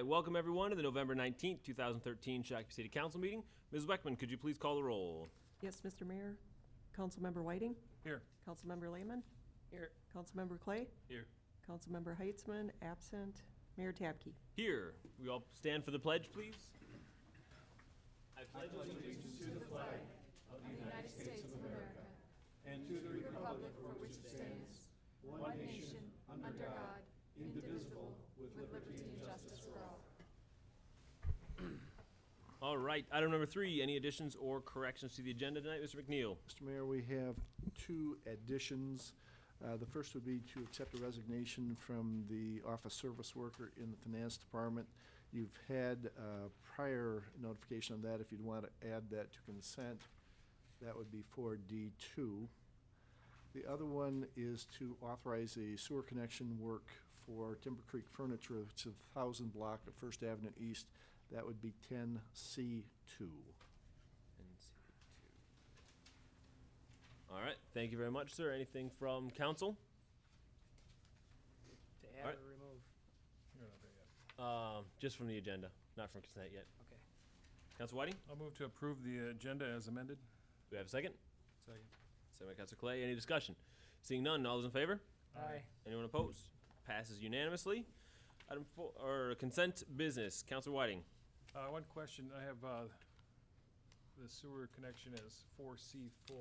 right, welcome everyone to the November 19th, 2013 Shakopee City Council meeting. Ms. Weckman, could you please call the roll? Yes, Mr. Mayor. Councilmember Whiting? Here. Councilmember Lehman? Here. Councilmember Clay? Here. Councilmember Heitzman, absent. Mayor Tapke? Here. We all stand for the pledge, please. I pledge allegiance to the flag of the United States of America and to the republic for which it stands, one nation, under God, indivisible, with liberty and justice for all. All right, item number 3, any additions or corrections to the agenda tonight? Mr. McNeil. Mr. Mayor, we have 2 additions. The first would be to accept a resignation from the office service worker in the finance department. You've had prior notification on that. If you'd want to add that to consent, that would be 4D2. The other one is to authorize a sewer connection work for Timber Creek Furniture to the 1000 block of First Avenue East. That would be 10C2. All right, thank you very much, sir. Anything from council? To All add right. or remove? You're not there yet. Just from the agenda, not from consent yet. Okay. Council Whiting, I'll move to approve the agenda as amended. do we have a second? Second. Second by Council Clay. Any discussion? Seeing none, all those in favor? Aye. Anyone opposed? Passes unanimously. Item 4, or consent business. Council Whiting. One question, I have, the sewer connection as 4C4 on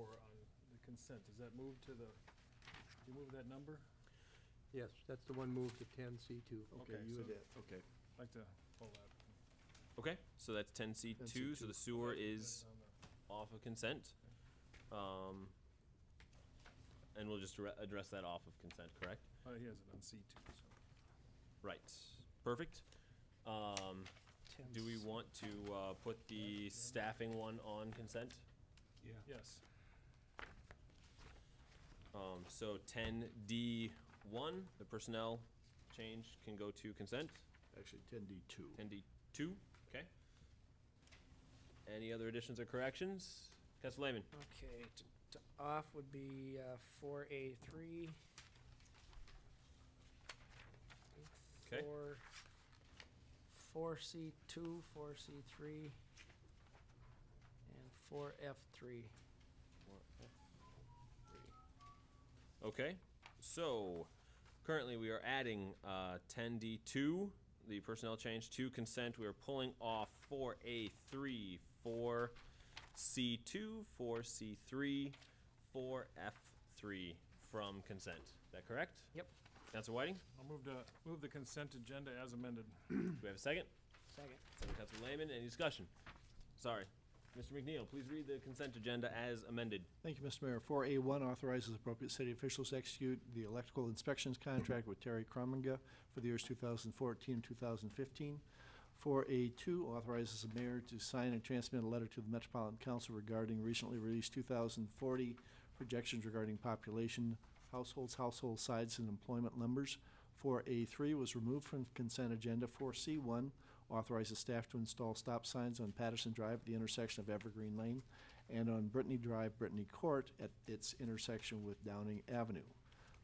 the consent. Does that move to the, do you move that number? Yes, that's the one moved to 10C2. Okay, Okay, you so- would add, okay. I'd like to pull that. Okay, so that's 10C2, so the sewer is On the- off of consent. And we'll just address that off of consent, correct? He has it on C2, so. Right. Perfect. Do we want to put the staffing one on consent? Yeah. Yes. So 10D1, the personnel change can go to consent. Actually, 10D2. 10D2, okay. Any other additions or corrections? Council Lehman. Okay, to off would be 4A3. Okay. 4C2, 4C3, and 4F3. Okay, so currently we are adding 10D2, the personnel change, to consent. We are pulling off 4A3, 4C2, 4C3, 4F3 from consent. Is that correct? Yep. Councilor Whiting, I'll move the consent agenda as amended. do we have a second? Second. Second, Councilor Lehman. Any discussion? Sorry. Mr. McNeil, please read the consent agenda as amended. Thank you, Mr. Mayor. 4A1 authorizes appropriate city officials to execute the electrical inspections contract with Terry Crominga for the years 2014 and 2015. 4A2 authorizes the mayor to sign and transmit a letter to the Metropolitan Council regarding recently released 2040 projections regarding population, households, household size, and employment numbers. 4A3 was removed from consent agenda. 4C1 authorizes staff to install stop signs on Patterson Drive at the intersection of Evergreen Lane and on Brittany Drive, Brittany Court at its intersection with Downing Avenue.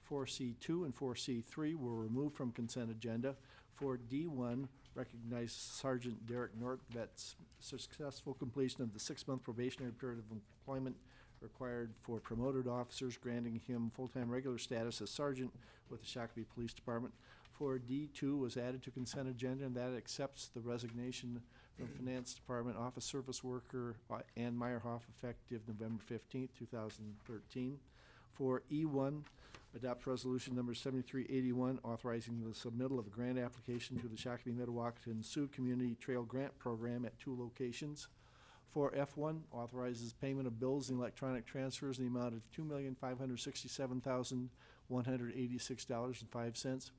4C2 and 4C3 were removed from consent agenda. 4D1 recognizes Sergeant Derek Nortvet's successful completion of the 6-month probationary period of employment required for promoted officers, granting him full-time regular status as sergeant with the Shakopee Police Department. 4D2 was added to consent agenda, and that accepts the resignation from Finance Department Office Service Worker Ann Meyerhoff effective November 15th, 2013. 4E1 adopts resolution number 7381 authorizing the submittal of a grant application to the Shakopee Mid-Wacaton Sioux Community Trail Grant Program at 2 locations. 4F1 authorizes payment of bills and electronic transfers in the amount of $2,567,186.05.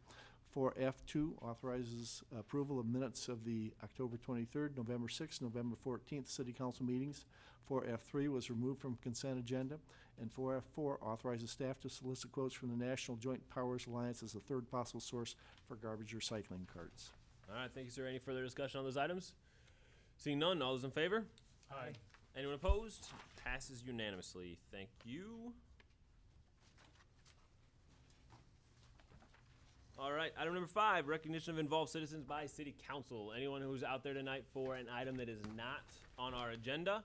4F2 authorizes approval of minutes of the October 23rd, November 6th, November 14th City Council meetings. 4F3 was removed from consent agenda. And 4F4 authorizes staff to solicit quotes from the National Joint Powers Alliance as the third possible source for garbage recycling carts. All right, thank you, sir. Any further discussion on those items? Seeing none, all those in favor? Aye. Anyone opposed? Passes unanimously. Thank you. All right, item number 5, recognition of involved citizens by city council. Anyone who's out there tonight for an item that is not on our agenda.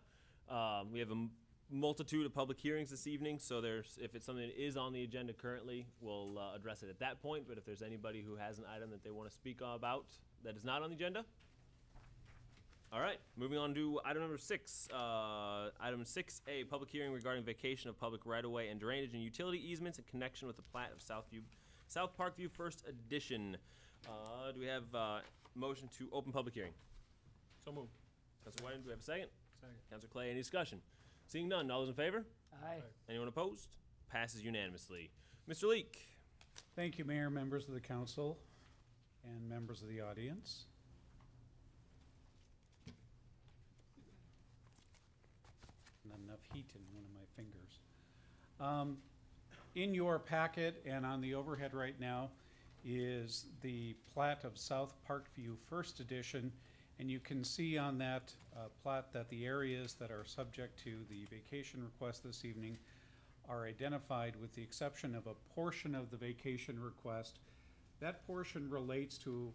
We have a multitude of public hearings this evening, so if it's something that is on the agenda currently, we'll address it at that point. But if there's anybody who has an item that they want to speak about that is not on the agenda. All right, moving on to item number 6. Item 6A, public hearing regarding vacation of public right-of-way and drainage and utility easements in connection with the plat of South Parkview First Edition. Do we have motion to open public hearing? So moved. Councilor Whiting, do we have a second? Second. Councilor Clay, any discussion? Seeing none, all those in favor? Aye. Anyone opposed? Passes unanimously. Mr. Leek. Thank you, Mayor, members of the council, and members of the audience. Not enough heat in one of my fingers. In your packet and on the overhead right now is the plat of South Parkview First Edition, and you can see on that plat that the areas that are subject to the vacation request this evening are identified with the exception of a portion of the vacation request. That portion relates to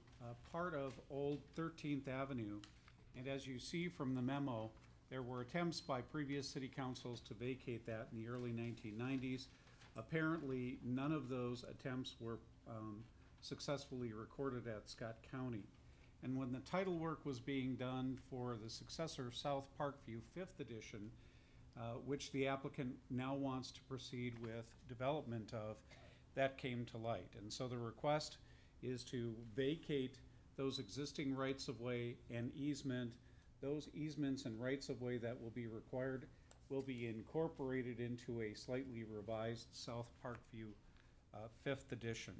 part of Old 13th Avenue, and as you see from the memo, there were attempts by previous city councils to vacate that in the early 1990s. Apparently, none of those attempts were successfully recorded at Scott County. And when the title work was being done for the successor South Parkview 5th Edition, which the applicant now wants to proceed with development of, that came to light. And so the request is to vacate those existing rights-of-way and easement. Those easements and rights-of-way that will be required will be incorporated into a slightly revised South Parkview 5th Edition,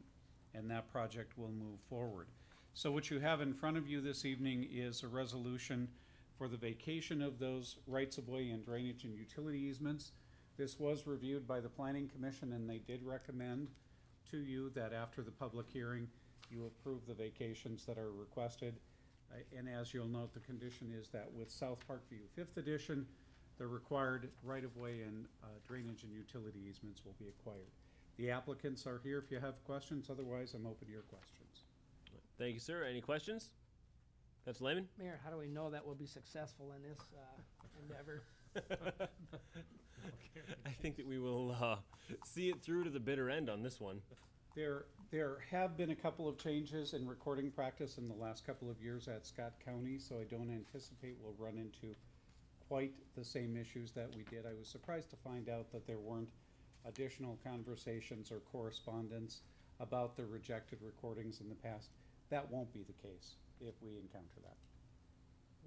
and that project will move forward. So what you have in front of you this evening is a resolution for the vacation of those rights-of-way and drainage and utility easements. This was reviewed by the Planning Commission, and they did recommend to you that after the public hearing, you approve the vacations that are requested. And as you'll note, the condition is that with South Parkview 5th Edition, the required right-of-way and drainage and utility easements will be acquired. The applicants are here if you have questions, otherwise I'm open to your questions. Thank you, sir. Any questions? Councilor Lehman? Mayor, how do we know that we'll be successful in this endeavor? I think that we will see it through to the bitter end on this one. There have been a couple of changes in recording practice in the last couple of years at Scott County, so I don't anticipate we'll run into quite the same issues that we did. I was surprised to find out that there weren't additional conversations or correspondence about the rejected recordings in the past. That won't be the case if we encounter that.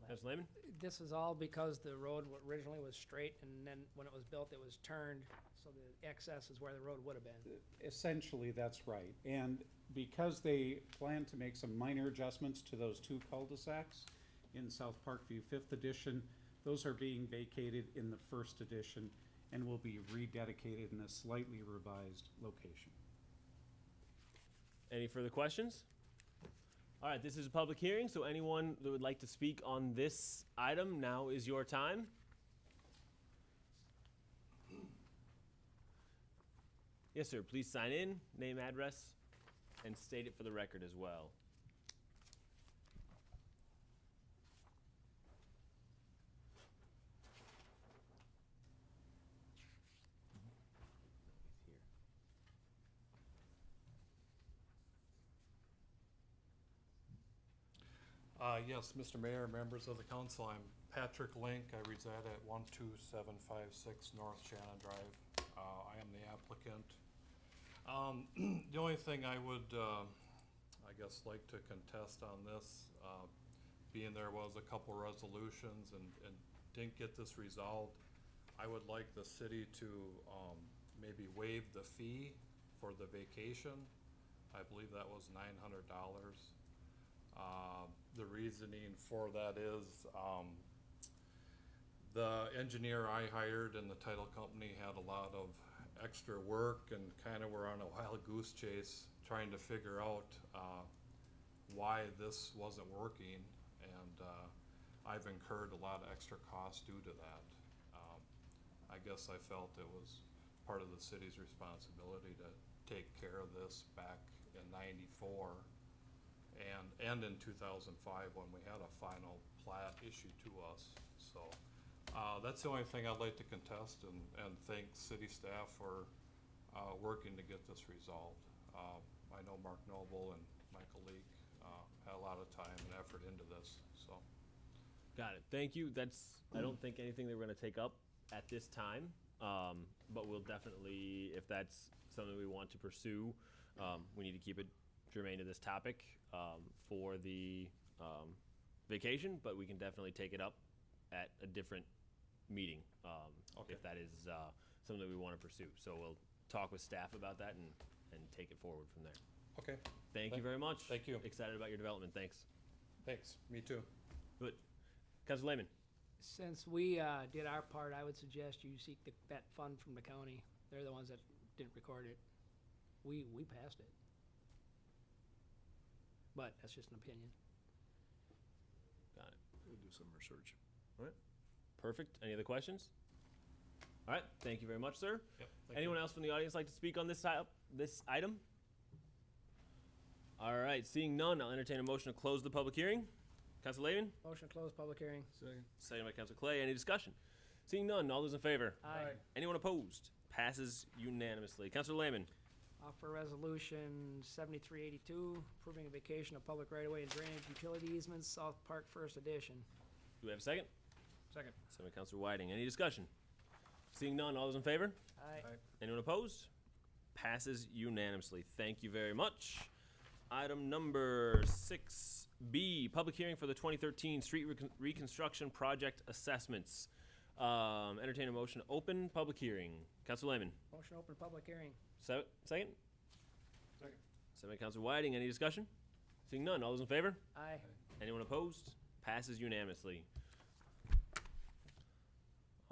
Councilor Lehman? This is all because the road originally was straight, and then when it was built, it was turned, so the excess is where the road would have been. Essentially, that's right. And because they plan to make some minor adjustments to those two cul-de-sacs in South Parkview 5th Edition, those are being vacated in the 1st Edition and will be rededicated in a slightly revised location. Any further questions? All right, this is a public hearing, so anyone that would like to speak on this item, now is your time. Yes, sir. Please sign in, name, address, and state it for the record as well. Yes, Mr. Mayor, members of the council, I'm Patrick Link. I reside at 12756 North Shannon Drive. I am the applicant. The only thing I would, I guess, like to contest on this, being there was a couple resolutions and didn't get this resolved, I would like the city to maybe waive the fee for the vacation. I believe that was $900. The reasoning for that is the engineer I hired and the title company had a lot of extra work and kind of were on a wild goose chase trying to figure out why this wasn't working, and I've incurred a lot of extra costs due to that. I guess I felt it was part of the city's responsibility to take care of this back in '94 and in 2005 when we had a final plat issued to us. So that's the only thing I'd like to contest and thank city staff for working to get this resolved. I know Mark Noble and Michael Leake had a lot of time and effort into this, so. Got it. Thank you. I don't think anything that we're gonna take up at this time. But we'll definitely, if that's something we want to pursue, we need to keep it germane to this topic, for the, vacation, but we can definitely take it up at a different meeting, Okay. if that is, something that we wanna pursue. So we'll talk with staff about that and take it forward from there. Okay, Thank you very much. Thank you. Excited about your development. Thanks. thanks, me too. Good. Councilor Lehman. Since we did our part, I would suggest you seek that fund from the county. They're the ones that didn't record it. We passed it. But that's just an opinion. Got it. We'll do some research. Perfect. Any other questions? All right. Thank you very much, sir. Yep. thank Anyone you. else from the audience like to speak on this item? All right. Seeing none, I'll entertain a motion to close the public hearing. Councilor Lehman, Motion to close public hearing. Second. second by Councilor Clay. Any discussion? Seeing none, all those in favor? Aye. Anyone opposed? Passes unanimously. Councilor Lehman. Offer resolution 7382, approving a vacation of public right-of-way and drainage utility easements, South Park First Edition. Do we have a second? Second. Second by Councilor Whiting. Any discussion? Seeing none, all those in favor? Aye. Anyone opposed? Passes unanimously. Thank you very much. Item number 6B, public hearing for the 2013 street reconstruction project assessments. Entertain a motion to open public hearing. Councilor Lehman. Motion to open public hearing. Second? Second. Second by Councilor Whiting. Any discussion? Seeing none, all those in favor? Aye. Anyone opposed? Passes unanimously.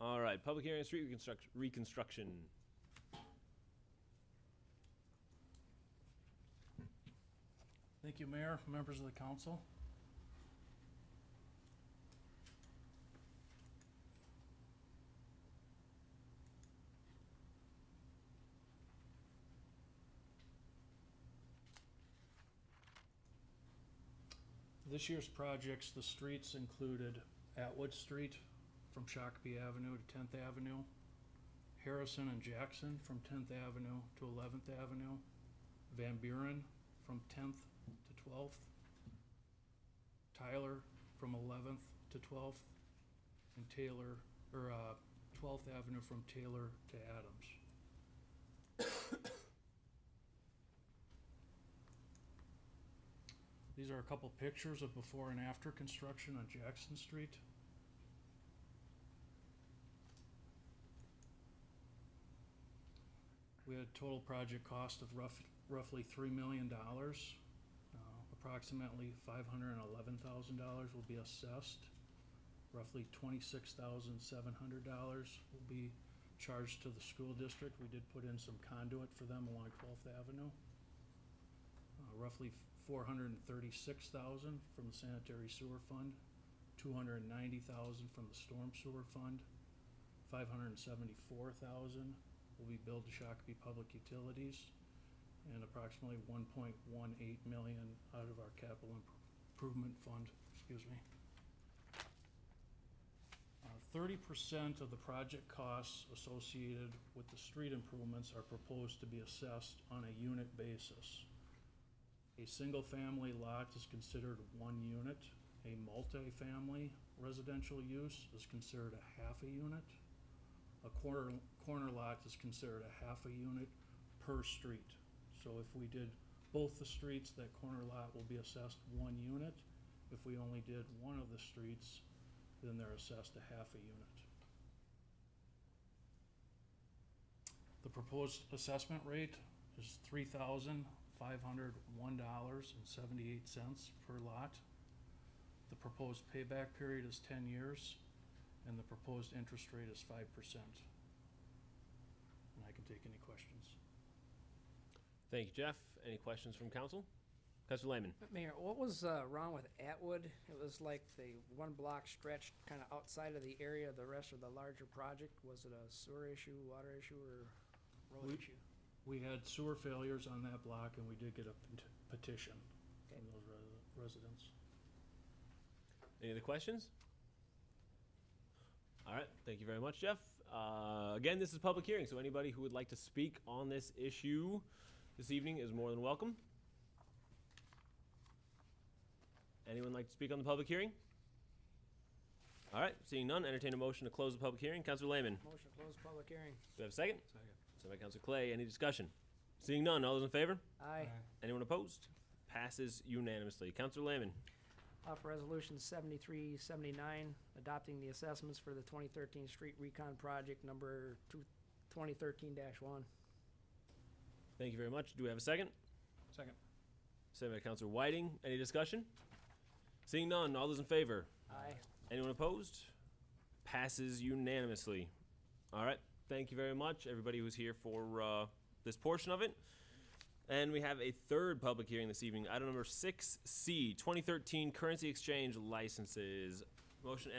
All right, public hearing on street reconstruction. Thank you, Mayor, members of the council. This year's projects, the streets included Atwood Street from Shakopee Avenue to 10th Avenue, Harrison and Jackson from 10th Avenue to 11th Avenue, Van Buren from 10th to 12th, Tyler from 11th to 12th, and 12th Avenue from Taylor to Adams. These are a couple pictures of before and after construction on Jackson Street. We had a total project cost of roughly $3 million. Approximately $511,000 will be assessed. Roughly $26,700 will be charged to the school district. We did put in some conduit for them along 12th Avenue. Roughly $436,000 from the sanitary sewer fund, $290,000 from the storm sewer fund, $574,000 will be billed to Shakopee Public Utilities, and approximately $1.18 million out of our capital improvement fund, 30% of the project costs associated with the street improvements are proposed to be assessed on a unit basis. A single-family lot is considered one unit. A multi-family residential use is considered a half a unit. A corner lot is considered a half a unit per street. So if we did both the streets, that corner lot will be assessed one unit. If we only did one of the streets, then they're assessed a half a unit. The proposed assessment rate is $3,501.78 per lot. The proposed payback period is 10 years, and the proposed interest rate is 5%. And I can take any questions. Thank you, Jeff. Any questions from council? Councilor Lehman. Mayor, what was wrong with Atwood? It was like the one block stretched kind of outside of the area of the rest of the larger project. Was it a sewer issue, water issue, or road issue? We had sewer failures on that block, and we did get a petition from those residents. Any other questions? All right, thank you very much, Jeff. Again, this is public hearing, so anybody who would like to speak on this issue this evening is more than welcome. Anyone like to speak on the public hearing? All right, seeing none, entertain a motion to close the public hearing. Councilor Lehman, Motion to close public hearing. do we have a second? Second. Second by Councilor Clay. Any discussion? Seeing none, all those in favor? Aye. Anyone opposed? Passes unanimously. Councilor Lehman, Offer resolution 7379, adopting the assessments for the 2013 street recon project number 2013-1. thank you very much. Do we have a second? Second. Second by Councilor Whiting. Any discussion? Seeing none, all those in favor? Aye. Anyone opposed? Passes unanimously. All right, thank you very much, everybody who's here for this portion of it. And we have a third public hearing this evening, item number 6C, 2013 currency exchange licenses. Motion,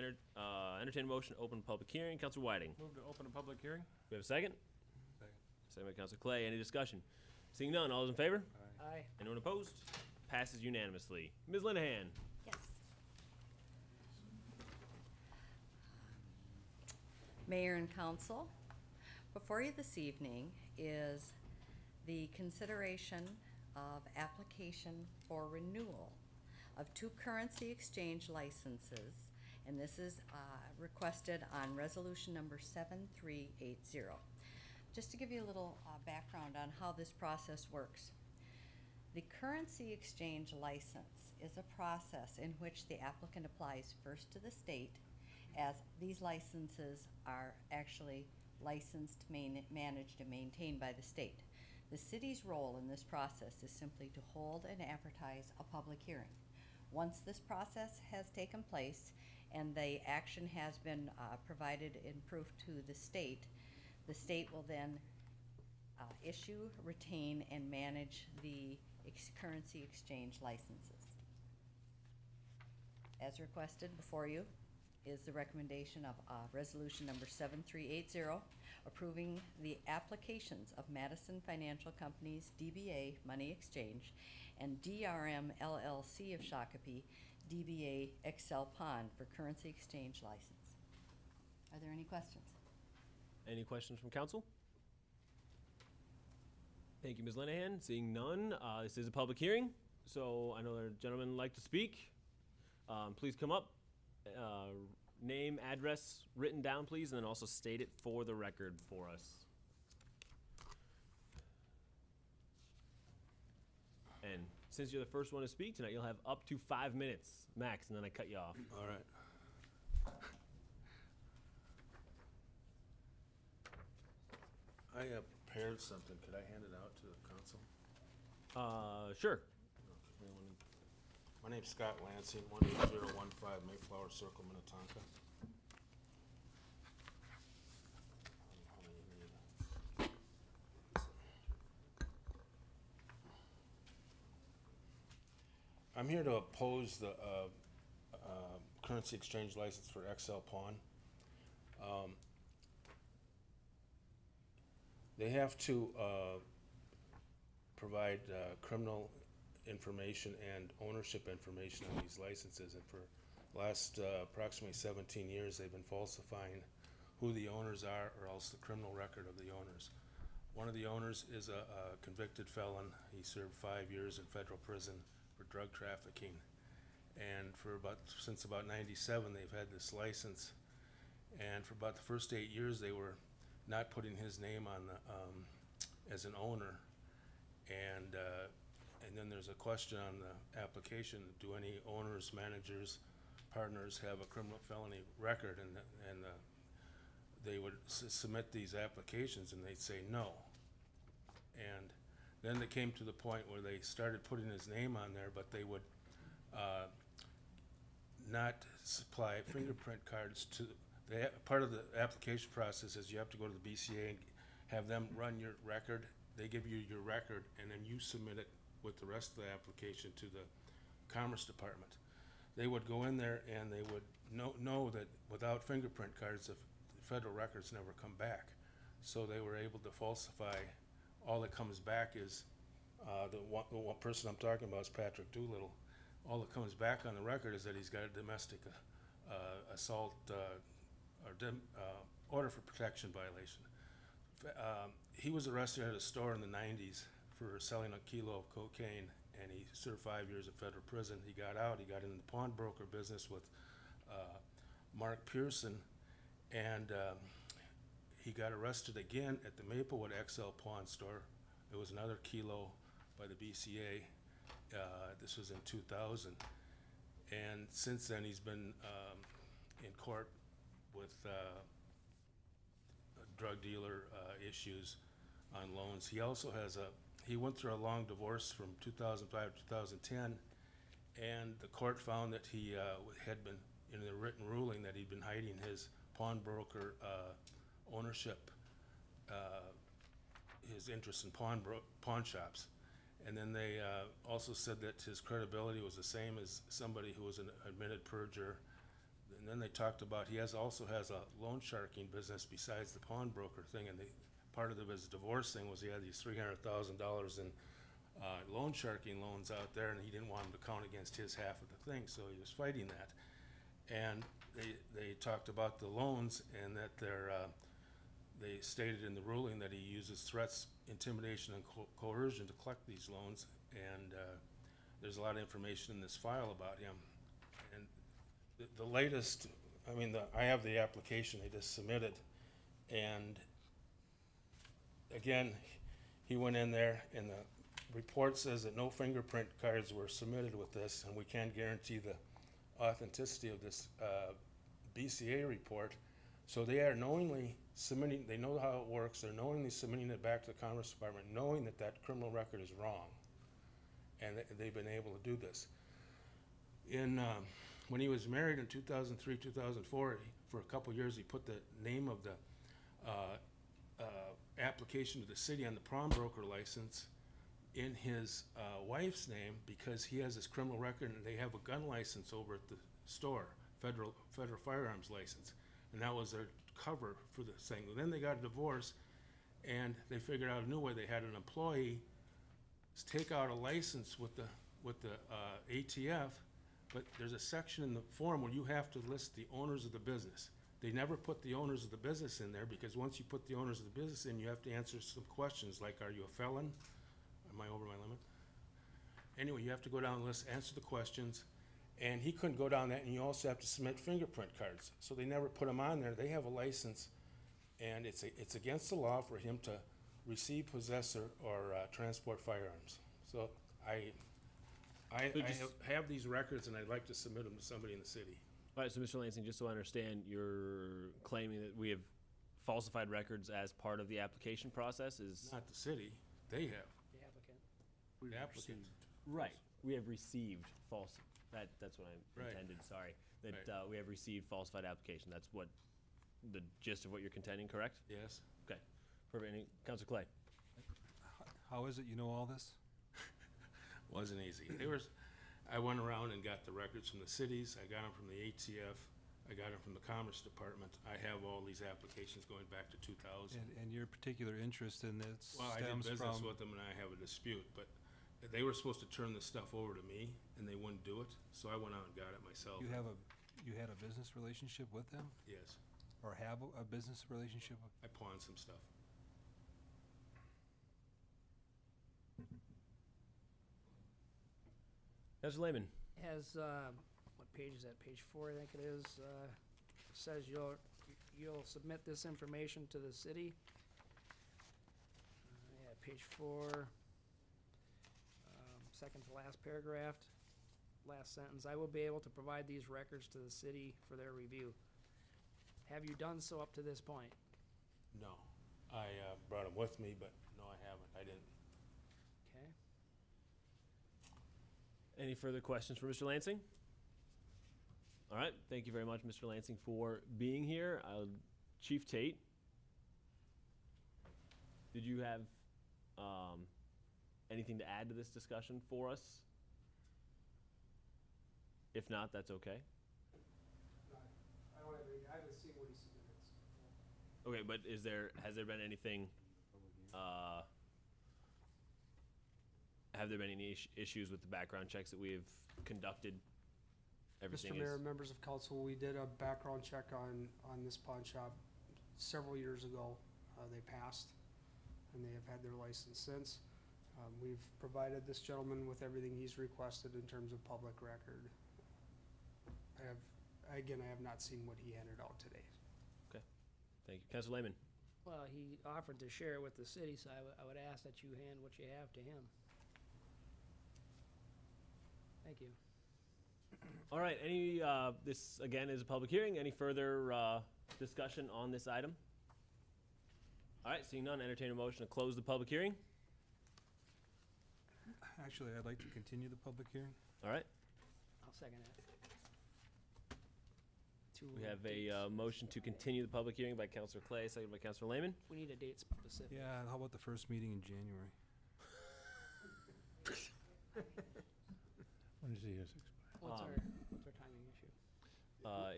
entertain a motion, to open public hearing. Councilor Whiting, Move to open a public hearing? we have a second? Second. Second by Councilor Clay. Any discussion? Seeing none, all those in favor? Aye. Anyone opposed? Passes unanimously. Ms. Linehan. Yes. Mayor and council, before you this evening is the consideration of application for renewal of 2 currency exchange licenses, and this is requested on resolution number 7380. Just to give you a little background on how this process works. The currency exchange license is a process in which the applicant applies first to the state, as these licenses are actually licensed, managed, and maintained by the state. The city's role in this process is simply to hold and advertise a public hearing. Once this process has taken place and the action has been provided in proof to the state will then issue, retain, and manage the currency exchange licenses. As requested before you is the recommendation of resolution number 7380, approving the applications of Madison Financial Companies, DBA Money Exchange, and DRM LLC of Shakopee, DBA Excel Pond for currency exchange license. Are there any questions? Any questions from council? Thank you, Ms. Linehan. Seeing none, this is a public hearing, so I know there are gentlemen who like to speak. Please come up. Name, address written down, please, and then also state it for the record for us. And since you're the first one to speak tonight, you'll have up to 5 minutes max, and then I cut you off. All right. I prepared something. Could I hand it out to the council? Sure. My name's Scott Lansing, 18015 Mayflower Circle, Minnetonka. How many you need? I'm here to oppose the currency exchange license for XL Pawn. They have to provide criminal information and ownership information on these licenses, and for the last approximately 17 years they've been falsifying who the owners are or else the criminal record of the owners. One of the owners is a convicted felon. He served 5 years in federal prison for drug trafficking, and since about 97 they've had this license, and for about the first 8 years they were not putting his name on the as an owner, and then there's a question on the application: do any owners, managers, partners have a criminal felony record? And they would submit these applications, and they'd say no. And then they came to the point where they started putting his name on there, but they would not supply fingerprint cards to. Part of the application process is you have to go to the BCA and have them run your record. They give you your record, and then you submit it with the rest of the application to the Commerce Department. They would go in there and they would know that without fingerprint cards, the federal records never come back. So they were able to falsify all that comes back is, the one person I'm talking about is Patrick Doolittle. All that comes back on the record is that he's got a domestic assault order for protection violation. He was arrested at a store in the 90s for selling a kilo of cocaine, and he served 5 years in federal prison. He got out, he got into the pawnbroker business with Mark Pearson, and he got arrested again at the Maplewood XL Pawn Store. It was another kilo by the BCA. This was in 2000. And since then, he's been in court with drug dealer issues on loans. He also has he went through a long divorce from 2005 to 2010, and the court found that he had been, in the written ruling, that he'd been hiding his pawnbroker ownership, his interest in pawn shops. And then they also said that his credibility was the same as somebody who was an admitted perjurer. And then they talked about he also has a loan sharking business besides the pawnbroker thing, and part of his divorce thing was he had these $300,000 in loan sharking loans out there, and he didn't want them to count against his half of the thing, so he was fighting that. And they talked about the loans, and that they stated in the ruling that he uses threats, intimidation, and coercion to collect these loans, and there's a lot of information in this file about him. And the latest, I have the application they just submitted, and again, he went in there, and the report says that no fingerprint cards were submitted with this, and we can't guarantee the authenticity of this BCA report. So they are knowingly submitting, they know how it works, they're knowingly submitting it back to the Commerce Department, knowing that that criminal record is wrong, and they've been able to do this. When he was married in 2003, 2004, for a couple years, he put the name of the application to the city on the pawnbroker license in his wife's name, because he has this criminal record, and they have a gun license over at the store, federal firearms license, and that was their cover for the thing. Then they got a divorce, and they figured out a new way. They had an employee take out a license with the ATF, but there's a section in the form where you have to list the owners of the business. They never put the owners of the business in there, because once you put the owners of the business in, you have to answer some questions like, are you a felon? Am I over my limit? Anyway, you have to go down the list, answer the questions, and he couldn't go down that, and you also have to submit fingerprint cards. So they never put him on there. They have a license, and it's against the law for him to receive, possess, or transport firearms. So I have these records, and I'd like to submit them to somebody in the city. All right, so Mr. Lansing, just so I understand, you're claiming that we have falsified records as part of the application process? Not the city, they have. The applicant. The applicant. Right, we have received that's what I Right. intended, sorry. That Right. we have received falsified application. That's what, the gist of what you're contending, correct? Yes. Okay. Perfect. Councilor Clay? How is it you know all this? Wasn't easy. I went around and got the records from the cities, I got them from the ATF, I got them from the Commerce Department. I have all these applications going back to 2000. And your particular interest in this Well, I did stems business from, with them, and I have a dispute, but they were supposed to turn this stuff over to me, and they wouldn't do it, so I went out and got it myself. you had a business relationship with them? Yes, Or have a business relationship with? I pawned some stuff. Councilor Lehman? Has, what page is that? Page 4, I think it is, says you'll submit this information to the city. Yeah, page 4, second to last paragraph, last sentence. I will be able to provide these records to the city for their review. Have you done so up to this point? No, I brought them with me, but no, I haven't, I didn't. Okay. Any further questions for Mr. Lansing? All right, thank you very much, Mr. Lansing, for being here. Chief Tate, did you have anything to add to this discussion for us? If not, that's okay. I don't have any, I haven't seen what he submitted. Okay, but has there been anything have there been any issues with the background checks that we have conducted? Everything Mr. is, Mayor, members of council, we did a background check on this pawn shop several years ago. They passed, and they have had their license since. We've provided this gentleman with everything he's requested in terms of public record. I have not seen what he handed out today. thank you. Councilor Lehman? Well, he offered to share it with the city, so I would ask that you hand what you have to him. Thank you. All right, this again is a public hearing. Any further discussion on this item? All right, seeing none, entertain a motion to close the public hearing. Actually, I'd like to continue the public hearing. All right, I'll second it. we have a motion to continue the public hearing by Councilor Clay, seconded by Councilor Lehman. We need a date specific. Yeah, how about the first meeting in January? When does he What's our timing issue?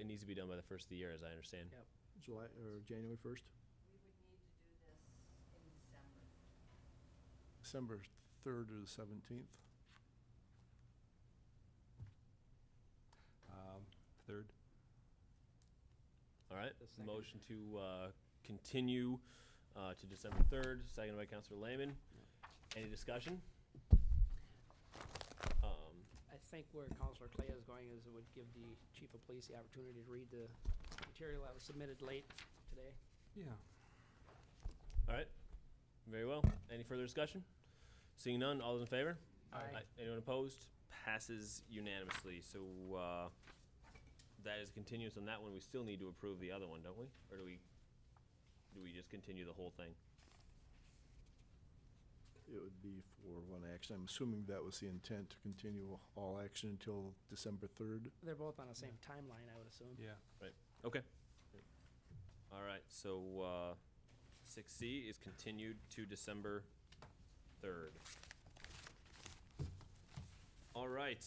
It needs to be done by the first of the year, as I understand. Yep. July, or January 1st? We would need to do this in December. December 3rd or the 17th? Third. All right, The second. motion to continue to December 3rd, seconded by Councilor Lehman. Any discussion? I think where Councilor Clay is going is it would give the chief of police the opportunity to read the material that was submitted late today. Yeah. All right, very well. Any further discussion? Seeing none, all those in favor? Aye. Anyone opposed? Passes unanimously. So that is continuance on that one. We still need to approve the other one, don't we? Or do we just continue the whole thing? It would be for one action. I'm assuming that was the intent, to continue all action until December 3rd. They're both on the same timeline, I would assume. Yeah. Okay. All right, so 6C is continued to December 3rd. All right.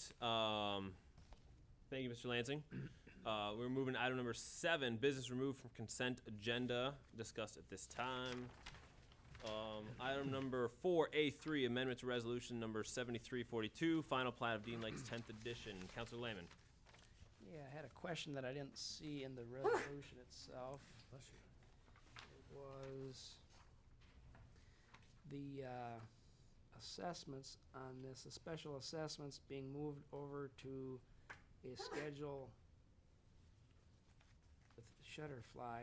Thank you, Mr. Lansing. We're moving to item number 7, business removed from consent agenda, discussed at this time. Item number 4A3, amendment to resolution number 7342, final plat of Dean Lakes 10th edition. Councilor Lehman. Yeah, I had a question that I didn't see in the resolution itself. It was the assessments on this, the special assessments being moved over to a schedule with Shutterfly,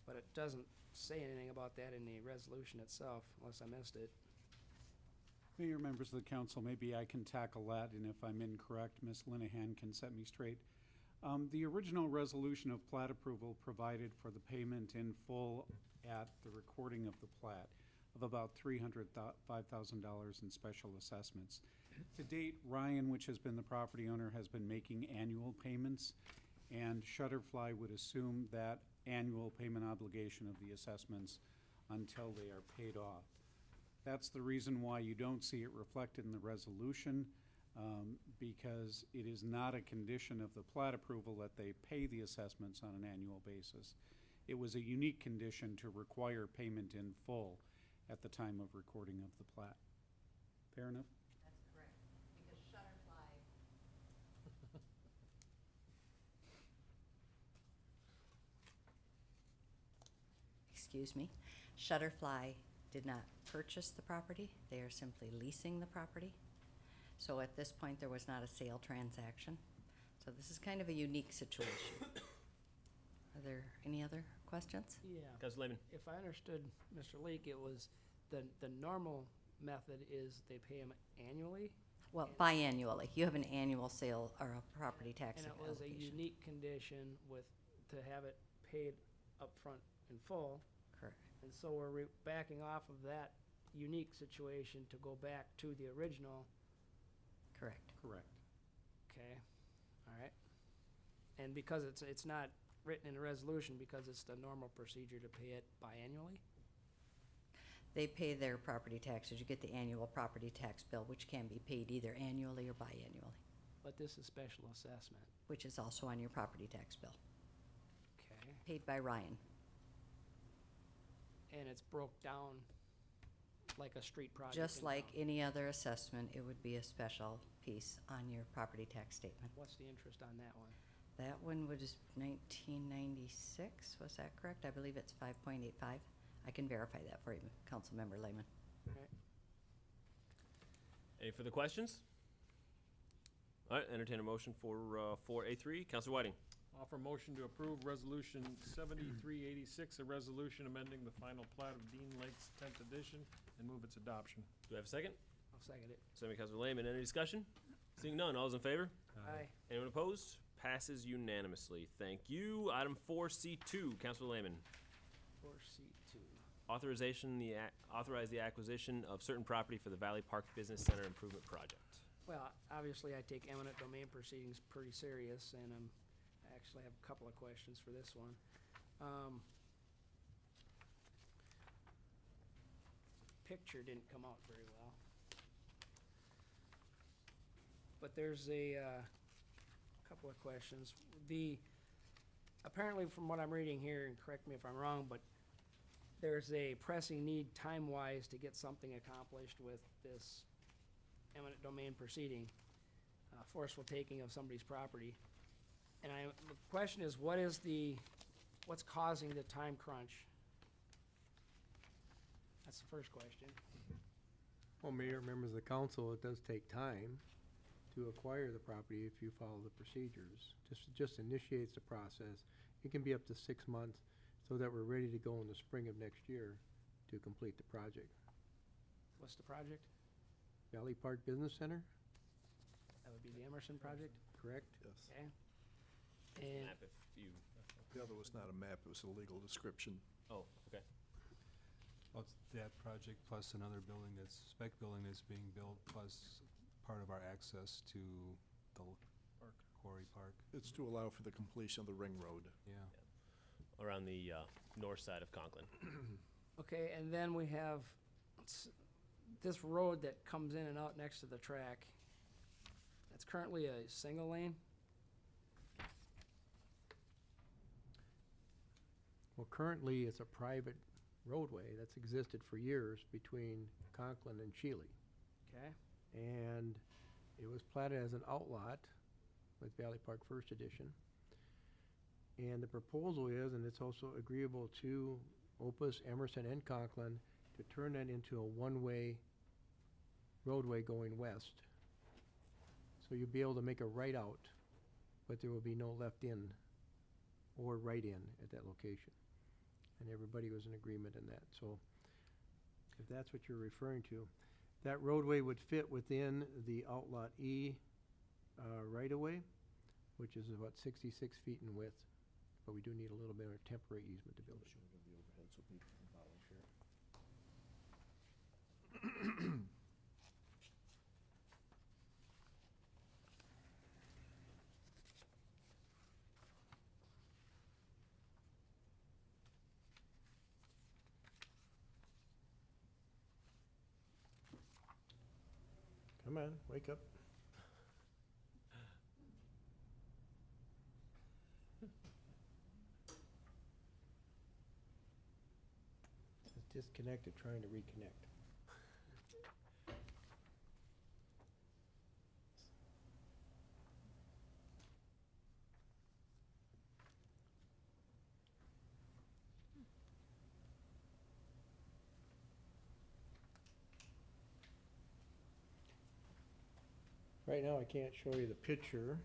but it doesn't say anything about that in the resolution itself, unless I missed it. Mayor, members of the council, maybe I can tackle that, and if I'm incorrect, Ms. Linehan can set me straight. The original resolution of plat approval provided for the payment in full at the recording of the plat of about $305,000 in special assessments. To date, Ryan, which has been the property owner, has been making annual payments, and Shutterfly would assume that annual payment obligation of the assessments until they are paid off. That's the reason why you don't see it reflected in the resolution, because it is not a condition of the plat approval that they pay the assessments on an annual basis. It was a unique condition to require payment in full at the time of recording of the plat. Fair enough? That's correct, because Shutterfly. Excuse me. Shutterfly did not purchase the property. They are simply leasing the property. So at this point, there was not a sale transaction. So this is kind of a unique situation. Are there any other questions? Yeah. Councilor Lehman. If I understood Mr. Leake, it was the normal method is they pay them annually? Well, biannually. You have an annual sale or a property tax And it was a allocation. unique condition to have it paid upfront in full. Correct. And so we're backing off of that unique situation to go back to the original. Correct. Correct. Okay, all right. And because it's not written in the resolution, because it's the normal procedure to pay it biannually? They pay their property taxes. You get the annual property tax bill, which can be paid either annually or biannually, But this is special assessment. which is also on your property tax bill, Okay. paid by Ryan. And it's broke down like a street project. Just in like town. any other assessment, it would be a special piece on your property tax statement. What's the interest on that one? That one was 1996, was that correct? I believe it's 5.85. I can verify that for you, Councilmember Lehman. Any further questions? All right, entertain a motion for 4A3. Counselor Whiting. Offer motion to approve Resolution 7386, a resolution amending the final plat of Dean Lakes 10th Edition, and move its adoption. Do I have a second? I'll second it. Second by Counselor Lehman. Any discussion? Seeing none, all those in favor? Aye. Anyone opposed? Passes unanimously. Thank you. Item 4C2, Counselor Lehman. 4C2. Authorize the acquisition of certain property for the Valley Park Business Center Improvement Project. Well, obviously, I take eminent domain proceedings pretty serious, and I actually have a couple of questions for this one. Picture didn't come out very well. But there's a couple of questions. Apparently, from what I'm reading here, and correct me if I'm wrong, but there's a pressing need time-wise to get something accomplished with this eminent domain proceeding, forceful taking of somebody's property. And the question is, what's causing the time crunch? That's the first question. Well, Mayor, members of the council, it does take time to acquire the property if you follow the procedures. Just initiates the process. It can be up to 6 months so that we're ready to go in the spring of next year to complete the project. What's the project? Valley Park Business Center, That would be the Emerson project? correct? Yes. Okay. And, Map if you, The other was not a map, it was a legal description. oh, okay. Well, it's that project plus another building spec building that's being built, plus part of our access to the Quarry Park. It's to allow for the completion of the ring road. Yeah. Around the north side of Conklin. okay, and then we have this road that comes in and out next to the track. That's currently a single lane? Well, currently, it's a private roadway that's existed for years between Conklin and Shealy. Okay. And it was platted as an outlot with Valley Park First Edition. And the proposal is, and it's also agreeable to Opus, Emerson, and Conklin, to turn that into a one-way roadway going west. So you'll be able to make a right out, but there will be no left in or right in at that location. And everybody was in agreement in that. So if that's what you're referring to, that roadway would fit within the Outlot E right-of-way, which is about 66 feet in width. But we do need a little bit of a temporary easement to build it. Come on, wake up. It's disconnected, trying to reconnect. Right now, I can't show you the picture.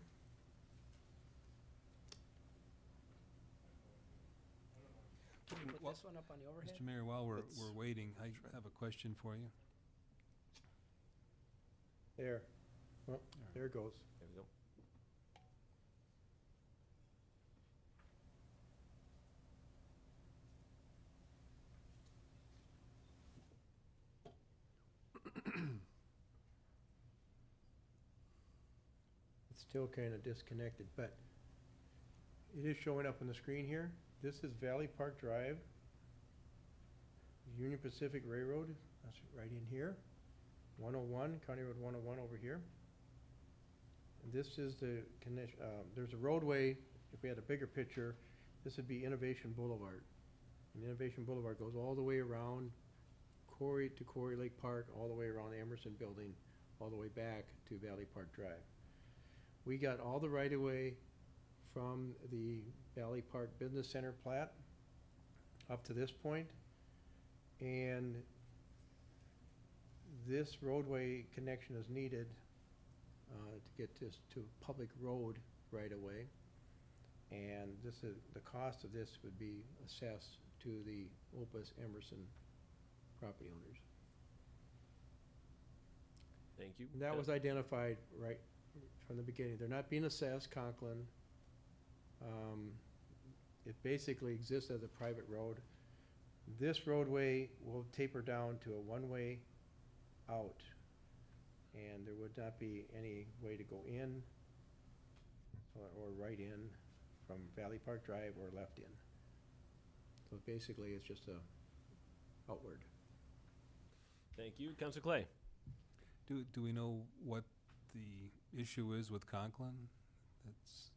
Can you put this one up on the overhead? Mr. Mayor, while we're It's- waiting, I have a question for you. There. Oh, there it goes. There we go. It's still kind of disconnected, but it is showing up on the screen here. This is Valley Park Drive, Union Pacific Railroad, that's right in here. 101, County Road 101 over here. And this is the connection, there's a roadway, if we had a bigger picture, this would be Innovation Boulevard. And Innovation Boulevard goes all the way around Quarry to Quarry Lake Park, all the way around the Emerson Building, all the way back to Valley Park Drive. We got all the right-of-way from the Valley Park Business Center plat up to this point, and this roadway connection is needed to get this to public road right-of-way. And this is, the cost of this would be assessed to the Opus Emerson property owners. Thank you. And that was identified right from the beginning. They're not being assessed, Conklin. It basically exists as a private road. This roadway will taper down to a one-way out, and there would not be any way to go in or right in from Valley Park Drive or left in. So basically, it's just a outward. Thank you. Councilor Clay. Do we know what the issue is with Conklin? That's,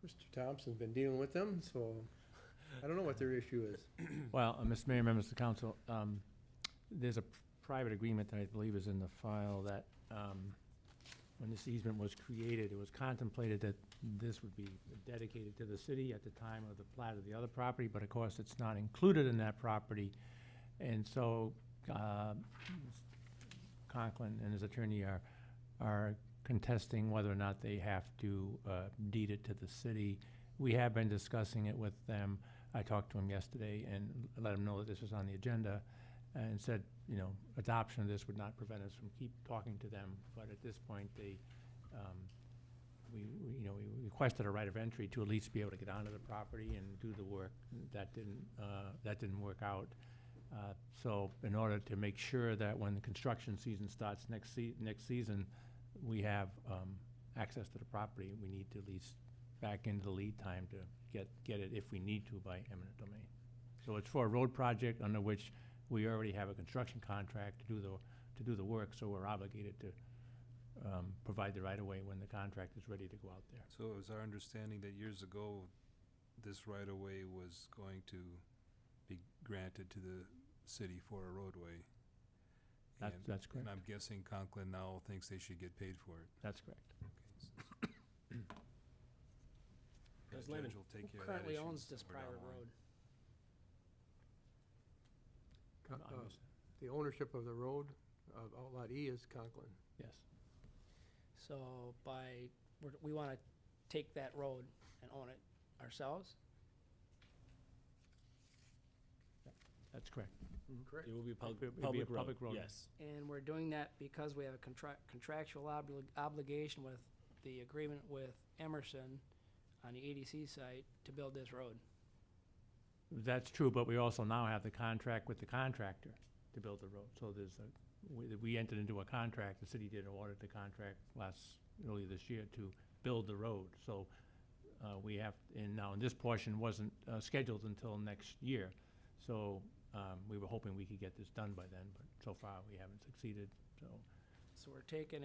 Mr. Thompson's been dealing with them, so I don't know what their issue is. Well, Mr. Mayor, members of the council, there's a private agreement that I believe is in the file that when this easement was created, it was contemplated that this would be dedicated to the city at the time of the plat of the other property, but of course, it's not included in that property. And so Conklin and his attorney are contesting whether or not they have to deed it to the city. We have been discussing it with them. I talked to him yesterday and let him know that this was on the agenda and said, you know, adoption of this would not prevent us from keep talking to them. But at this point, they, we requested a right of entry to at least be able to get onto the property and do the work. That didn't work out. So in order to make sure that when the construction season starts next season, we have access to the property, we need to at least back into the lead time to get it if we need to by eminent domain. So it's for a road project under which we already have a construction contract to do the work, so we're obligated to provide the right-of-way when the contract is ready to go out there. so it was our understanding that years ago, this right-of-way was going to be granted to the city for a roadway. That's correct. And I'm guessing Conklin now thinks they should get paid for it. That's correct. The Ms. Lehman. judge will take Who care of that currently issue owns this somewhere down private the line. road? The ownership of the road of Outlot E is Conklin. Yes. So we want to take that road and own it ourselves? That's correct. Correct. It will be It'll be a public road. public road. Yes. And we're doing that because we have a contractual obligation with the agreement with Emerson on the EDC site to build this road. That's true, but we also now have the contract with the contractor to build the road. So there's we entered into a contract, the city did award the contract earlier this year to build the road. So we have, and now this portion wasn't scheduled until next year. So we were hoping we could get this done by then, but so far we haven't succeeded, so. So we're taking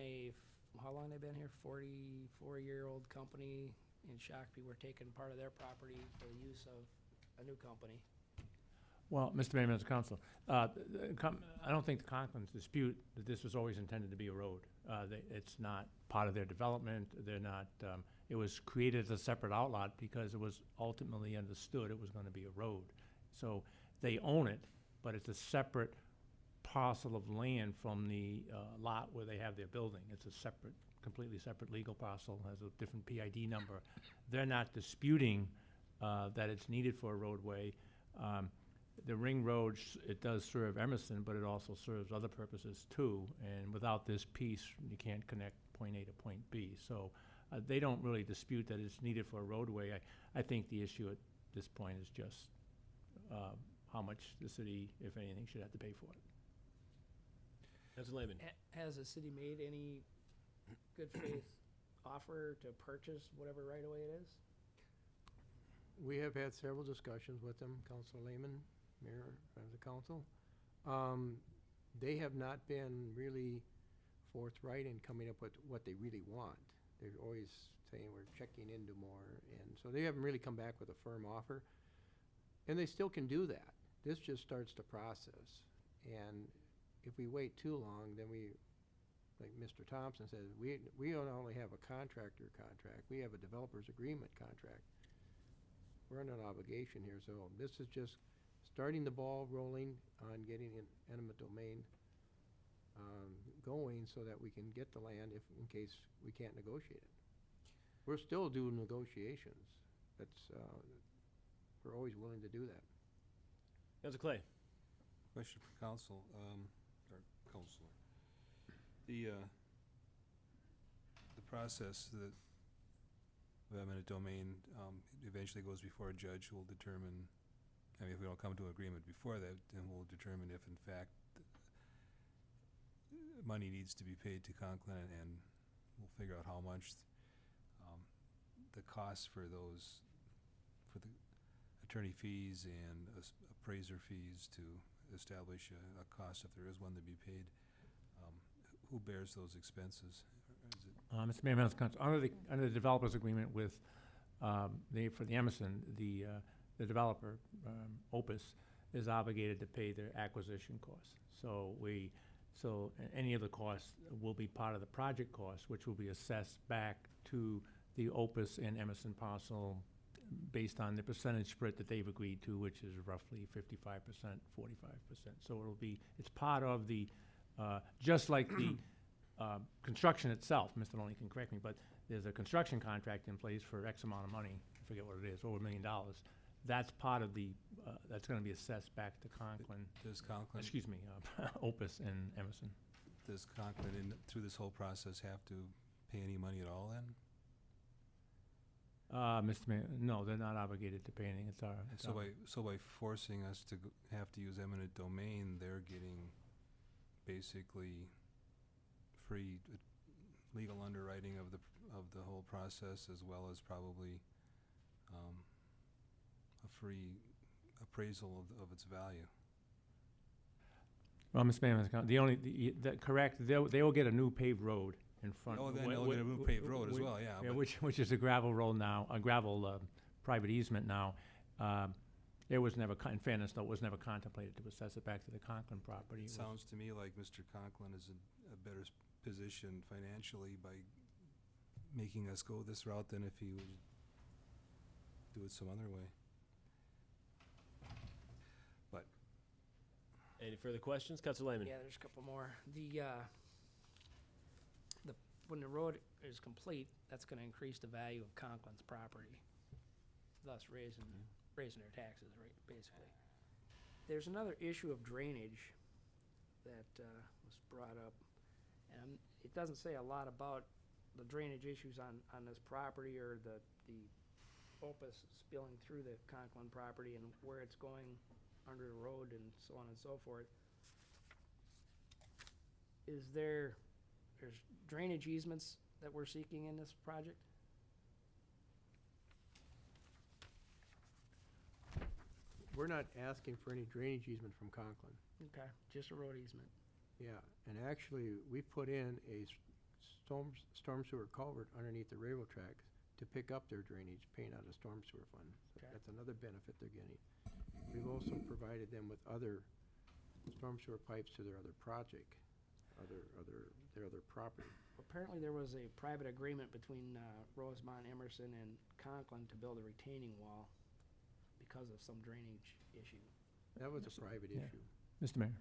how long they been here? 44-year-old company in Shakopee. We're taking part of their property for the use of a new company. Well, Mr. Mayor, members of council, I don't think the Conklins dispute that this was always intended to be a road. It's not part of their development. They're not, it was created as a separate outlot because it was ultimately understood it was gonna be a road. So they own it, but it's a separate parcel of land from the lot where they have their building. It's a separate, completely separate legal parcel, has a different PID number. They're not disputing that it's needed for a roadway. The ring road, it does serve Emerson, but it also serves other purposes too. And without this piece, you can't connect point A to point B. So they don't really dispute that it's needed for a roadway. I think the issue at this point is just how much the city, if anything, should have to pay for it. Councilor Lehman. Has the city made any good faith offer to purchase whatever right of way it is? We have had several discussions with them, Councilor Lehman, Mayor, members of council. They have not been really forthright in coming up with what they really want. They're always saying we're checking into more, and so they haven't really come back with a firm offer. And they still can do that. This just starts the process. And if we wait too long, then we, like Mr. Thompson says, we don't only have a contractor contract, we have a developer's agreement contract. We're under an obligation here, so this is just starting the ball rolling on getting an eminent domain going so that we can get the land if, in case we can't negotiate it. We're still doing negotiations. That's, we're always willing to do that. Councilor Clay. Question for council, or counselor. The process that of eminent domain eventually goes before a judge who will determine, I mean, if we don't come to an agreement before that, then we'll determine if in fact money needs to be paid to Conklin, and we'll figure out how much. The costs for those, for the attorney fees and appraiser fees to establish a cost, if there is one to be paid, who bears those expenses? Is it Mr. Mayor, members of council, under the developer's agreement with, for the Emerson, the developer, Opus, is obligated to pay their acquisition costs. So any of the costs will be part of the project cost, which will be assessed back to the Opus and Emerson parcel based on the percentage split that they've agreed to, which is roughly 55%, 45%. So it's part of the, just like the construction itself, Mr. Loney can correct me, but there's a construction contract in place for X amount of money, I forget what it is, over $1 million. That's part of the, that's gonna be assessed back to Conklin. Does Conklin, Excuse me, Opus and Emerson. does Conklin through this whole process have to pay any money at all then? Mr. Mayor, no, they're not obligated to pay anything. It's our. So by forcing us to have to use eminent domain, they're getting basically free legal underwriting of the whole process, as well as probably a free appraisal of its value. Well, Mr. Mayor, correct, they will get a new paved road in front. Oh, then they'll get a new paved road as well, yeah. Which is a gravel road now, a gravel private easement now. It was never, in fairness, though, it was never contemplated to assess it back to the Conklin property. It sounds to me like Mr. Conklin is in a better position financially by making us go this route than if he would do it some other way. But Any further questions? Councilor Lehman. Yeah, there's a couple more. When the road is complete, that's gonna increase the value of Conklin's property, thus raising their taxes, right, basically. There's another issue of drainage that was brought up, and it doesn't say a lot about the drainage issues on this property or the Opus spilling through the Conklin property and where it's going under the road and so on and so forth. There's drainage easements that we're seeking in this project? We're not asking for any drainage easement from Conklin. Okay, just a road easement. Yeah, and actually, we put in a storm sewer culvert underneath the railroad tracks to pick up their drainage, paying out a storm sewer fund. So Okay. that's another benefit they're getting. We've also provided them with other storm sewer pipes to their other project, their other property. Apparently, there was a private agreement between Rosemont, Emerson, and Conklin to build a retaining wall because of some drainage issue. That was a private Yeah. issue. Mr. Mayor,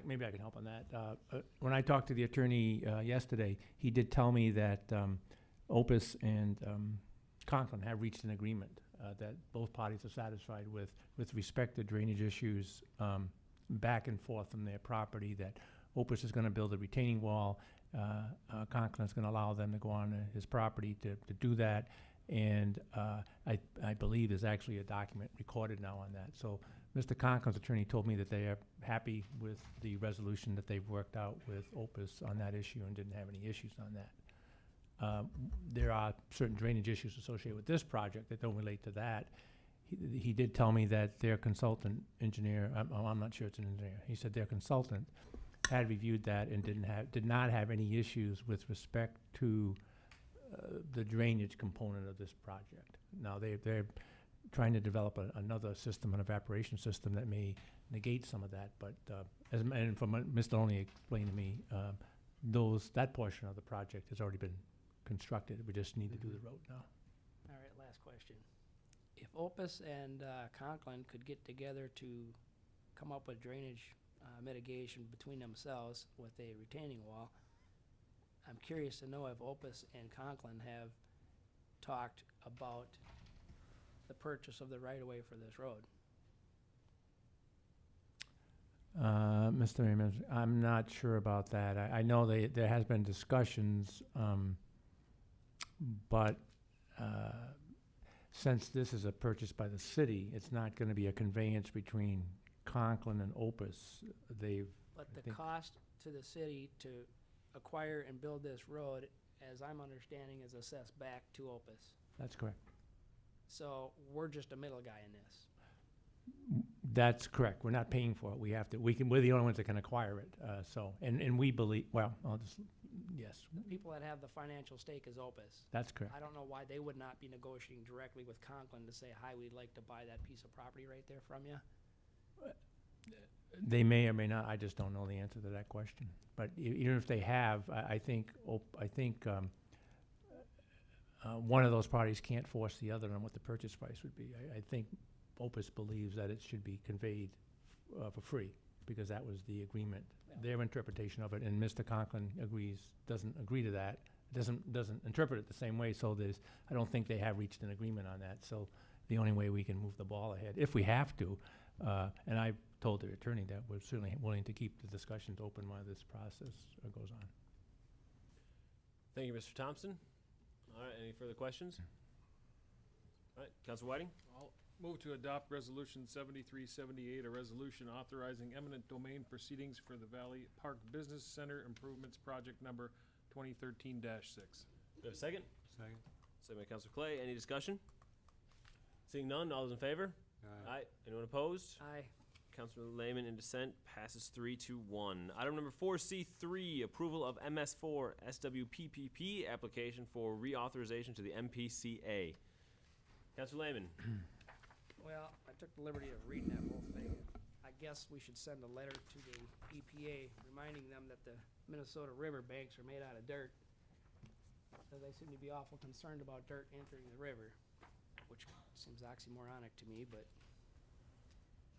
maybe I can help on that. When I talked to the attorney yesterday, he did tell me that Opus and Conklin have reached an agreement that both parties are satisfied with respect to drainage issues back and forth from their property, that Opus is going to build a retaining wall. Conklin is going to allow them to go on his property to do that. And I believe there's actually a document recorded now on that. So Mr. Conklin's attorney told me that they are happy with the resolution that they've worked out with Opus on that issue and didn't have any issues on that. There are certain drainage issues associated with this project that don't relate to that. He did tell me that their consultant engineer, I'm not sure it's an engineer, he said their consultant had reviewed that and did not have any issues with respect to the drainage component of this project. Now, trying to develop another system, an evaporation system that may negate some of that, but, and from what Mr. Only explained to me, that portion of the project has already been constructed, we just need to do the road now. All right, last question. If Opus and Conklin could get together to come up with drainage mitigation between themselves with a retaining wall, I'm curious to know if Opus and Conklin have talked about the purchase of the right-of-way for this road. Mr. Raymond, I'm not sure about that. I know there has been discussions, but since this is a purchase by the city, it's not gonna be a conveyance between Conklin and Opus. But the cost to the city to acquire and build this road, as I'm understanding, is assessed back to Opus. That's correct. So we're just a middle guy in this. That's correct. We're not paying for it. We're the only ones that can acquire it. And we believe, yes, The people that have the financial stake is Opus. that's correct. I don't know why they would not be negotiating directly with Conklin to say, hi, we'd like to buy that piece of property right there from you. They may or may not, I just don't know the answer to that question. But even if they have, I think one of those parties can't force the other on what the purchase price would be. I think Opus believes that it should be conveyed for free, because that was the agreement, their interpretation of it, and Mr. Conklin doesn't agree to that, doesn't interpret it the same way, so I don't think they have reached an agreement on that. So the only way we can move the ball ahead, if we have to, and I told the attorney that we're certainly willing to keep the discussions open while this process goes on. Thank you, Mr. Thompson. All right, any further questions? All right, Council Whiting? I'll move to adopt Resolution 7378, a resolution authorizing eminent domain proceedings for the Valley Park Business Center Improvements Project Number 2013-6. Do we have a second? Second. Second by Council Clay. Any discussion? Seeing none, all those in favor? Aye. Anyone opposed? Aye. Councilor Lehman in dissent, passes 3-1. Item number 4C3, approval of MS4 SWPPP application for reauthorization to the MPCA. Councilor Lehman. Well, I took the liberty of reading that whole thing. I guess we should send a letter to the EPA reminding them that the Minnesota river banks are made out of dirt. So they seem to be awful concerned about dirt entering the river, which seems oxymoronic to me, but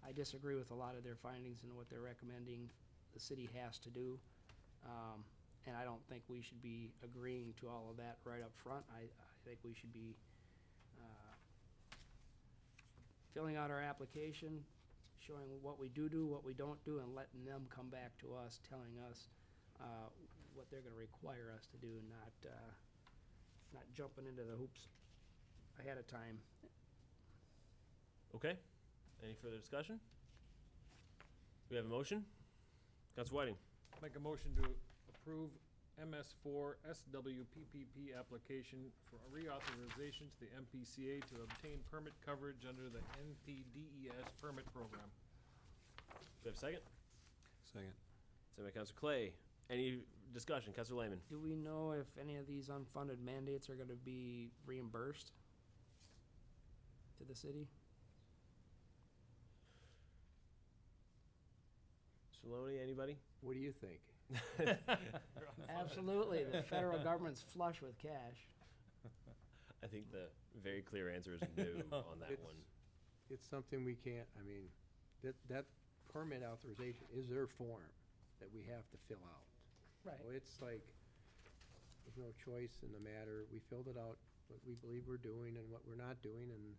I disagree with a lot of their findings and what they're recommending the city has to do. And I don't think we should be agreeing to all of that right up front. I think we should be filling out our application, showing what we do, what we don't do, and letting them come back to us, telling us what they're gonna require us to do, not jumping into the hoops ahead of time. Okay. Any further discussion? We have a motion? Council Whiting. Make a motion to approve MS4 SWPPP application for a reauthorization to the MPCA to obtain permit coverage under the NPDES permit program. Do we have a second? Second. Second by Councilor Clay. Any discussion? Councilor Lehman. Do we know if any of these unfunded mandates are gonna be reimbursed to the city? Maloney, anybody? What do you think? Absolutely, the federal government's flush with cash. I think the very clear answer is no on that one. It's something we can't, I mean, that permit authorization is their form that we have to fill out. Right. So it's like, there's no choice in the matter. We filled it out, what we believe we're doing and what we're not doing, and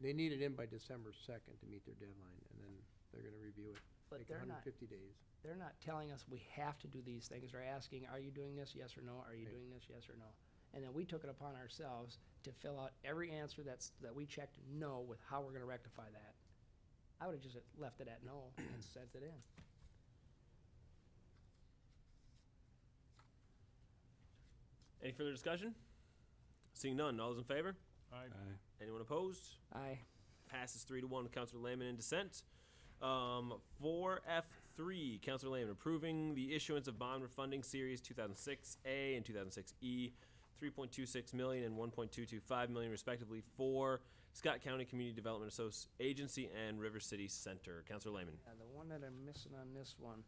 they need it in by December 2nd to meet their deadline, and then they're gonna review it, But like they're 150 days. They're not telling us we have to do these things. They're asking, are you doing this, yes or no? Are you Right. doing this, yes or no? And then we took it upon ourselves to fill out every answer that we checked no with how we're gonna rectify that. I would've just left it at no and sent it in. Any further discussion? Seeing none, all those in favor? Aye. Anyone opposed? Aye. Passes 3-1. Councilor Lehman in dissent. 4F3, Councilor Lehman approving the issuance of bond refunding series 2006A and 2006E $3.26 million and $1.225 million respectively for Scott County Community Development Agency and River City Center. Counselor Lehman. The one that I'm missing on this one,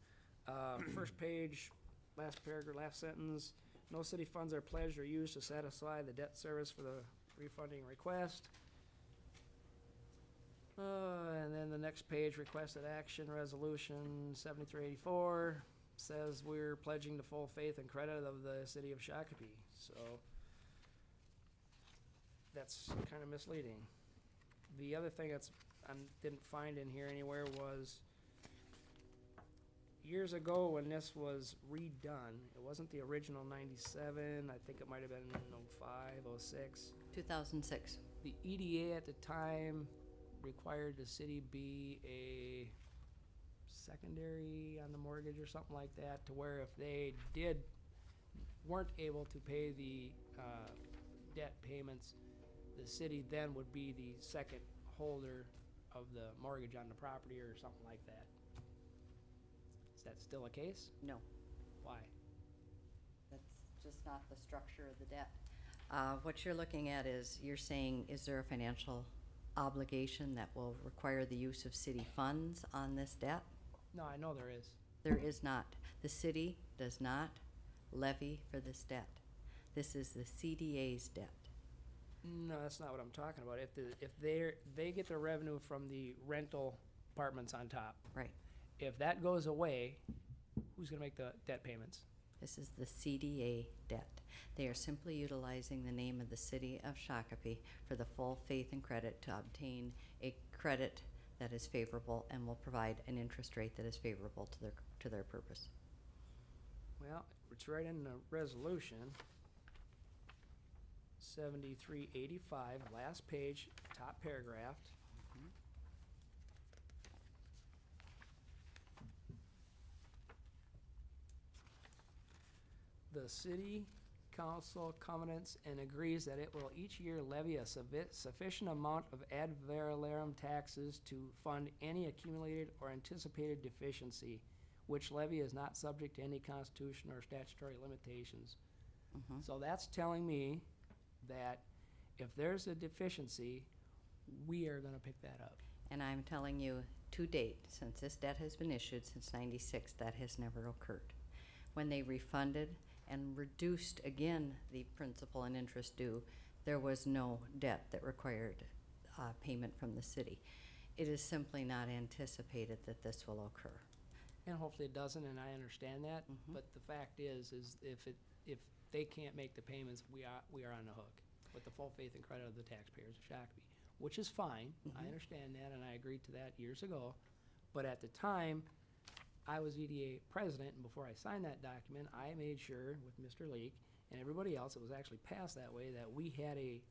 first page, last paragraph, last sentence, no city funds are pledged or used to satisfy the debt service for the refunding request. And then the next page, requested action resolution 7384 says we're pledging the full faith and credit of the city of Shakopee. So that's kind of misleading. The other thing that's I didn't find in here anywhere was years ago when this was redone, it wasn't the original 97, I think it might have been 05, 06. 2006. The EDA at the time required the city be a secondary on the mortgage or something like that, to where if they weren't able to pay the debt payments, the city then would be the second holder of the mortgage on the property or something like that. Is that still a case? No, Why? that's just not the structure of the debt. What you're looking at is, you're saying, is there a financial obligation that will require the use of city funds on this debt? No, I know there is. There is not. The city does not levy for this debt. This is the CDA's debt. No, that's not what I'm talking about. If they get their revenue from the rental apartments on top, Right. if that goes away, who's gonna make the debt payments? This is the CDA debt. They are simply utilizing the name of the city of Shakopee for the full faith and credit to obtain a credit that is favorable and will provide an interest rate that is favorable to their purpose. Well, it's right in the resolution. 7385, last page, top paragraph. The city council covenants and agrees that it will each year levy a sufficient amount of ad valorem taxes to fund any accumulated or anticipated deficiency, which levy is not subject to any constitution or statutory limitations. So that's telling me that if there's a deficiency, we are gonna pick that up. And I'm telling you, to date, since this debt has been issued since '96, that has never occurred. When they refunded and reduced again the principal and interest due, there was no debt that required payment from the city. It is simply not anticipated that this will occur. And hopefully it doesn't, and I understand that, but the fact is if they can't make the payments, we are on the hook with the full faith and credit of the taxpayers of Shakopee, which is fine. I understand that, and I agreed to that years ago. But at the time, I was EDA president, and before I signed that document, I made sure with Mr. Leak and everybody else, it was actually passed that way, that we had a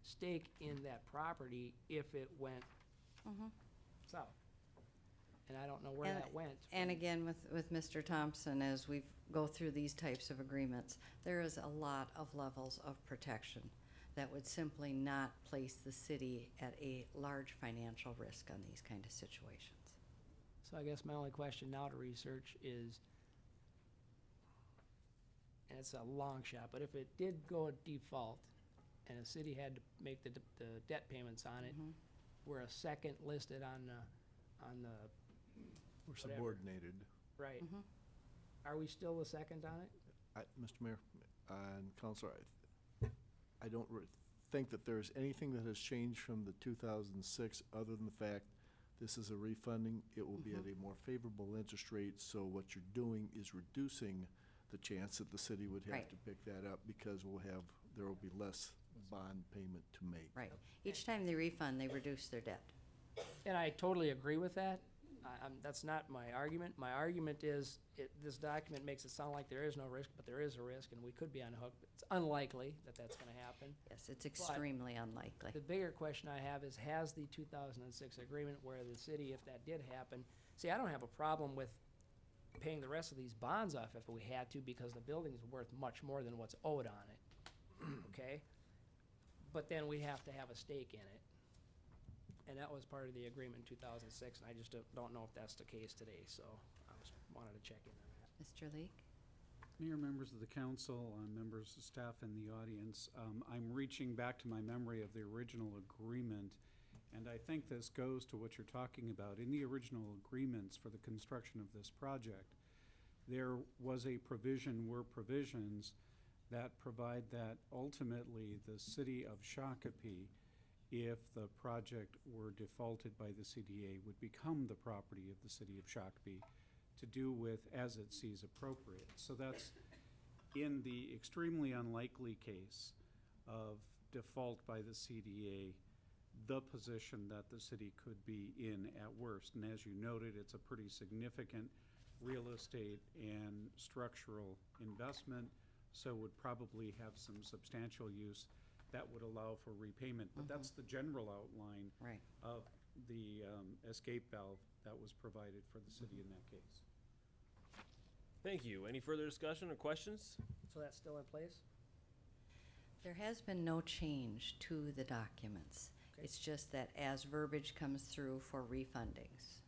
stake in that property if it went south. And I don't know where that went. And again, with Mr. Thompson, as we go through these types of agreements, there is a lot of levels of protection that would simply not place the city at a large financial risk on these kind of situations. So I guess my only question now to research is, and it's a long shot, but if it did go at default and the city had to make the debt payments on it, we're a second listed on the We're whatever. subordinated. Right. Are we still the second on it? Mr. Mayor and Counselor, I don't think that there's anything that has changed from the 2006 other than the fact this is a refunding. It will be at a more favorable interest rate, so what you're doing is reducing the chance that the city would have Right. to pick that up because there will be less bond payment to make. Right. Each time they refund, they reduce their debt. And I totally agree with that. That's not my argument. My argument is, this document makes it sound like there is no risk, but there is a risk, and we could be on the hook. It's unlikely that that's gonna happen. Yes, it's extremely unlikely. The bigger question I have is, has the 2006 agreement where the city, if that did happen, see, I don't have a problem with paying the rest of these bonds off if we had to, because the building is worth much more than what's owed on it, okay? But then we have to have a stake in it. And that was part of the agreement in 2006, and I just don't know if that's the case today, so I wanted to check in on that. Mr. Leak? Mayor, members of the council, members of staff in the audience, I'm reaching back to my memory of the original agreement, and I think this goes to what you're talking about. In the original agreements for the construction of this project, there was a provision, were provisions that provide that ultimately the city of Shakopee, if the project were defaulted by the CDA, would become the property of the city of Shakopee to do with as it sees appropriate. So that's in the extremely unlikely case of default by the CDA, the position that the city could be in at worst. And as you noted, it's a pretty significant real estate and structural investment, so would probably have some substantial use that would allow for repayment. But that's the general outline Right. of the escape valve that was provided for the city in that case. Thank you. Any further discussion or questions? So that's still in place? There has been no change to the documents. Okay. It's just that as verbiage comes through for refundings,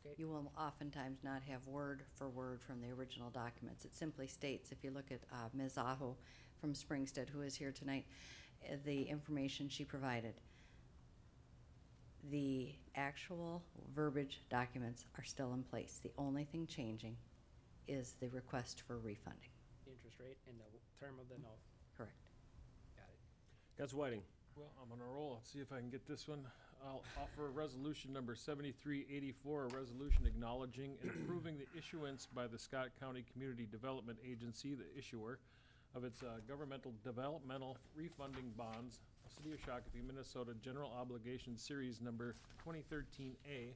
Okay. you will oftentimes not have word for word from the original documents. It simply states, if you look at Ms. Aho from Springstead, who is here tonight, the information she provided, the actual verbiage documents are still in place. The only thing changing is the request for refunding. The interest rate and the term of the note. Correct. Got it. Councilor Whiting. Well, I'm on a roll. Let's see if I can get this one. I'll offer resolution number 7384, a resolution acknowledging and approving the issuance by the Scott County Community Development Agency, the issuer, of its governmental developmental refunding bonds, City of Shakopee, Minnesota General Obligation Series number 2013A,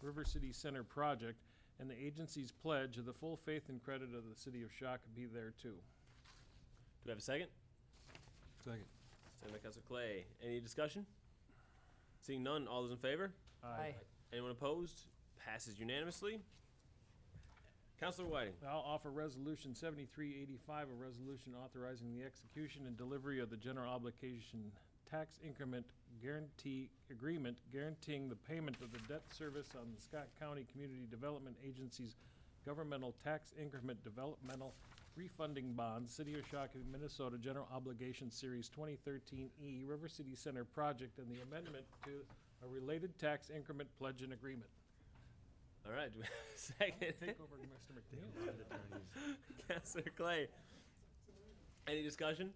River City Center Project, and the agency's pledge of the full faith and credit of the City of Shakopee thereto. Do we have a second? Second. Second by Councilor Clay. Any discussion? Seeing none, all those in favor? Aye. Anyone opposed? Passes unanimously. Councilor Whiting. I'll offer resolution 7385, a resolution authorizing the execution and delivery of the general obligation tax increment guarantee agreement guaranteeing the payment of the debt service on the Scott County Community Development Agency's governmental tax increment developmental refunding bonds, City of Shakopee, Minnesota General Obligation Series 2013E, River City Center Project, and the amendment to a related tax increment pledge and agreement. All right, do we have a second? Take over, Mr. McDaniel. Councilor Clay. Any discussion?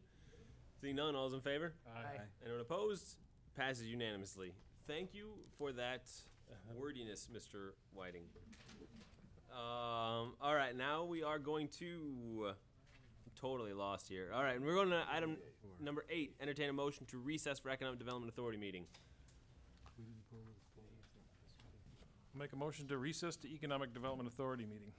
Seeing none, all those in favor? Aye. Anyone opposed? Passes unanimously. Thank you for that wordiness, Mr. Whiting. All right, now we are going to, I'm totally lost here. All right, and we're going to item number 8, entertain a motion to recess for Economic Development Authority meeting. Make a motion to recess to Economic Development Authority meeting.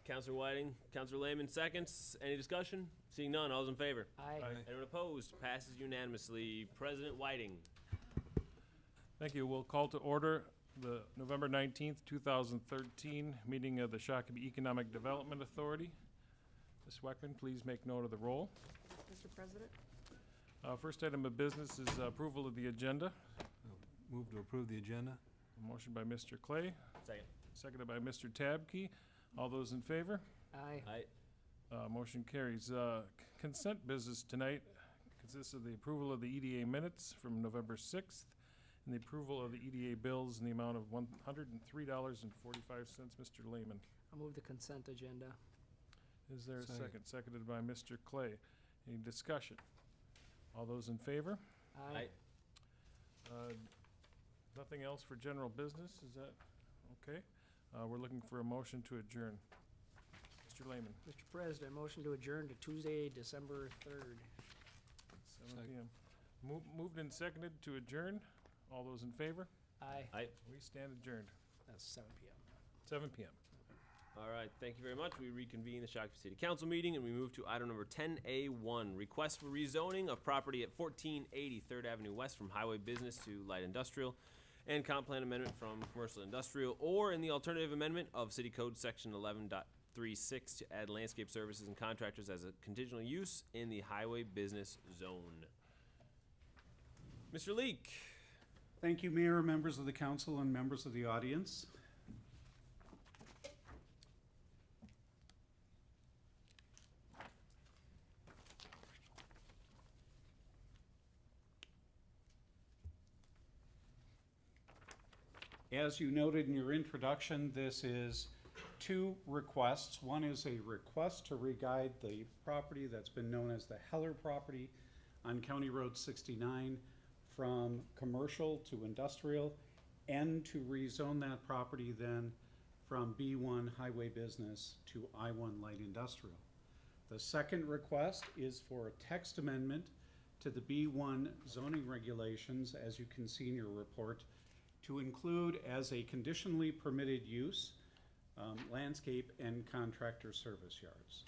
Councilor Whiting, Councilor Lehman seconds. Any discussion? Seeing none, all those in favor? Aye. Anyone opposed? Passes unanimously. President Whiting. Thank you. We'll call to order the November 19th, 2013 meeting of the Shakopee Economic Development Authority. Ms. Weckman, please make note of the roll. Mr. President? First item of business is approval of the agenda. Move to approve the agenda. A motion by Mr. Clay, Second. seconded by Mr. Tabke. All those in favor? Aye. Aye. Motion carries. Consent business tonight consists of the approval of the EDA minutes from November 6th and the approval of the EDA bills in the amount of $103.45. Mr. Lehman. I'll move the consent agenda. Is there a Second. second? Seconded by Mr. Clay. Any discussion? All those in favor? Aye. Nothing else for general business? Is that okay? We're looking for a motion to adjourn. Mr. Lehman, Mr. President, motion to adjourn to Tuesday, December 3rd. 7 p.m. Moved and seconded to adjourn. All those in favor? Aye. Aye. We stand adjourned. That's 7 p.m. 7 p.m. All right, thank you very much. We reconvene the Shakopee City Council meeting and we move to item number 10A1, request for rezoning of property at 1480 3rd Avenue West from highway business to light industrial and comp plan amendment from commercial industrial, or in the alternative amendment of City Code Section 11.36 to add landscape services and contractors as a conditional use in the highway business zone. Mr. Leek. Thank you, Mayor, members of the council, and members of the audience. As you noted in your introduction, this is two requests. One is a request to re-guide the property that's been known as the Heller property on County Road 69 from commercial to industrial, and to rezone that property then from B1 highway business to I1 light industrial. The second request is for a text amendment to the B1 zoning regulations, as you can see in your report, to include as a conditionally permitted use, landscape and contractor service yards.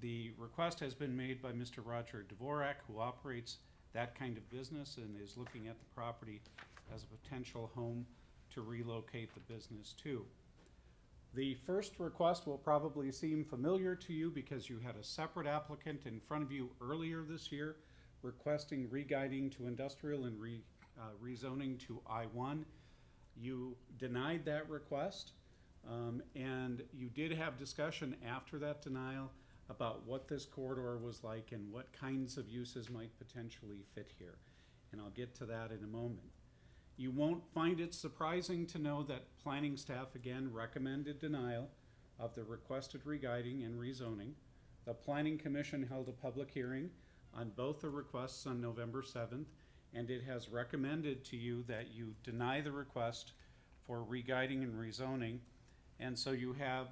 The request has been made by Mr. Roger Dvorak, who operates that kind of business and is looking at the property as a potential home to relocate the business to. The first request will probably seem familiar to you because you had a separate applicant in front of you earlier this year requesting re-guiding to industrial and rezoning to I1. You denied that request, and you did have discussion after that denial about what this corridor was like and what kinds of uses might potentially fit here. And I'll get to that in a moment. You won't find it surprising to know that planning staff again recommended denial of the requested re-guiding and rezoning. The Planning Commission held a public hearing on both the requests on November 7th, and it has recommended to you that you deny the request for re-guiding and rezoning. And so you have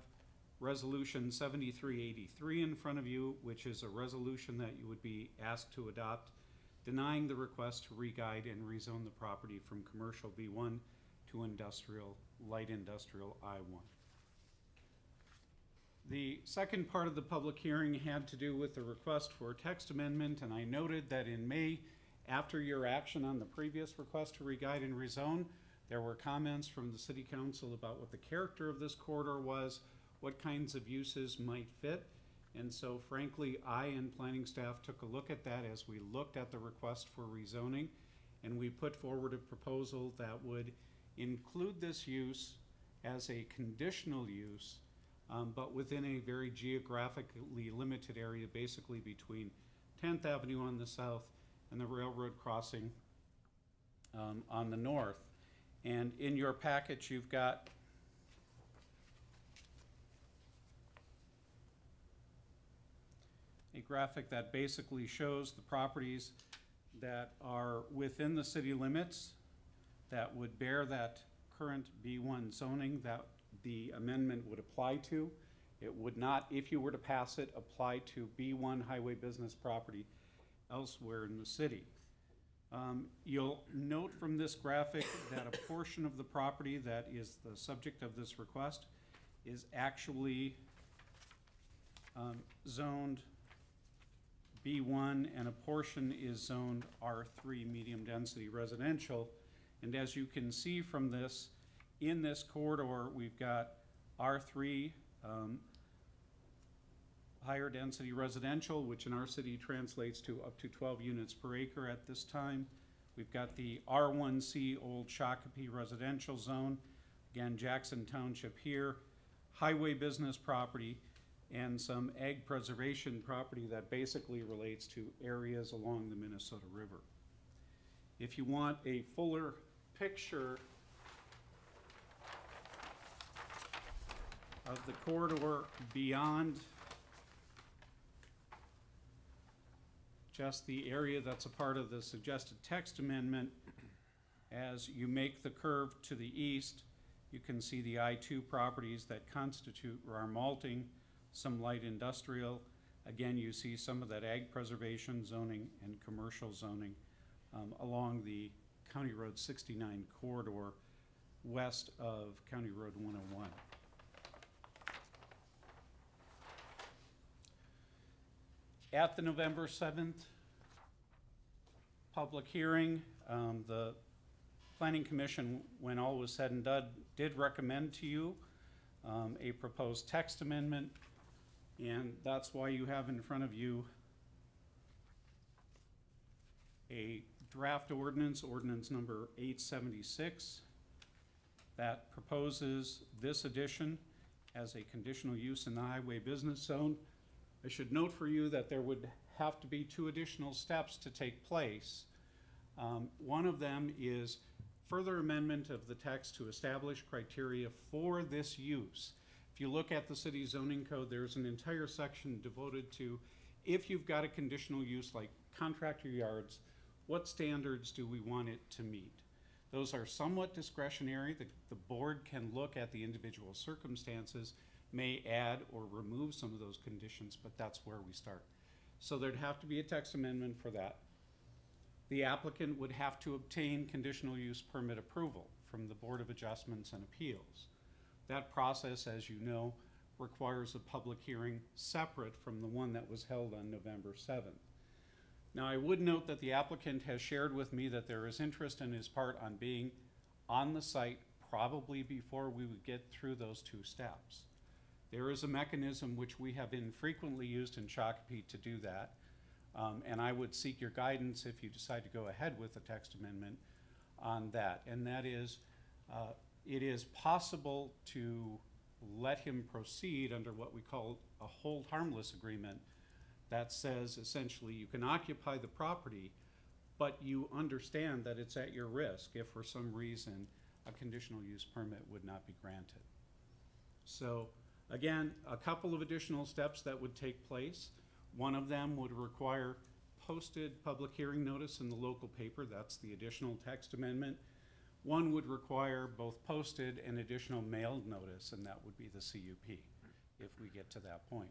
Resolution 7383 in front of you, which is a resolution that you would be asked to adopt, denying the request to re-guide and rezone the property from commercial B1 to industrial, light industrial I1. The second part of the public hearing had to do with the request for a text amendment, and I noted that in May, after your action on the previous request to re-guide and rezone, there were comments from the City Council about what the character of this corridor was, what kinds of uses might fit. And so frankly, I and planning staff took a look at that as we looked at the request for rezoning, and we put forward a proposal that would include this use as a conditional use, but within a very geographically limited area, basically between 10th Avenue on the south and the railroad crossing on the north. And in your package, you've got a graphic that basically shows the properties that are within the city limits that would bear that current B1 zoning that the amendment would apply to. It would not, if you were to pass it, apply to B1 highway business property elsewhere in the city. You'll note from this graphic that a portion of the property that is the subject of this request is actually zoned B1, and a portion is zoned R3 medium density residential. And as you can see from this, in this corridor, we've got R3 higher density residential, which in our city translates to up to 12 units per acre at this time. We've got the R1C Old Shakopee residential zone, again Jackson Township here, highway business property, and some ag preservation property that basically relates to areas along the Minnesota River. If you want a fuller picture of the corridor beyond just the area that's a part of the suggested text amendment, as you make the curve to the east, you can see the I-2 properties that constitute Rarmalting, some light industrial. Again, you see some of that ag preservation zoning and commercial zoning along the County Road 69 corridor west of County Road 101. At the November 7th public hearing, the Planning Commission, when all was said and done, did recommend to you a proposed text amendment, and that's why you have in front of you a draft ordinance, ordinance number 876, that proposes this addition as a conditional use in the highway business zone. I should note for you that there would have to be two additional steps to take place. One of them is further amendment of the text to establish criteria for this use. If you look at the city zoning code, there's an entire section devoted to, if you've got a conditional use like contractor yards, what standards do we want it to meet? Those are somewhat discretionary. The board can look at the individual circumstances, may add or remove some of those conditions, but that's where we start. So there'd have to be a text amendment for that. The applicant would have to obtain conditional use permit approval from the Board of Adjustments and Appeals. That process, as you know, requires a public hearing separate from the one that was held on November 7th. Now, I would note that the applicant has shared with me that there is interest in his part on being on the site probably before we would get through those two steps. There is a mechanism which we have infrequently used in Shakopee to do that, and I would seek your guidance if you decide to go ahead with the text amendment on that. And that is, it is possible to let him proceed under what we call a hold harmless agreement that says essentially you can occupy the property, but you understand that it's at your risk if for some reason a conditional use permit would not be granted. So again, a couple of additional steps that would take place. One of them would require posted public hearing notice in the local paper. That's the additional text amendment. One would require both posted and additional mailed notice, and that would be the CUP if we get to that point.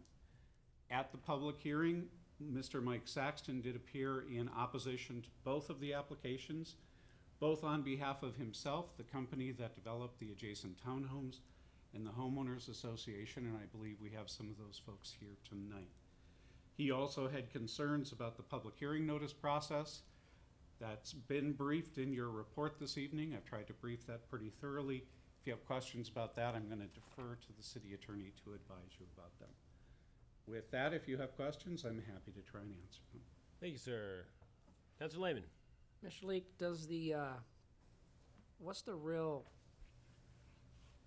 At the public hearing, Mr. Mike Saxton did appear in opposition to both of the applications, both on behalf of himself, the company that developed the adjacent townhomes, and the Homeowners Association, and I believe we have some of those folks here tonight. He also had concerns about the public hearing notice process. That's been briefed in your report this evening. I've tried to brief that pretty thoroughly. If you have questions about that, I'm going to defer to the city attorney to advise you about them. With that, if you have questions, I'm happy to try and answer them. Thank you, sir. Councilor Lehman. Mr. Leek, does the, what's the real,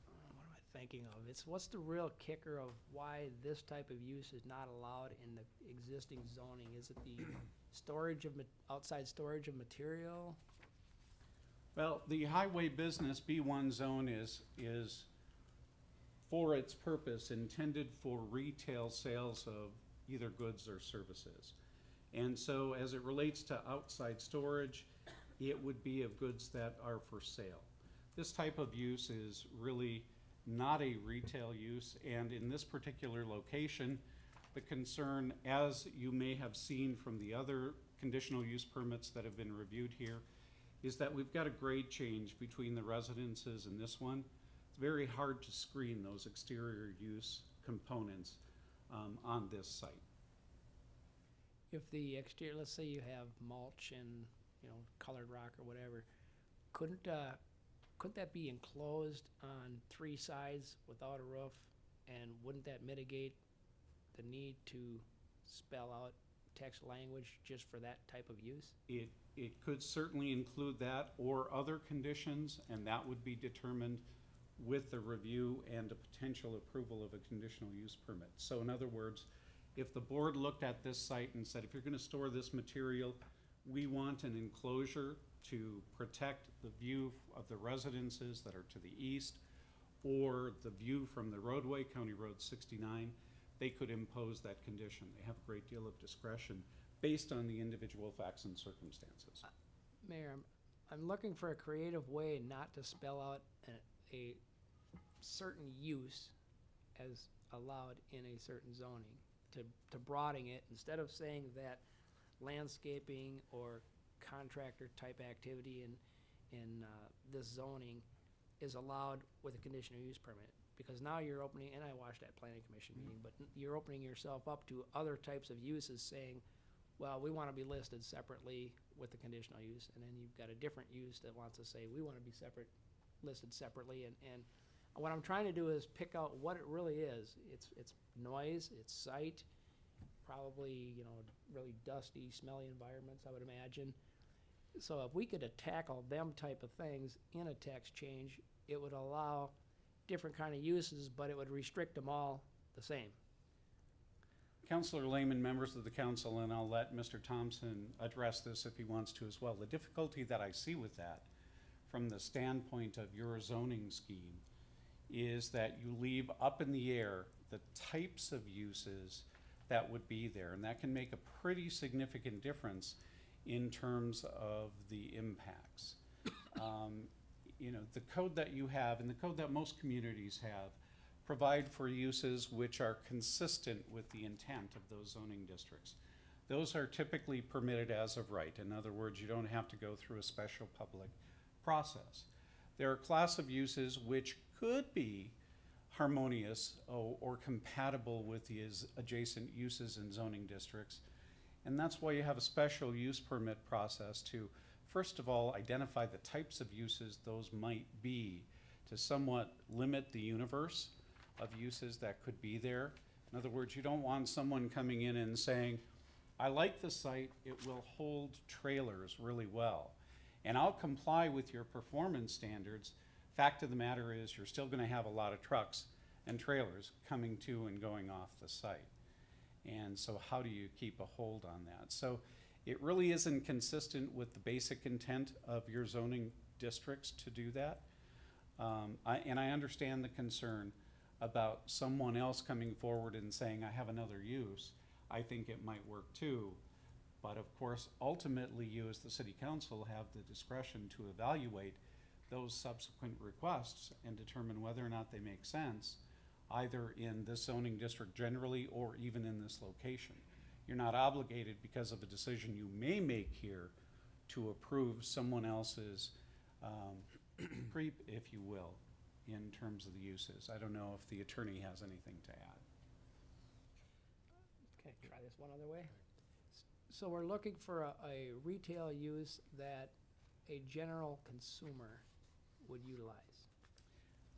what am I thinking of? What's the real kicker of why this type of use is not allowed in the existing zoning? Is it the storage of, outside storage of material? Well, the highway business B1 zone is for its purpose intended for retail sales of either goods or services. And so as it relates to outside storage, it would be of goods that are for sale. This type of use is really not a retail use, and in this particular location, the concern, as you may have seen from the other conditional use permits that have been reviewed here, is that we've got a grade change between the residences and this one. It's very hard to screen those exterior use components on this site. If the exterior, let's say you have mulch and, you know, colored rock or whatever, couldn't that be enclosed on three sides without a roof? And wouldn't that mitigate the need to spell out text language just for that type of use? It could certainly include that or other conditions, and that would be determined with the review and a potential approval of a conditional use permit. So in other words, if the board looked at this site and said, if you're going to store this material, we want an enclosure to protect the view of the residences that are to the east or the view from the roadway, County Road 69, they could impose that condition. They have a great deal of discretion based on the individual facts and circumstances. Mayor, I'm looking for a creative way not to spell out a certain use as allowed in a certain zoning, to broaden it, instead of saying that landscaping or contractor type activity in this zoning is allowed with a conditional use permit. Because now you're opening, and I watched that planning commission meeting, but you're opening yourself up to other types of uses saying, well, we want to be listed separately with the conditional use, and then you've got a different use that wants to say, we want to be listed separately, and what I'm trying to do is pick out what it really is. It's noise, it's sight, probably, you know, really dusty, smelly environments, I would imagine. So if we could tackle them type of things in a text change, it would allow different kind of uses, but it would restrict them all the same. Councilor Lehman, members of the council, and I'll let Mr. Thompson address this if he wants to as well. The difficulty that I see with that from the standpoint of your zoning scheme is that you leave up in the air the types of uses that would be there, and that can make a pretty significant difference in terms of the impacts. You know, the code that you have and the code that most communities have provide for uses which are consistent with the intent of those zoning districts. Those are typically permitted as of right. In other words, you don't have to go through a special public process. There are a class of uses which could be harmonious or compatible with the adjacent uses in zoning districts. And that's why you have a special use permit process to, first of all, identify the types of uses those might be to somewhat limit the universe of uses that could be there. In other words, you don't want someone coming in and saying, I like the site, it will hold trailers really well, and I'll comply with your performance standards. Fact of the matter is you're still gonna have a lot of trucks and trailers coming to and going off the site. And so how do you keep a hold on that? So it really isn't consistent with the basic intent of your zoning districts to do that. And I understand the concern about someone else coming forward and saying, I have another use. I think it might work too. But of course, ultimately, you as the city council have the discretion to evaluate those subsequent requests and determine whether or not they make sense, either in this zoning district generally or even in this location. You're not obligated because of a decision you may make here to approve someone else's creep, if you will, in terms of the uses. I don't know if the attorney has anything to add. Okay, try this one other way. So we're looking for a retail use that a general consumer would utilize.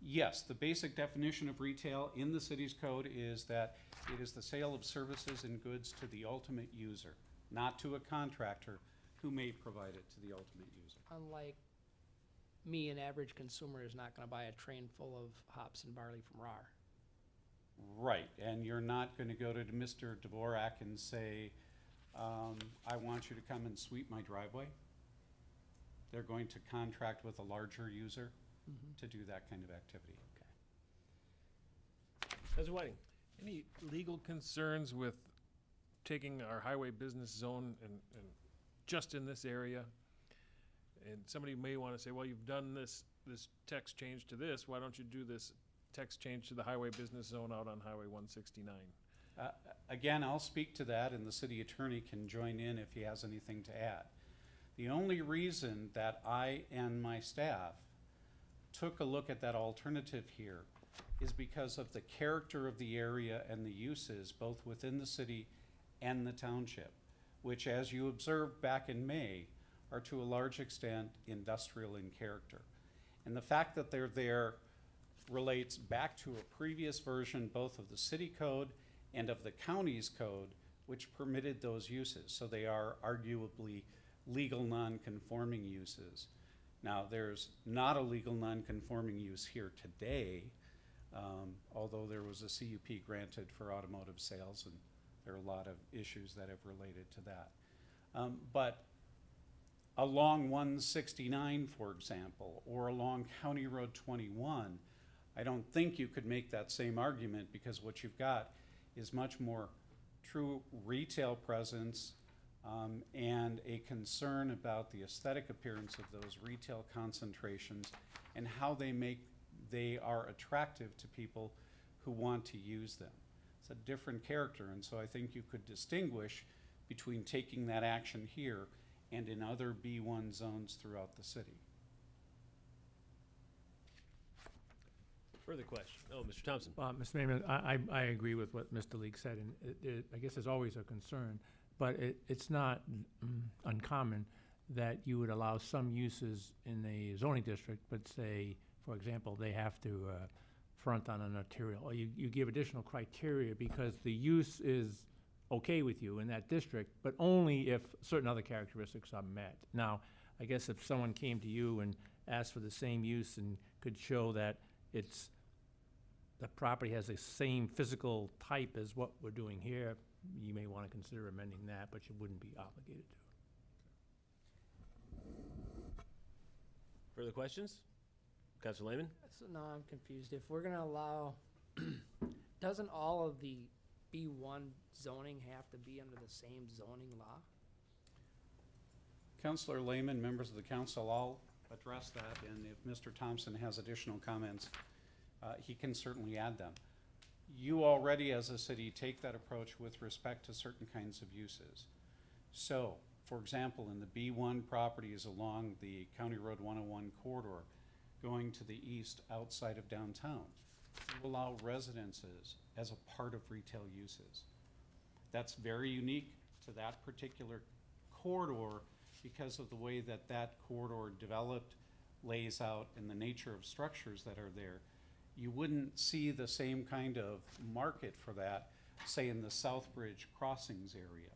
Yes, the basic definition of retail in the city's code is that it is the sale of services and goods to the ultimate user, not to a contractor who may provide it to the ultimate user. Unlike me, an average consumer is not gonna buy a train full of hops and barley from RAR. Right, and you're not gonna go to Mr. Dvorak and say, I want you to come and sweep my driveway. They're going to contract with a larger user to do that kind of activity. Mr. Whiting? Any legal concerns with taking our highway business zone and just in this area? And somebody may want to say, well, you've done this text change to this, why don't you do this text change to the highway business zone out on Highway 169? Again, I'll speak to that, and the city attorney can join in if he has anything to add. The only reason that I and my staff took a look at that alternative here is because of the character of the area and the uses both within the city and the township, which, as you observed back in May, are to a large extent industrial in character. And the fact that they're there relates back to a previous version both of the city code and of the county's code, which permitted those uses. So they are arguably legal non-conforming uses. Now, there's not a legal non-conforming use here today, although there was a CUP granted for automotive sales, and there are a lot of issues that have related to that. But along 169, for example, or along County Road 21, I don't think you could make that same argument, because what you've got is much more true retail presence and a concern about the aesthetic appearance of those retail concentrations and how they are attractive to people who want to use them. It's a different character, and so I think you could distinguish between taking that action here and in other B1 zones throughout the city. Further question? Oh, Mr. Thompson. Mr. Mayor, I agree with what Mr. Leek said, and I guess there's always a concern, but it's not uncommon that you would allow some uses in a zoning district, but say, for example, they have to front on an arterial, or you give additional criteria because the use is okay with you in that district, but only if certain other characteristics are met. Now, I guess if someone came to you and asked for the same use and could show that the property has the same physical type as what we're doing here, you may want to consider amending that, but you wouldn't be obligated to. Further questions? Councilor Lehman? So now I'm confused. If we're gonna allow, doesn't all of the B1 zoning have to be under the same zoning law? Councilor Lehman, members of the council, I'll address that, and if Mr. Thompson has additional comments, he can certainly add them. You already, as a city, take that approach with respect to certain kinds of uses. So, for example, in the B1 properties along the County Road 101 corridor, going to the east outside of downtown, you allow residences as a part of retail uses. That's very unique to that particular corridor because of the way that that corridor developed, lays out, and the nature of structures that are there. You wouldn't see the same kind of market for that, say in the Southbridge Crossings area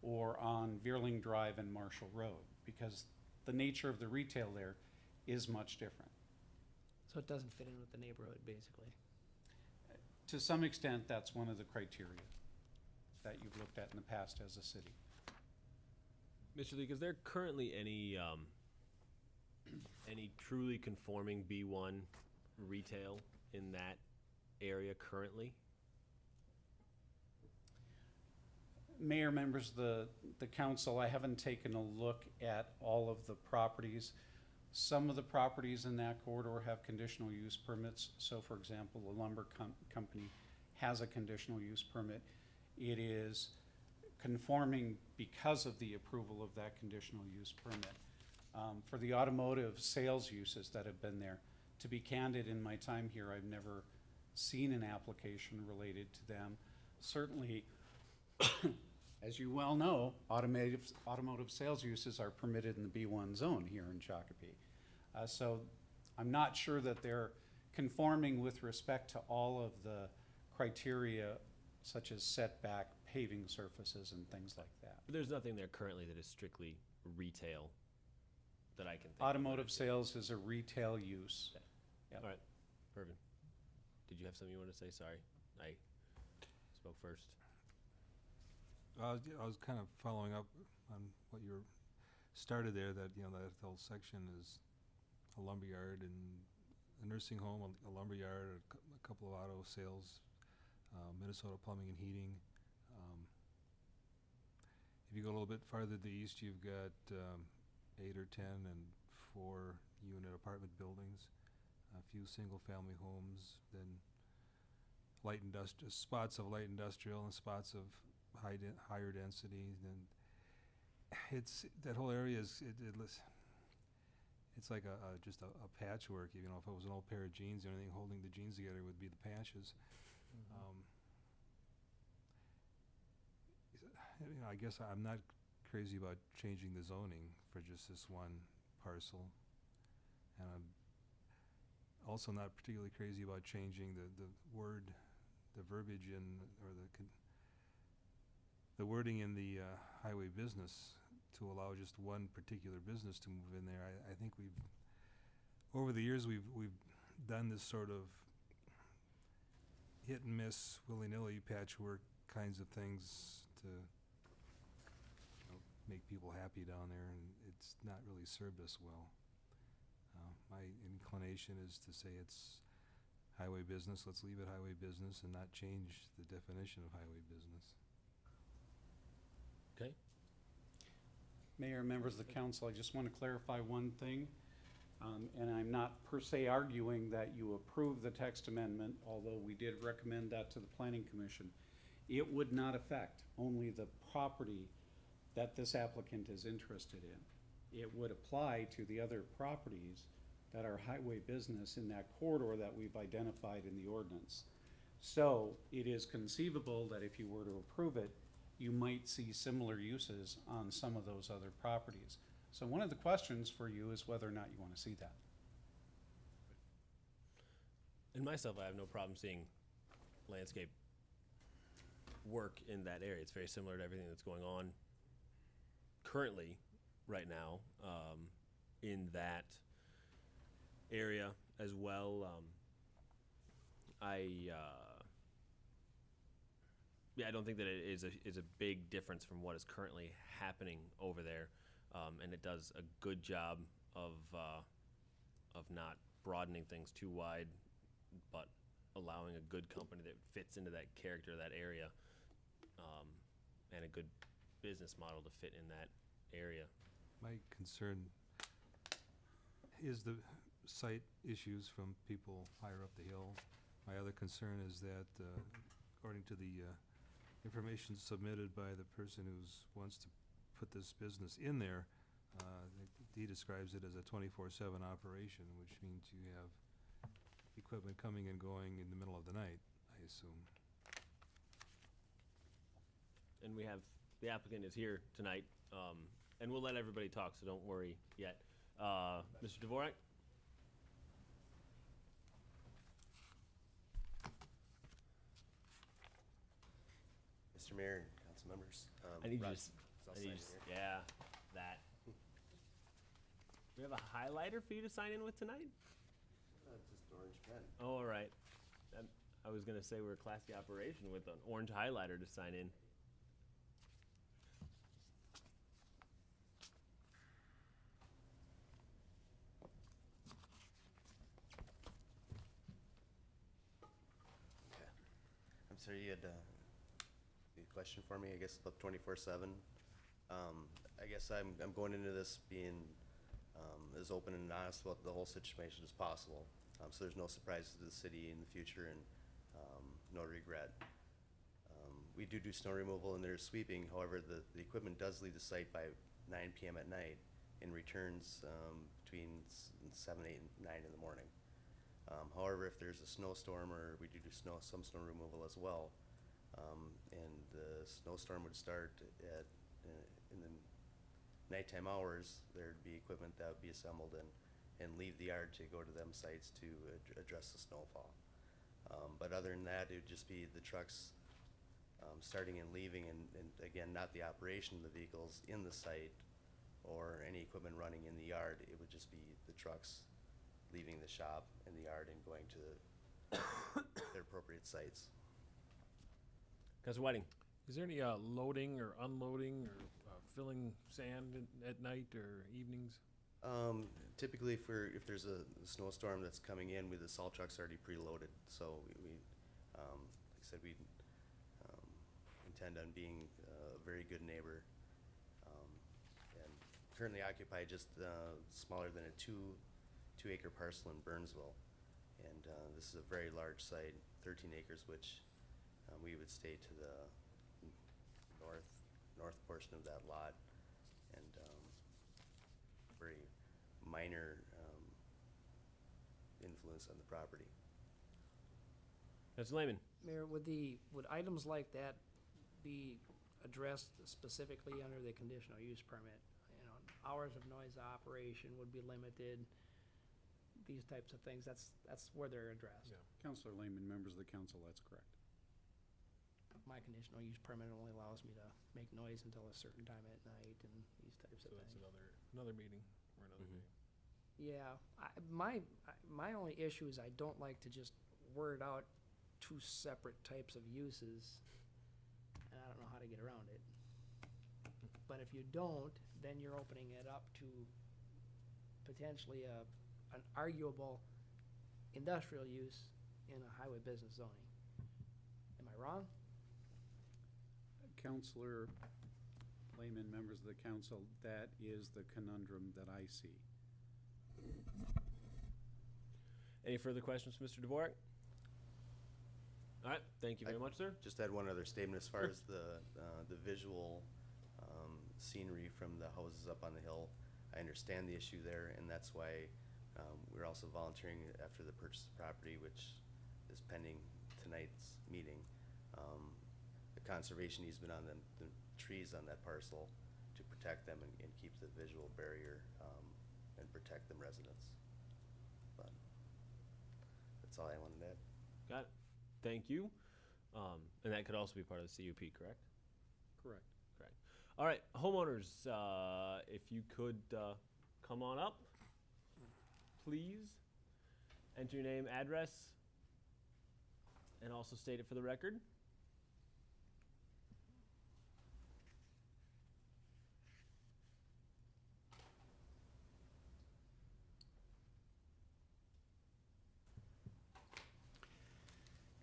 or on Veerling Drive and Marshall Road, because the nature of the retail there is much different. So it doesn't fit in with the neighborhood, basically. To some extent, that's one of the criteria that you've looked at in the past as a city. Mr. Leak, is there currently any truly conforming B1 retail in that area currently? Mayor, members of the council, I haven't taken a look at all of the properties. Some of the properties in that corridor have conditional use permits. So for example, the lumber company has a conditional use permit. It is conforming because of the approval of that conditional use permit. For the automotive sales uses that have been there, to be candid, in my time here, I've never seen an application related to them. Certainly, as you well know, automotive sales uses are permitted in the B1 zone here in Shakopee. So I'm not sure that they're conforming with respect to all of the criteria such as setback, paving surfaces, and things like that. But there's nothing there currently that is strictly retail that I can think of. Automotive sales is a retail use. Okay. Yep. All right, Irvin, did you have something you wanted to say? Sorry, I spoke first. I was kind of following up on what you started there, that, you know, that whole section is a lumberyard and a nursing home, a lumberyard, a couple of auto sales, Minnesota Plumbing and Heating. If you go a little bit farther to the east, you've got 8 or 10 and 4 unit apartment buildings, a few single family homes, then spots of light industrial and spots of higher density. Then it's that whole area is it's like just a patchwork. You know, if it was an old pair of jeans, the only thing holding the jeans together would be the patches. You know, I guess I'm not crazy about changing the zoning for just this one parcel, and I'm also not particularly crazy about changing the verbiage in, or the wording in the highway business to allow just one particular business to move in there. I think over the years we've done this sort of hit and miss, willy-nilly patchwork kinds of things to make people happy down there, and it's not really served us well. My inclination is to say it's highway business. Let's leave it highway business and not change the definition of highway business. Okay. Mayor, members of the council, I just want to clarify one thing. And I'm not per se arguing that you approve the text amendment, although we did recommend that to the Planning Commission. It would not affect only the property that this applicant is interested in. It would apply to the other properties that are highway business in that corridor that we've identified in the ordinance. So it is conceivable that if you were to approve it, you might see similar uses on some of those other properties. So one of the questions for you is whether or not you want to see that. And myself, I have no problem seeing landscape work in that area. It's very similar to everything that's going on currently right now in that area as well. I don't think that it is a big difference from what is currently happening over there, and it does a good job of of not broadening things too wide, but allowing a good company that fits into that character, that area, and a good business model to fit in that area. My concern is the site issues from people higher up the hill. My other concern is that, according to the information submitted by the person who's wants to put this business in there, he describes it as a 24/7 operation, which means you have equipment coming and going in the middle of the night, I assume. And we have, the applicant is here tonight, and we'll let everybody talk, so don't worry yet. Mr. Dvorak? Mr. Mayor and council members. I need you Rod to, South I need you Side to, here. yeah, that. We have a highlighter for you to sign in with tonight? Just orange pen. Oh, all right. I was gonna say we're a classy operation with an orange highlighter to sign in. Okay. I'm sorry, you had a question for me, I guess, about 24/7. I guess I'm going into this being as open and honest about the whole situation as possible. So there's no surprises to the city in the future and no regret. We do snow removal and there's sweeping. However, the equipment does leave the site by 9 p.m. at night and returns between 7, 8, and 9 in the morning. However, if there's a snowstorm, or we do some snow removal as well, and the snowstorm would start at in the nighttime hours, there'd be equipment that would be assembled and leave the yard to go to them sites to address the snowfall. But other than that, it would just be the trucks starting and leaving, and again, not the operation of the vehicles in the site or any equipment running in the yard. It would just be the trucks leaving the shop and the yard and going to their appropriate sites. Councilor Whiting? Is there any loading or unloading or filling sand at night or evenings? Typically, if there's a snowstorm that's coming in, the salt truck's already preloaded. So we like I said, we intend on being a very good neighbor, and currently occupy just smaller than a two-acre parcel in Burnsville, and this is a very large site, 13 acres, which we would stay to the north portion of that lot, and very minor influence on the property. Councilor Lehman? Mayor, would items like that be addressed specifically under the conditional use permit? You know, hours of noise operation would be limited, these types of things, that's where they're addressed. Yeah. Counselor Lehman, members of the council, that's correct. My conditional use permit only allows me to make noise until a certain time at night and these types So of that's things. another meeting or another Mhm. day. Yeah, my only issue is I don't like to just word out two separate types of uses, and I don't know how to get around it. But if you don't, then you're opening it up to potentially an arguable industrial use in a highway business zoning. Am I wrong? Counselor Lehman, members of the council, that is the conundrum that I see. Any further questions for Mr. Dvorak? All right, thank you very much, sir. Just add one other statement as far as the visual scenery from the houses up on the hill. I understand the issue there, and that's why we're also volunteering after the purchase of property, which is pending tonight's meeting. The conservation easement on the trees on that parcel to protect them and keep the visual barrier and protect them residents. But that's all I wanted to add. Got it. Thank you. And that could also be part of the CUP, correct? Correct. Correct. All right, homeowners, if you could come on up, please. Enter your name, address, and also state it for the record.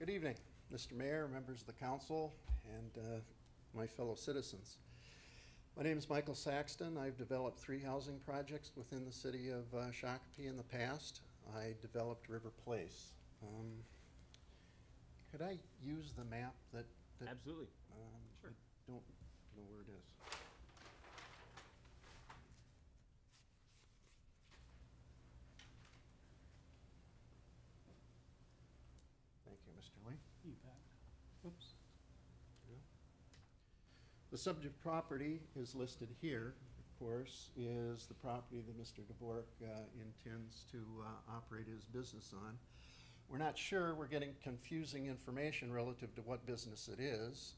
Good evening, Mr. Mayor, members of the council, and my fellow citizens. My name is Michael Saxton. I've developed 3 housing projects within the city of Shakopee in the past. I developed River Place. Could I use the map that? Absolutely. I don't know where it is. Thank you, Mr. Lee. You bet. Oops. The subject property is listed here, of course, is the property that Mr. DeVork intends to operate his business on. We're not sure, we're getting confusing information relative to what business it is.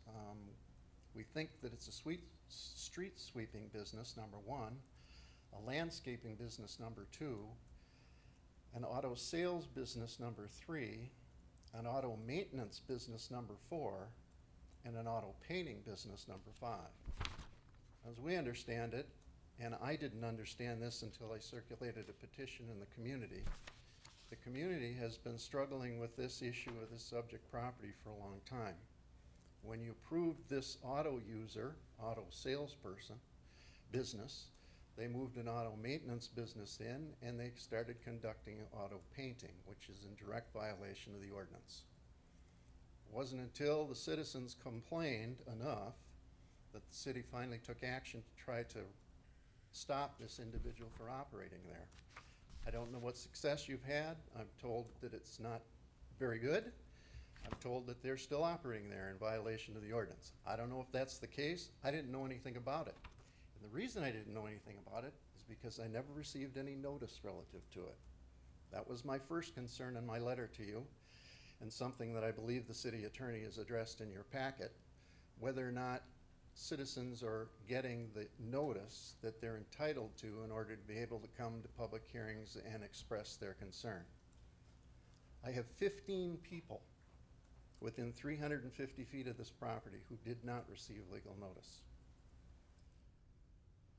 We think that it's a street sweeping business, number 1, a landscaping business, number 2, an auto sales business, number 3, an auto maintenance business, number 4, and an auto painting business, number 5. As we understand it, and I didn't understand this until I circulated a petition in the community has been struggling with this issue of this subject property for a long time. When you approved this auto user, auto salesperson, business, they moved an auto maintenance business in and they started conducting auto painting, which is in direct violation of the ordinance. It wasn't until the citizens complained enough that the city finally took action to try to stop this individual from operating there. I don't know what success you've had. I'm told that it's not very good. I'm told that they're still operating there in violation of the ordinance. I don't know if that's the case. I didn't know anything about it. And the reason I didn't know anything about it is because I never received any notice relative to it. That was my first concern in my letter to you, and something that I believe the city attorney has addressed in your packet, whether or not citizens are getting the notice that they're entitled to in order to be able to come to public hearings and express their concern. I have 15 people within 350 feet of this property who did not receive legal notice.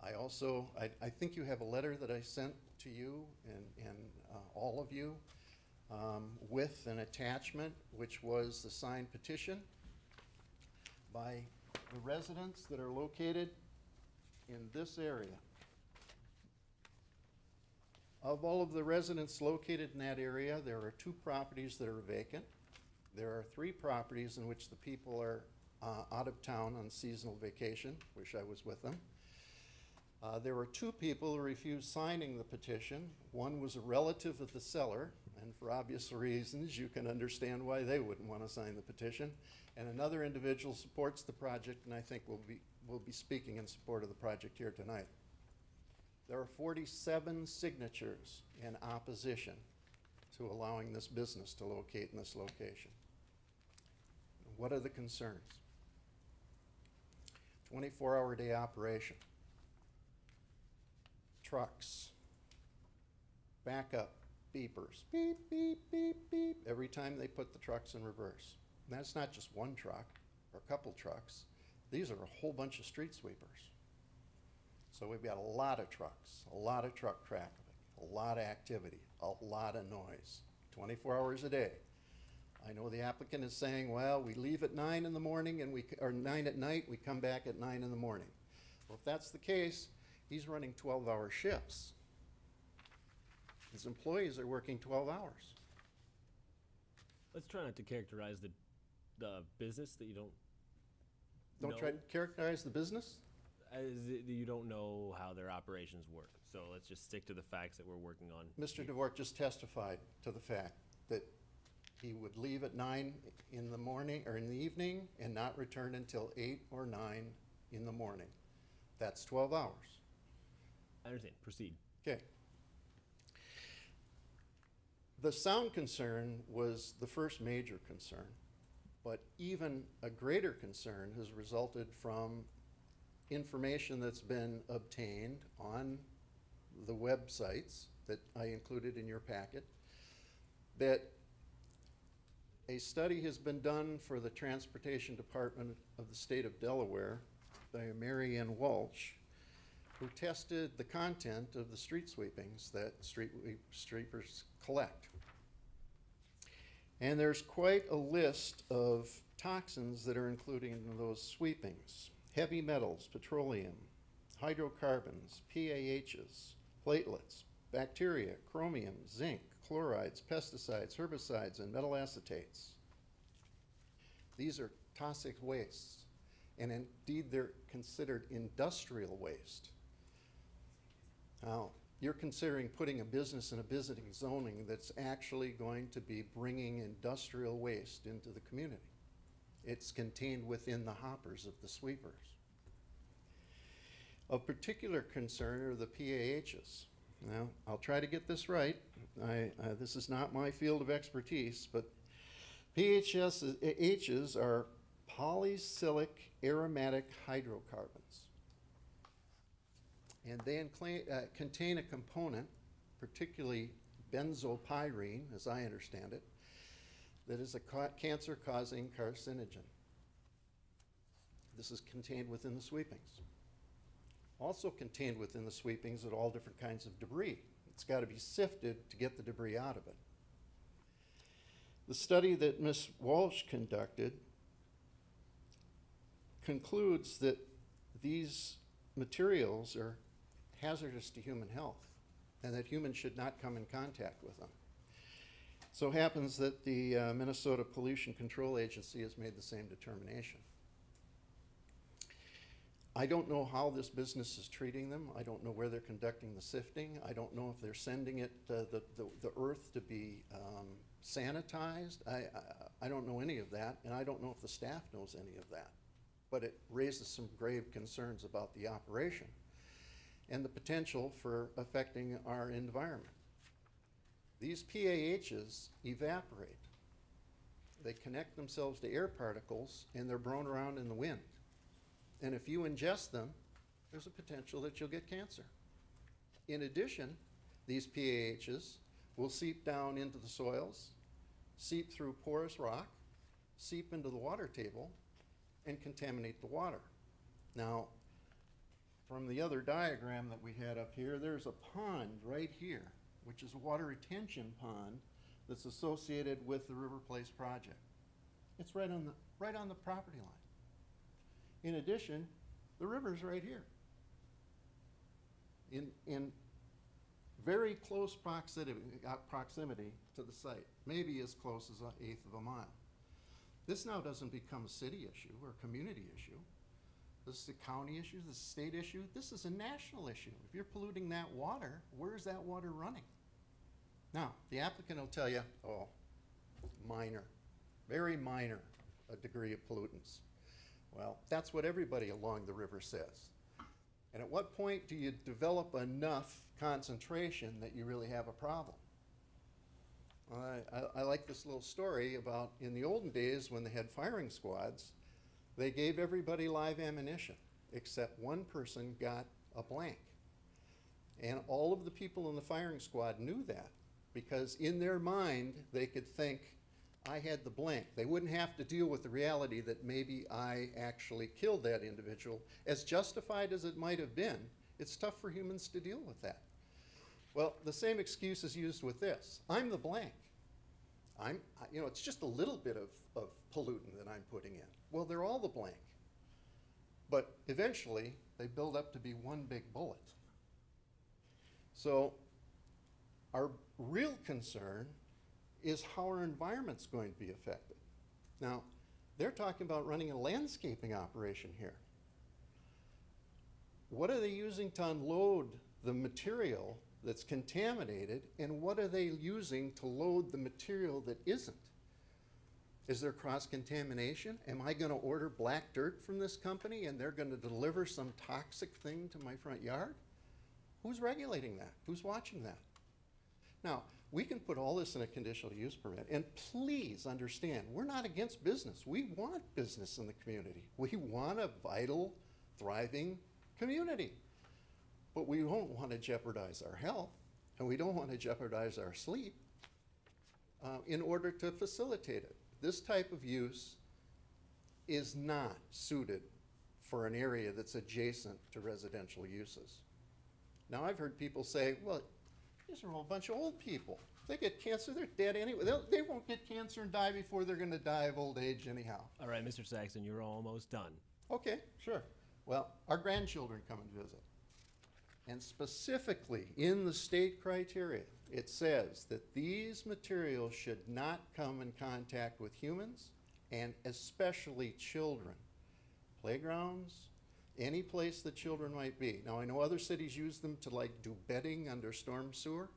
I think you have a letter that I sent to you and all of you with an attachment, which was the signed petition by the residents that are located in this area. Of all of the residents located in that area, there are 2 properties that are vacant. There are 3 properties in which the people are out of town on seasonal vacation. Wish I was with them. There were 2 people who refused signing the petition. One was a relative of the seller, and for obvious reasons, you can understand why they wouldn't want to sign the petition. And another individual supports the project, and I think will be speaking in support of the project here tonight. There are 47 signatures in opposition to allowing this business to locate in this location. What are the concerns? 24-hour day operation. Trucks. Backup beepers. Beep, beep, beep, beep. Every time they put the trucks in reverse. And that's not just one truck or a couple trucks. These are a whole bunch of street sweepers. So we've got a lot of trucks, a lot of truck traffic, a lot of activity, a lot of noise, 24 hours a day. I know the applicant is saying, well, we leave at 9 in the morning and or 9 at night, we come back at 9 in the morning. Well, if that's the case, he's running 12-hour shifts. His employees are working 12 hours. Let's try not to characterize the business that you don't Don't try to characterize the business? You don't know how their operations work. So let's just stick to the facts that we're working on. Mr. DeVork just testified to the fact that he would leave at 9 in the morning or in the evening and not return until 8 or 9 in the morning. That's 12 hours. I understand. Proceed. Okay. The sound concern was the first major concern, but even a greater concern has resulted from information that's been obtained on the websites that I included in your packet, that a study has been done for the Transportation Department of the state of Delaware by Mary Ann Walsh, who tested the content of the street sweepings that street sweepers collect. And there's quite a list of toxins that are included in those sweepings. Heavy metals, petroleum, hydrocarbons, PAHs, platelets, bacteria, chromium, zinc, chlorides, pesticides, herbicides, and metal acetates. These are toxic wastes, and indeed they're considered industrial waste. Now, you're considering putting a business in a visiting zoning that's actually going to be bringing industrial waste into the community. It's contained within the hoppers of the sweepers. Of particular concern are the PAHs. Now, I'll try to get this right. This is not my field of expertise, but PAHs are polycyclic aromatic hydrocarbons. And they contain a component, particularly benzopyrene, as I understand it, that is a cancer-causing carcinogen. This is contained within the sweepings. Also contained within the sweepings are all different kinds of debris. It's got to be sifted to get the debris out of it. The study that Ms. Walsh conducted concludes that these materials are hazardous to human health and that humans should not come in contact with them. So happens that the Minnesota Pollution Control Agency has made the same determination. I don't know how this business is treating them. I don't know where they're conducting the sifting. I don't know if they're sending it the earth to be sanitized. I don't know any of that, and I don't know if the staff knows any of that. But it raises some grave concerns about the operation and the potential for affecting our environment. These PAHs evaporate. They connect themselves to air particles and they're blown around in the wind. And if you ingest them, there's a potential that you'll get cancer. In addition, these PAHs will seep down into the soils, seep through porous rock, seep into the water table, and contaminate the water. Now, from the other diagram that we had up here, there's a pond right here, which is a water retention pond that's associated with the River Place project. It's right on the property line. In addition, the river's right here. In very close proximity to the site, maybe as close as 1/8 of a mile. This now doesn't become a city issue or a community issue. This is a county issue, this is a state issue, this is a national issue. If you're polluting that water, where's that water running? Now, the applicant will tell you, oh, minor, very minor, a degree of pollutants. Well, that's what everybody along the river says. And at what point do you develop enough concentration that you really have a problem? I like this little story about in the olden days when they had firing squads, they gave everybody live ammunition, except one person got a blank. And all of the people in the firing squad knew that, because in their mind, they could think, I had the blank. They wouldn't have to deal with the reality that maybe I actually killed that individual. As justified as it might have been, it's tough for humans to deal with that. Well, the same excuse is used with this. I'm the blank. It's just a little bit of pollutant that I'm putting in. Well, they're all the blank. But eventually, they build up to be one big bullet. So our real concern is how our environment's going to be affected. Now, they're talking about running a landscaping operation here. What are they using to unload the material that's contaminated, and what are they using to load the material that isn't? Is there cross-contamination? Am I going to order black dirt from this company and they're going to deliver some toxic thing to my front yard? Who's regulating that? Who's watching that? Now, we can put all this in a conditional use permit, and please understand, we're not against business. We want business in the community. We want a vital, thriving community. But we don't want to jeopardize our health, and we don't want to jeopardize our sleep in order to facilitate it. This type of use is not suited for an area that's adjacent to residential uses. Now, I've heard people say, well, these are a whole bunch of old people. They get cancer, they're dead anyway. They won't get cancer and die before they're gonna die of old age anyhow. All right, Mr. Saxon, you're almost done. Okay, sure. Well, our grandchildren come and visit. And specifically in the state criteria, it says that these materials should not come in contact with humans and especially children. Playgrounds, any place that children might be. Now, I know other cities use them to like do bedding under storm sewer.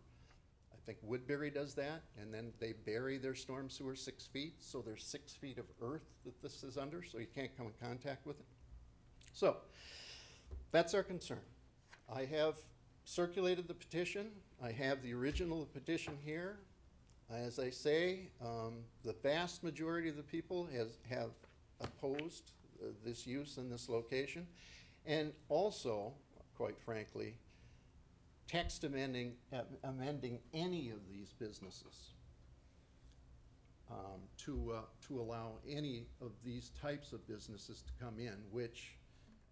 I think Woodbury does that, and then they bury their storm sewer 6 feet, so there's 6 feet of earth that this is under, so you can't come in contact with it. So, that's our concern. I have circulated the petition. I have the original petition here. As I say, the vast majority of the people have opposed this use in this location. And also, quite frankly, text amending any of these businesses to allow any of these types of businesses to come in, which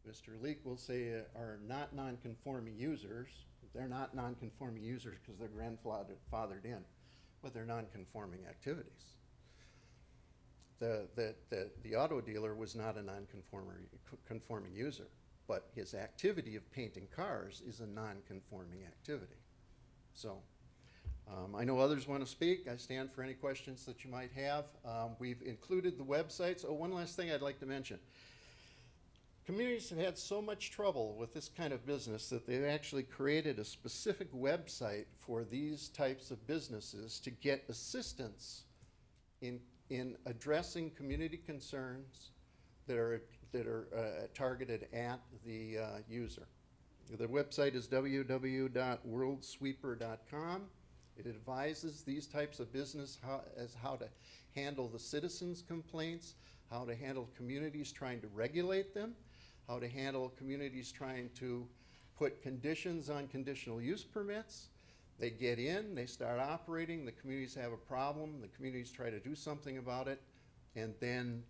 Mr. Leek will say are not non-conforming users. They're not non-conforming users because they're grandfathered in, but they're non-conforming activities. The auto dealer was not a non-conforming user, but his activity of painting cars is a non-conforming activity. So I know others want to speak. I stand for any questions that you might have. We've included the websites. Oh, one last thing I'd like to mention. Communities have had so much trouble with this kind of business that they've actually created a specific website for these types of businesses to get assistance in addressing community concerns that are targeted at the user. The website is www.worldsweeper.com. It advises these types of business how to handle the citizens' complaints, how to handle communities trying to regulate them, how to handle communities trying to put conditions on conditional use permits. They get in, they start operating, the communities have a problem, the communities try to do something about it, and then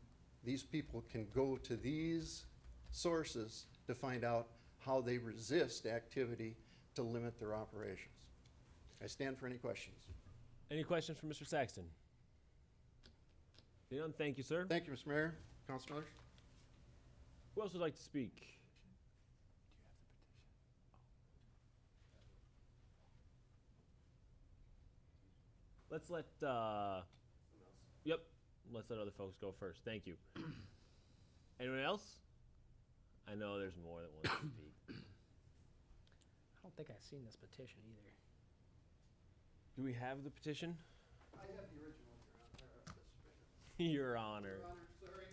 these people can go to these sources to find out how they resist activity to limit their operations. I stand for any questions. Any questions for Mr. Saxton? Seeing none, thank you, sir. Thank you, Mr. Mayor, Council members. Who else would like to speak? Let's let let's let other folks go first. Thank you. Anyone else? I know there's more that want to speak. I don't think I've seen this petition either. Do we have the petition? I have the original, Your Honor. Your Honor, sorry.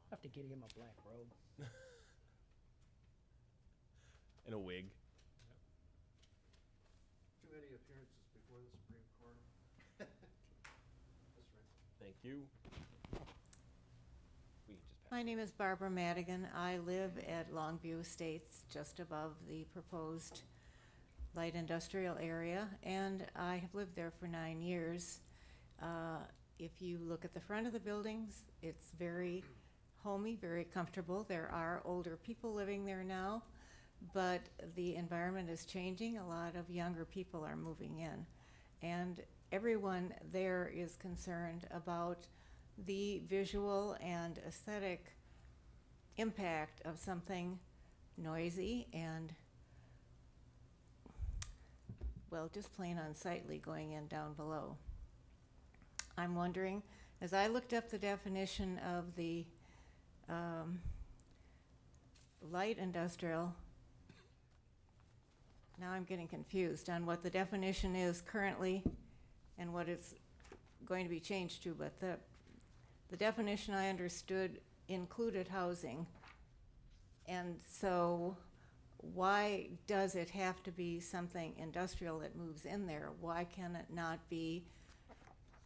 I have to get him a black robe. And a wig. Too many appearances before the Supreme Court. That's right. Thank you. We can just pass. My name is Barbara Madigan. I live at Longview Estates, just above the proposed light industrial area, and I have lived there for 9 years. If you look at the front of the buildings, it's very homey, very comfortable. There are older people living there now, but the environment is changing. A lot of younger people are moving in, and everyone there is concerned about the visual and aesthetic impact of something noisy and, well, just plain unsightly going in down below. I'm wondering, as I looked up the definition of the light industrial, now I'm getting confused on what the definition is currently and what it's going to be changed to, but the definition I understood included housing. And so why does it have to be something industrial that moves in there? Why can it not be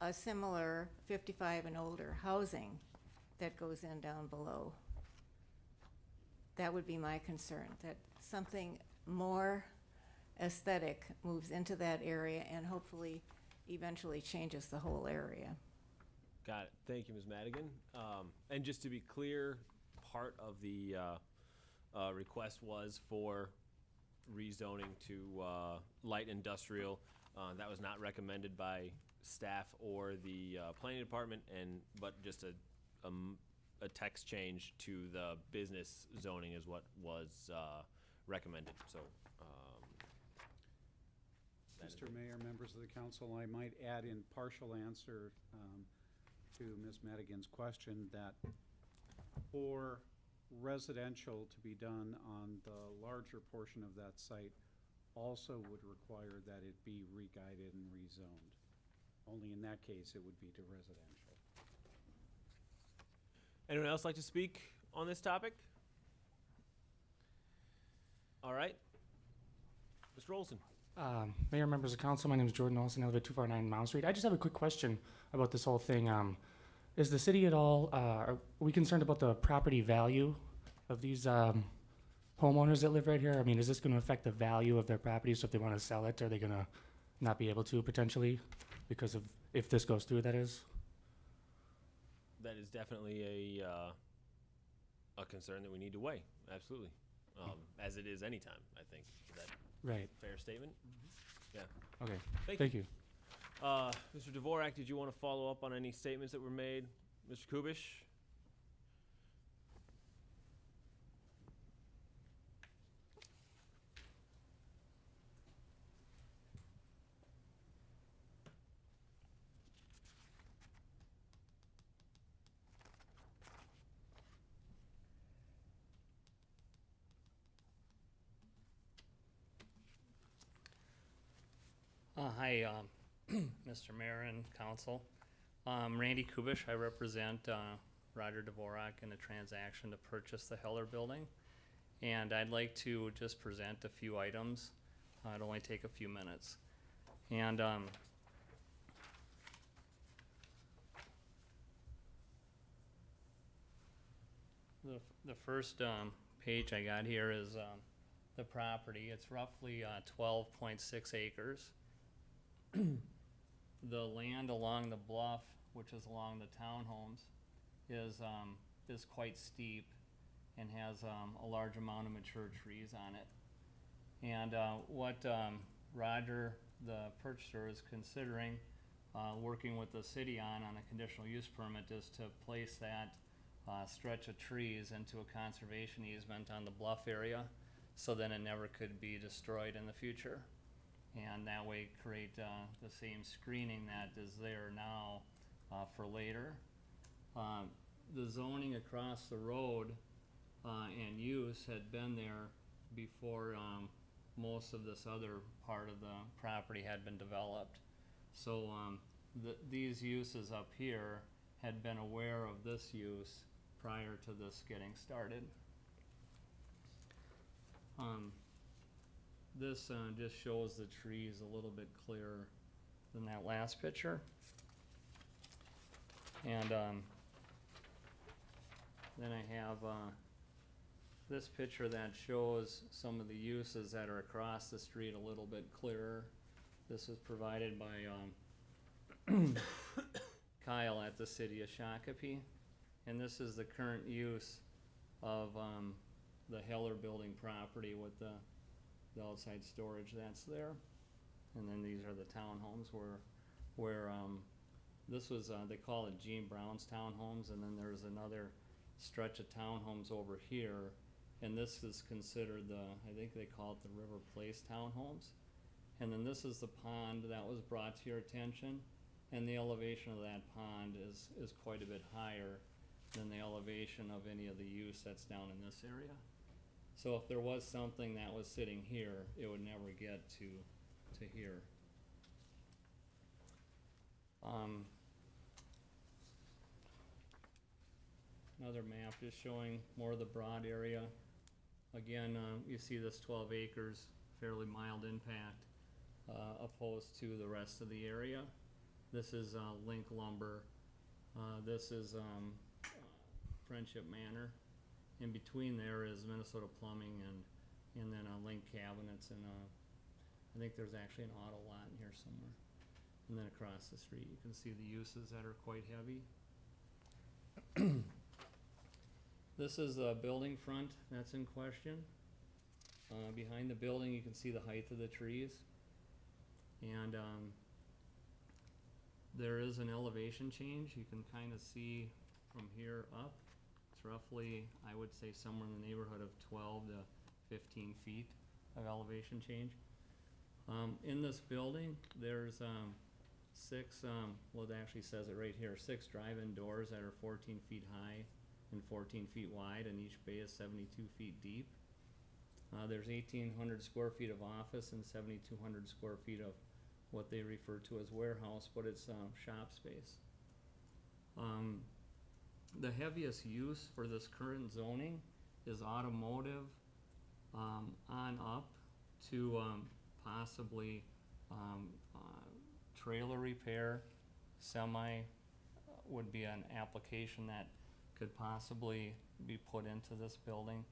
a similar 55 and older housing that goes in down below? That would be my concern, that something more aesthetic moves into that area and hopefully eventually changes the whole area. Got it. Thank you, Ms. Madigan. And just to be clear, part of the request was for rezoning to light industrial. That was not recommended by staff or the planning department, but just a text change to the business zoning is what was recommended. So, that is- Mr. Mayor, members of the council, I might add in partial answer to Ms. Madigan's question that for residential to be done on the larger portion of that site also would require that it be re-guided and rezoned. Only in that case, it would be to residential. Anyone else like to speak on this topic? All right. Mr. Olson. Mayor, members of council, my name is Jordan Olson. I live at 249 Mount Street. I just have a quick question about this whole thing. Is the city at all, are we concerned about the property value of these homeowners that live right here? I mean, is this going to affect the value of their property? So if they want to sell it, are they going to not be able to potentially because of, if this goes through, that is? That is definitely a concern that we need to weigh. Absolutely. As it is anytime, I think. Is that right? Fair statement? Yeah. Okay. Thank you. Mr. Dvorak, did you want to follow up on any statements that were made? Mr. Kubish? Hi, Mr. Mayor and Council. Randy Kubish. I represent Roger Dvorak in a transaction to purchase the Heller Building. And I'd like to just present a few items. It'll only take a few minutes. And the first page I got here is the property. It's roughly 12.6 acres. The land along the bluff, which is along the townhomes, is quite steep and has a large amount of mature trees on it. And what Roger, the purchaser, is considering working with the city on a conditional use permit is to place that stretch of trees into a conservation easement on the bluff area so then it never could be destroyed in the future. And that way create the same screening that is there now for later. The zoning across the road and use had been there before most of this other part of the property had been developed. So these uses up here had been aware of this use prior to this getting started. This just shows the trees a little bit clearer than that last picture. And then I have this picture that shows some of the uses that are across the street a little bit clearer. This was provided by Kyle at the city of Shakopee. And this is the current use of the Heller Building property with the outside storage that's there. And then these are the townhomes where this was, they call it Gene Brown's townhomes, and then there's another stretch of townhomes over here. And this is considered I think they call it the River Place townhomes. And then this is the pond that was brought to your attention. And the elevation of that pond is quite a bit higher than the elevation of any of the use that's down in this area. So if there was something that was sitting here, it would never get to here. Another map just showing more of the broad area. Again, you see this 12 acres, fairly mild impact, opposed to the rest of the area. This is Link Lumber. This is Friendship Manor. In between there is Minnesota Plumbing and then Link Cabinets, and I think there's actually an auto lot in here somewhere. And then across the street you can see the uses that are quite heavy. This is the building front that's in question. Behind the building, you can see the height of the trees. And, there is an elevation change. You can kind of see from here up. It's roughly, I would say, somewhere in the neighborhood of 12 to 15 feet of elevation change. In this building, there's six, well, it actually says it right here, 6 drive-in doors that are 14 feet high and 14 feet wide, and each bay is 72 feet deep. There's 1,800 square feet of office and 7,200 square feet of what they refer to as warehouse, but it's shop space. The heaviest use for this current zoning is automotive on up to possibly trailer repair. Semi would be an application that could possibly be put into this building.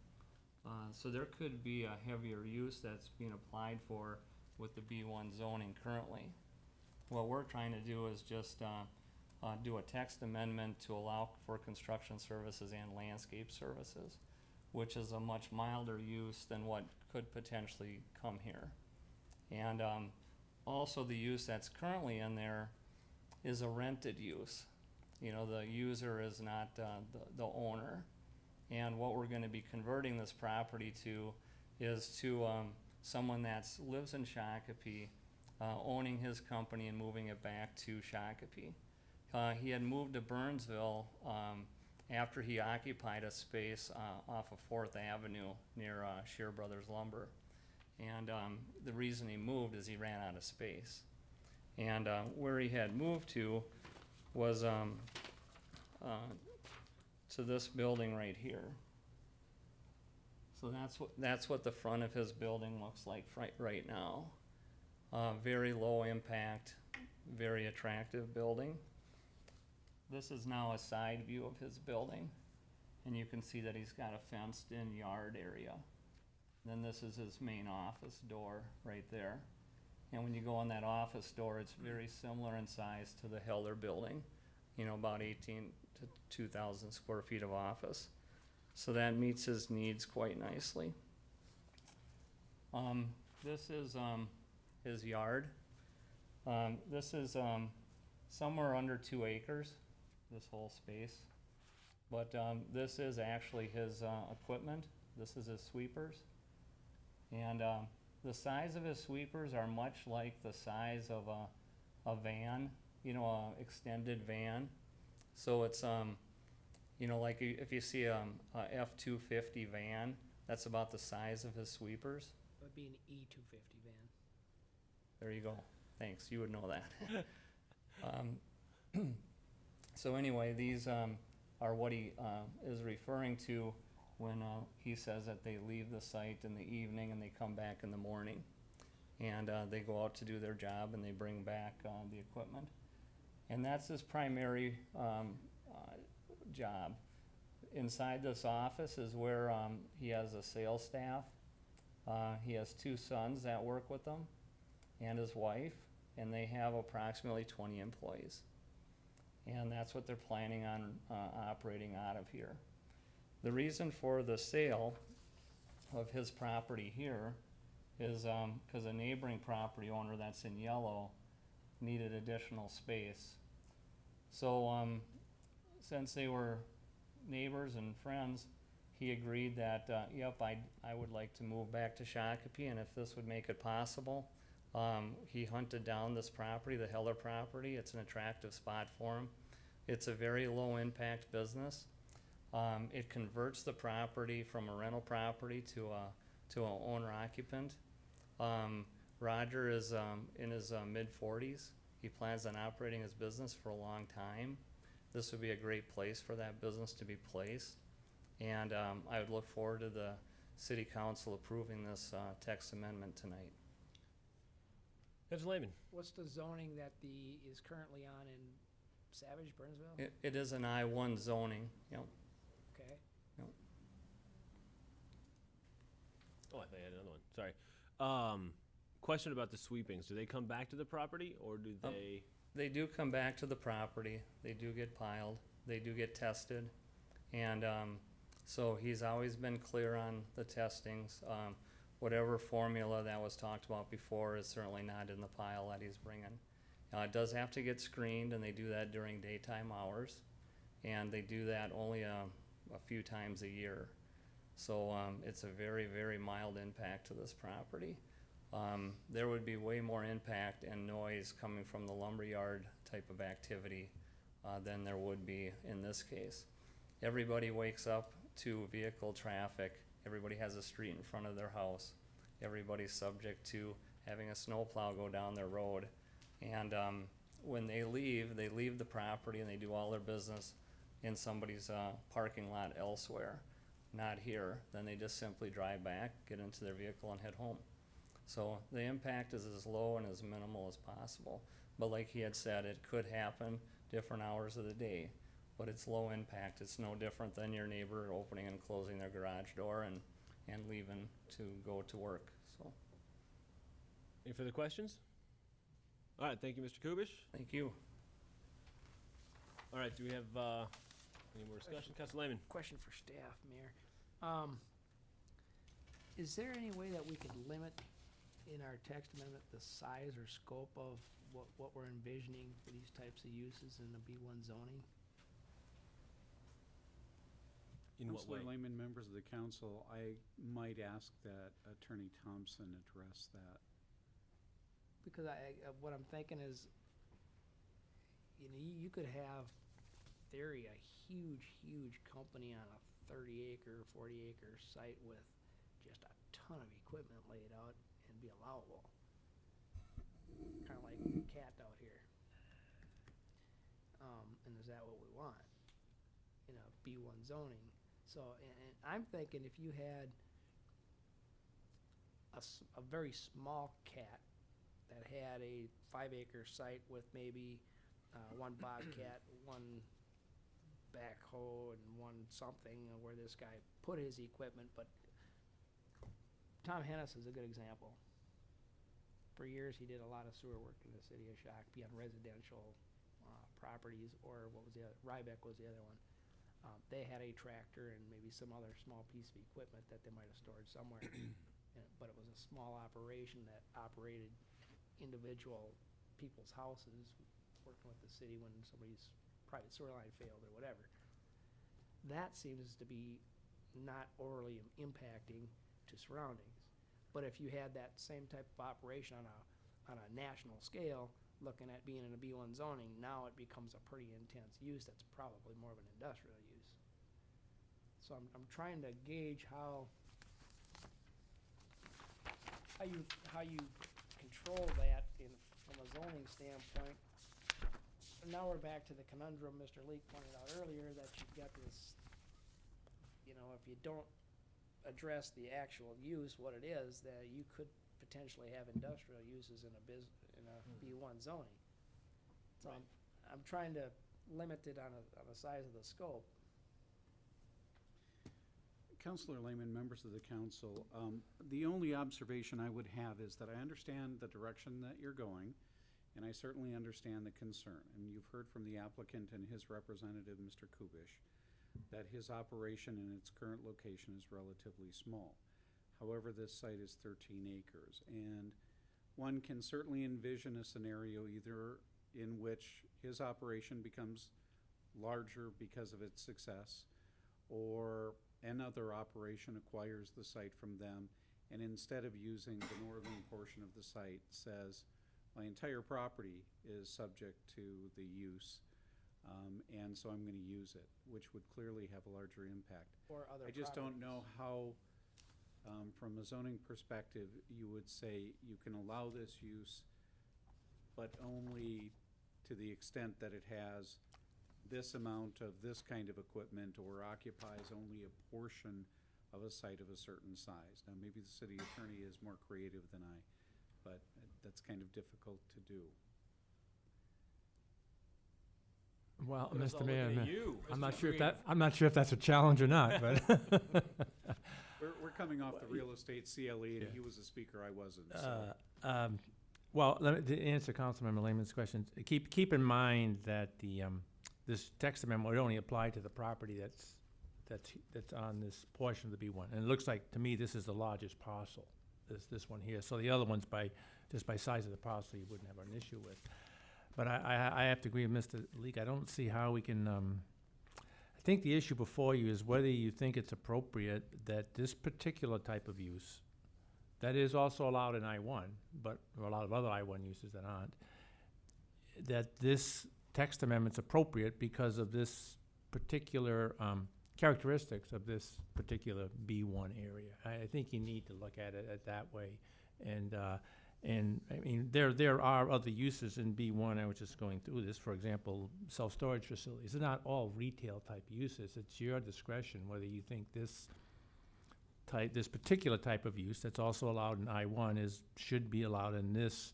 So there could be a heavier use that's being applied for with the B1 zoning currently. What we're trying to do is just do a text amendment to allow for construction services and landscape services, which is a much milder use than what could potentially come here. And also the use that's currently in there is a rented use. You know, the user is not the owner. And what we're gonna be converting this property to is to someone that lives in Shakopee, owning his company and moving it back to Shakopee. He had moved to Burnsville after he occupied a space off of 4th Avenue near Shear Brothers Lumber. And the reason he moved is he ran out of space. And where he had moved to was to this building right here. So that's what the front of his building looks like right now. Very low impact, very attractive building. This is now a side view of his building, and you can see that he's got a fenced in yard area. Then this is his main office door right there. And when you go in that office door, it's very similar in size to the Heller building, you know, about 18 to 2,000 square feet of office. So that meets his needs quite nicely. This is his yard. This is somewhere under 2 acres, this whole space. But this is actually his equipment. This is his sweepers. And the size of his sweepers are much like the size of a van, you know, a extended van. So it's, you know, like if you see a F-250 van, that's about the size of his sweepers. It would be an E-250 van. There you go. Thanks. You would know that. So anyway, these are what he is referring to when he says that they leave the site in the evening and they come back in the morning. And they go out to do their job and they bring back the equipment. And that's his primary job. Inside this office is where he has a sales staff. He has 2 sons that work with him and his wife, and they have approximately 20 employees. And that's what they're planning on operating out of here. The reason for the sale of his property here is because a neighboring property owner that's in yellow needed additional space. So since they were neighbors and friends, he agreed that, yep, I would like to move back to Shakopee, and if this would make it possible, he hunted down this property, the Heller property. It's an attractive spot for him. It's a very low impact business. It converts the property from a rental property to an owner occupant. Roger is in his mid-40s. He plans on operating his business for a long time. This would be a great place for that business to be placed. And I would look forward to the City Council approving this text amendment tonight. Councilor Lehman. What's the zoning that is currently on in Savage, Burnsville? It is an I-1 zoning, yep. Okay. Yep. Oh, I thought I had another one. Sorry. Question about the sweepings. Do they come back to the property, or do they? They do come back to the property. They do get piled. They do get tested. And so he's always been clear on the testings. whatever formula that was talked about before is certainly not in the pile that he's bringing. It does have to get screened, and they do that during daytime hours, and they do that only a few times a year. So it's a very, very mild impact to this property. There would be way more impact and noise coming from the lumberyard type of activity than there would be in this case. Everybody wakes up to vehicle traffic. Everybody has a street in front of their house. Everybody's subject to having a snowplow go down their road. And when they leave the property and they do all their business in somebody's parking lot elsewhere, not here. Then they just simply drive back, get into their vehicle, and head home. So the impact is as low and as minimal as possible. But like he had said, it could happen different hours of the day, but it's low impact. It's no different than your neighbor opening and closing their garage door and leaving to go to work. So, Any further questions? All right, thank you, Mr. Kubish. thank you. All right, do we have any more discussion? Council Lehman. Question for staff, Mayor. Is there any way that we could limit in our text amendment the size or scope of what we're envisioning for these types of uses in the B1 zoning? In what way? Councilor Lehman, members of the council, I might ask that Attorney Thompson address that. Because what I'm thinking is, you know, you could have, theory, a huge company on a 30-acre, 40-acre site with just a ton of equipment laid out and be allowable. Kind of like Cat out here. And is that what we want? You know, B1 zoning. So, and I'm thinking if you had a very small Cat that had a 5-acre site with maybe one bobcat, one backhoe, and one something where this guy put his equipment, but Tom Hennis is a good example. For years, he did a lot of sewer work in the city of Shakopee on residential properties, or what was the other, Rybeck was the other one. They had a tractor and maybe some other small piece of equipment that they might have stored somewhere, but it was a small operation that operated individual people's houses, working with the city when somebody's private sewer line failed or whatever. That seems to be not overly impacting to surroundings. But if you had that same type of operation on a national scale, looking at being in a B1 zoning, now it becomes a pretty intense use that's probably more of an industrial use. So I'm trying to gauge how you control that from a zoning standpoint. Now we're back to the conundrum Mr. Leek pointed out earlier, that you've got this, you know, if you don't address the actual use, what it is, that you could potentially have industrial uses in a B1 zoning. So I'm trying to limit it on the size of the scope. Councilor Lehman, members of the council, the only observation I would have is that I understand the direction that you're going, and I certainly understand the concern. And you've heard from the applicant and his representative, Mr. Kubish, that his operation in its current location is relatively small. However, this site is 13 acres, and one can certainly envision a scenario either in which his operation becomes larger because of its success, or another operation acquires the site from them, and instead of using the northern portion of the site, says, my entire property is subject to the use, and so I'm going to use it, which would clearly have a larger impact. Or other I just don't know properties. how, from a zoning perspective, you would say you can allow this use, but only to the extent that it has this amount of this kind of equipment, or occupies only a portion of a site of a certain size. Now, maybe the city attorney is more creative than I, but that's kind of difficult to do. Well, But it's all Mr. Mayor, looking at you, I'm Mr. not sure if Creative. I'm not sure if that's a challenge or not, but. We're coming off the real estate CLE, and Yeah. he was a speaker, I wasn't, so. Well, to answer Councilmember Lehman's question, keep in mind that the this text amendment would only apply to the property that's on this portion of the B1, and it looks like to me this is the largest parcel. this one here. So the other ones just by size of the parcel, you wouldn't have an issue with. But I have to agree with Mr. Leak. I don't see how we can, I think the issue before you is whether you think it's appropriate that this particular type of use, that is also allowed in I-1, but there are a lot of other I-1 uses that aren't, that this text amendment's appropriate because of this particular characteristics of this particular B1 area. I think you need to look at it that way. And I mean, there are other uses in B1. I was just going through this. For example, self-storage facilities. They're not all retail type uses. It's your discretion whether you think this particular type of use that's also allowed in I-1 should be allowed in this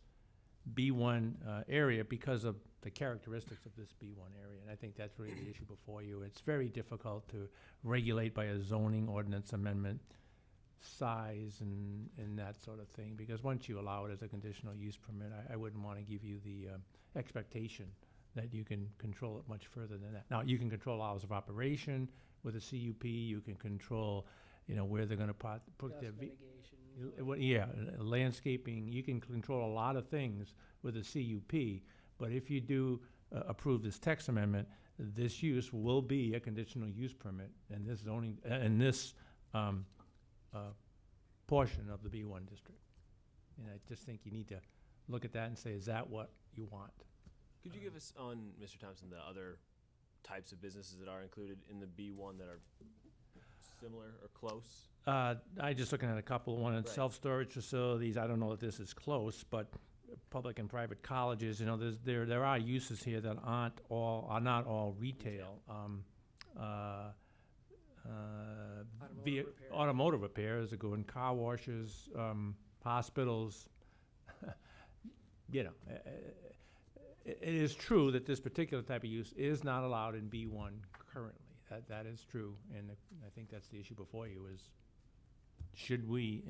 B1 area because of the characteristics of this B1 area. And I think that's really the issue before you. It's very difficult to regulate by a zoning ordinance amendment size and that sort of thing, because once you allow it as a conditional use permit, I wouldn't want to give you the expectation that you can control it much further than that. Now, you can control hours of operation with a CUP. You can control, where they're going to put their landscaping. You can control a lot of things with a CUP. But if you do approve this text amendment, this use will be a conditional use permit, and this zoning and this portion of the B1 district. And I just think you need to look at that and say, is that what you want? Could you give us on, Mr. Thompson, the other types of businesses that are included in the B1 that are similar or close? I just looking at a couple. One in Right. self-storage facilities. I don't know if this is close, but public and private colleges. There are uses here that are not all retail. Automotive repair is a good one. Car washes, hospitals. It is true that this particular type of use is not allowed in B1 currently. That is true, and I think that's the issue before you is, should we,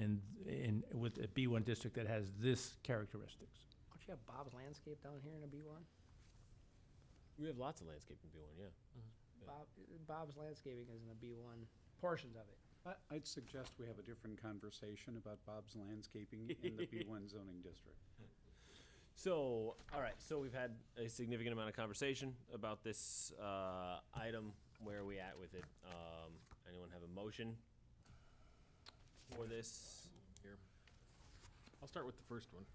with a B1 district that has this characteristics? Don't you have Bob's Landscape down here in a B1? We have lots of landscape in B1, yeah. Bob's Landscaping is in a B1, portions of it. I'd suggest we have a different conversation about Bob's Landscaping in the B1 zoning district. So, all right, so we've had a significant amount of conversation about this item. Where are we at with it? Anyone have a motion for this? Here. I'll start with the first one.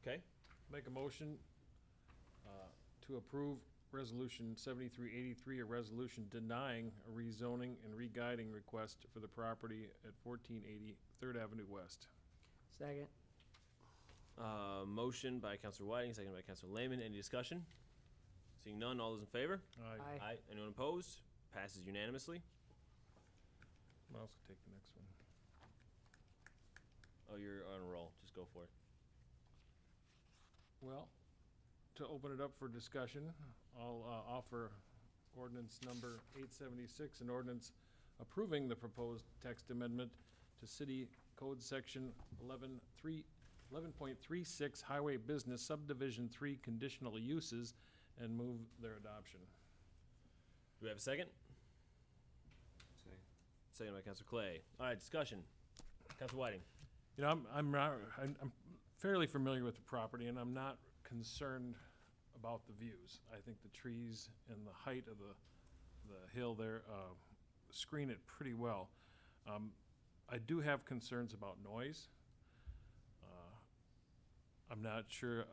Okay. Make a motion to approve Resolution 7383, a resolution denying a rezoning and re-guiding request for the property at 1480 3rd Avenue West. Second. Motion by Councilor Whiting, second by Councilor Lehman. Any discussion? Seeing none, all those in favor? Aye. Aye. Anyone opposed? Passes unanimously. Miles can take the next one. Oh, you're on a roll. Just go for it. Well, to open it up for discussion, I'll offer ordinance number 876, an ordinance approving the proposed text amendment to City Code Section 11.36 Highway Business Subdivision 3 Conditional Uses, and move their adoption. Do we have a second? Second by Councilor Clay. All right, discussion. Councilor Whiting. I'm fairly familiar with the property, and I'm not concerned about the views. I think the trees and the height of the hill there screen it pretty well. I do have concerns about noise. I'm not sure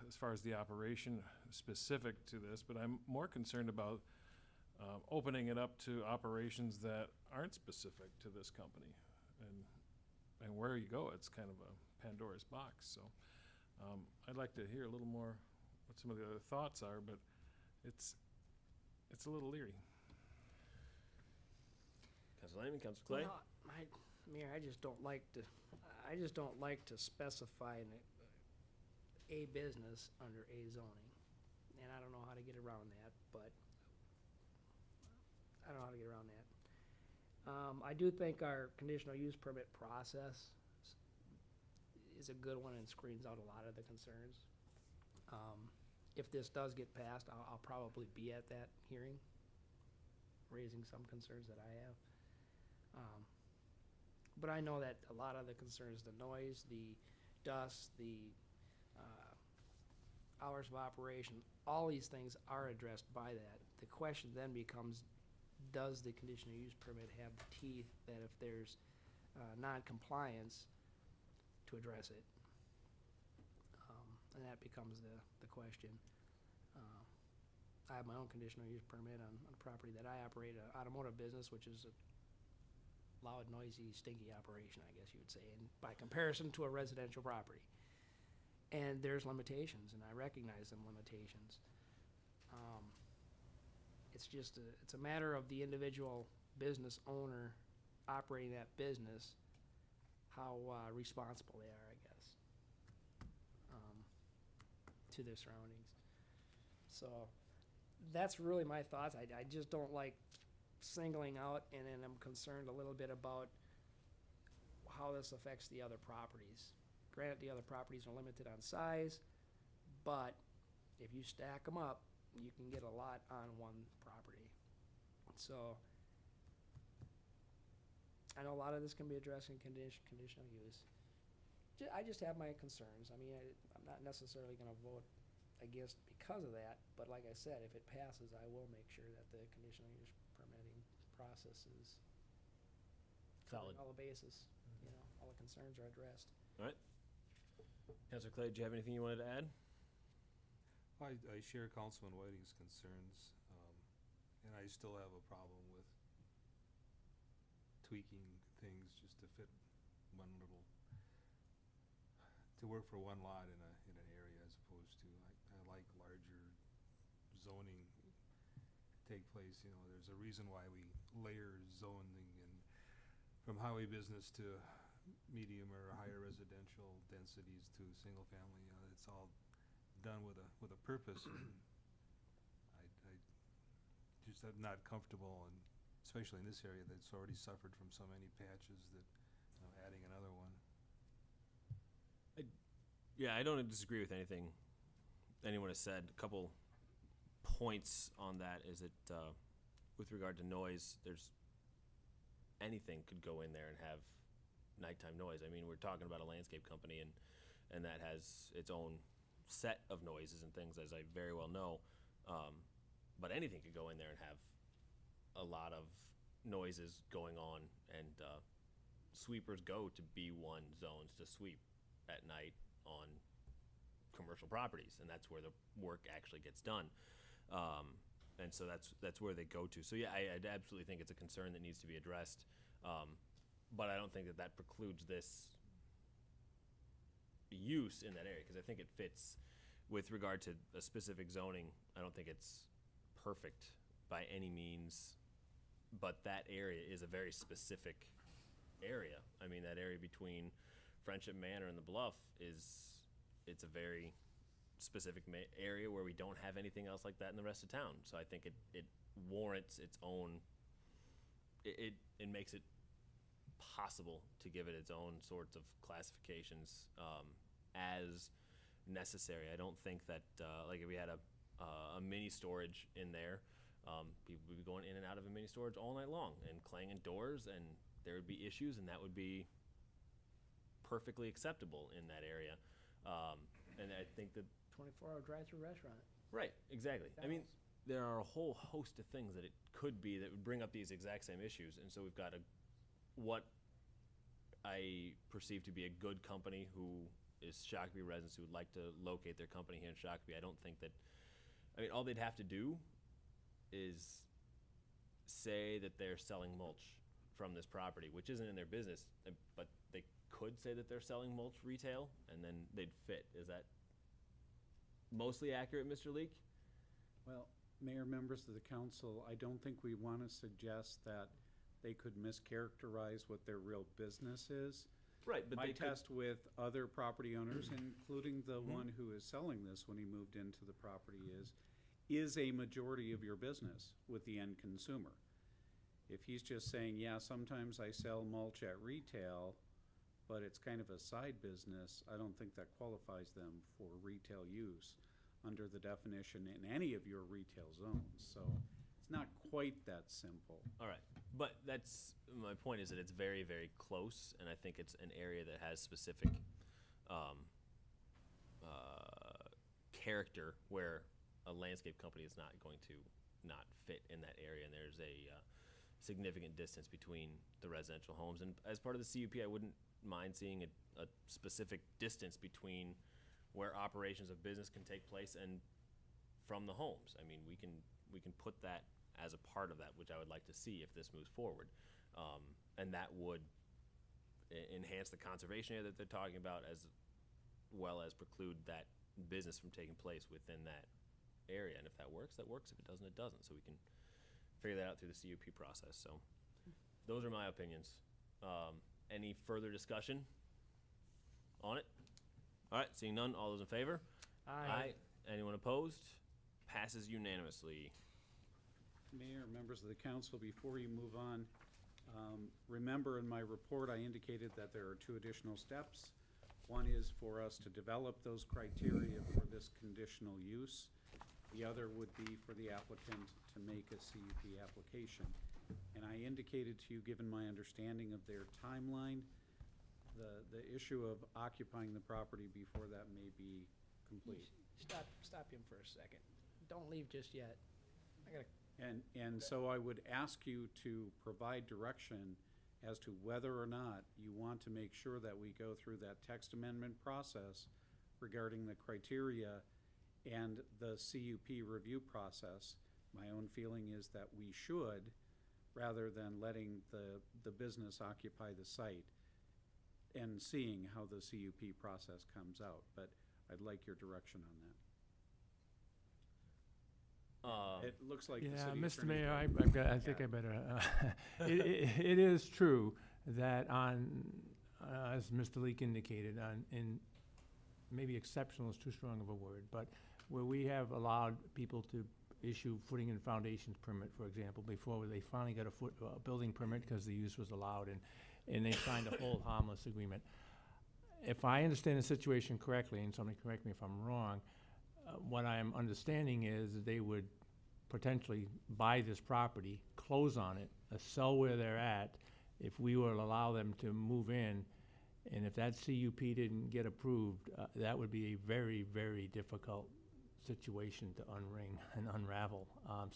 as far as the operation specific to this, but I'm more concerned about opening it up to operations that aren't specific to this company. And where you go, it's kind of a Pandora's box. So I'd like to hear a little more what some of the other thoughts are, but it's a little leery. Councilor Lehman, Councilor Clay. Well, Mayor, I just don't like to specify a business under a zoning. And I don't know how to get around that, but I do think our conditional use permit process is a good one and screens out a lot of the concerns. If this does get passed, I'll probably be at that hearing, raising some concerns that I have. But I know that a lot of the concerns, the noise, the dust, the hours of operation, all these things are addressed by that. The question then becomes, does the conditional use permit have the teeth that if there's non-compliance, to address it? And that becomes the question. I have my own conditional use permit on a property that I operate, an automotive business, which is a loud, noisy, stinky operation, I guess you would say, and by comparison to a residential property. And there's limitations, and I recognize them limitations. It's just, it's a matter of the individual business owner operating that business, how responsible they are, I guess, to their surroundings. So that's really my thoughts. I just don't like singling out, and then I'm concerned a little bit about how this affects the other properties. Granted, the other properties are limited on size, but if you stack them up, you can get a lot on one property. So I know a lot of this can be addressed in conditional use. I just have my concerns. I mean, I'm not necessarily going to vote against because of that, but like I said, if it passes, I will make sure that the conditional use permitting process is Solid. covering all the bases. You know, all the concerns are addressed. All right. Councilor Clay, do you have anything you wanted to add? I share Councilman Whiting's concerns, and I still have a problem with tweaking things just to fit one little, to work for one lot in an area as opposed to, I like larger zoning take place. You know, there's a reason why we layer zoning and from highway business to medium or higher residential densities to single family. It's all done with a purpose. And I just am not comfortable, and especially in this area that's already suffered from so many patches that, you know, adding another one. Yeah, I don't disagree with anything anyone has said. A couple points on that is that with regard to noise, there's anything could go in there and have nighttime noise. I mean, we're talking about a landscape company, and that has its own set of noises and things, as I very well know. But anything could go in there and have a lot of noises going on, and sweepers go to B1 zones to sweep at night on commercial properties, and that's where the work actually gets done. And so that's where they go to. So yeah, I absolutely think it's a concern that needs to be addressed. But I don't think that precludes this use in that area, because I think it fits with regard to a specific zoning. I don't think it's perfect by any means, but that area is a very specific area. I mean, that area between Friendship Manor and the Bluff it's a very specific area where we don't have anything else like that in the rest of town. So I think it warrants its own, it makes it possible to give it its own sorts of classifications as necessary. I don't think that like if we had a mini storage in there, people would be going in and out of a mini storage all night long and clanging doors, and there would be issues, and that would be perfectly acceptable in that area. And I think that 24-hour drive-through restaurant. Right, exactly. I mean, there are a whole host of things that it could be that would bring up these exact same issues, and so we've got what I perceive to be a good company who is Shakopee residents who would like to locate their company here in Shakopee. I don't think that, I mean, all they'd have to do is say that they're selling mulch from this property, which isn't in their business, but they could say that they're selling mulch retail, and then they'd fit. Is that mostly accurate, Mr. Leake? Well, Mayor, members of the council, I don't think we want to suggest that they could mischaracterize what their real business is. Right, but my they test with other property owners, including the one who is selling this when he moved into the property, is a majority of your business with the end consumer. If he's just saying, yeah, sometimes I sell mulch at retail, but it's kind of a side business, I don't think that qualifies them for retail use under the definition in any of your retail zones. So it's not quite that simple. All right, but that's, my point is that it's very, very close, and I think it's an area that has specific character where a landscape company is not going to not fit in that area, and there's a significant distance between the residential homes. And as part of the CUP, I wouldn't mind seeing a specific distance between where operations of business can take place and from the homes. I mean, we can put that as a part of that, which I would like to see if this moves forward. And that would enhance the conservation area that they're talking about, as well as preclude that business from taking place within that area. And if that works, that works. If it doesn't, it doesn't. So we can figure that out through the CUP process. So those are my opinions. Any further discussion on it? All right, seeing none, all those in favor? Aye. Anyone opposed? Passes unanimously. Mayor, members of the council, before you move on, remember in my report, I indicated that there are 2 additional steps. One is for us to develop those criteria for this conditional use. The other would be for the applicant to make a CUP application. And I indicated to you, given my understanding of their timeline, the issue of occupying the property before that may be complete. Stop him for a second. Don't leave just yet. I gotta. And so I would ask you to provide direction as to whether or not you want to make sure that we go through that text amendment process regarding the criteria and the CUP review process. My own feeling is that we should, rather than letting the business occupy the site and seeing how the CUP process comes out. But I'd like your direction on that. It looks like the Yeah, city Mr. attorney- Mayor, I think I better, it is true that as Mr. Leak indicated, in maybe exceptional is too strong of a word, but where we have allowed people to issue footing and foundations permit, for example, before they finally got a building permit because the use was allowed, and they signed a hold harmless agreement. If I understand the situation correctly, and somebody correct me if I'm wrong, what I'm understanding is that they would potentially buy this property, close on it, sell where they're at, if we were to allow them to move in, and if that CUP didn't get approved, that would be a very, very difficult situation to unring and unravel.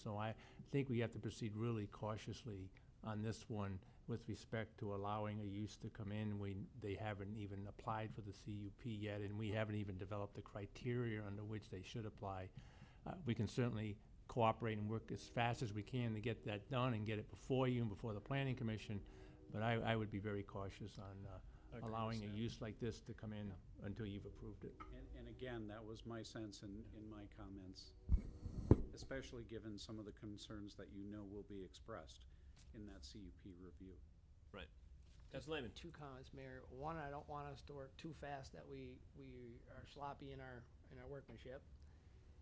So I think we have to proceed really cautiously on this one with respect to allowing a use to come in. They haven't even applied for the CUP yet, and we haven't even developed the criteria under which they should apply. We can certainly cooperate and work as fast as we can to get that done and get it before you and before the planning commission, but I would be very cautious on allowing a use like this to come in until you've approved it. And again, that was my sense in my comments, especially given some of the concerns that you know will be expressed in that CUP review. Right. Councilor Lehman. 2 comments, Mayor. One, I don't want us to work too fast that we are sloppy in our workmanship.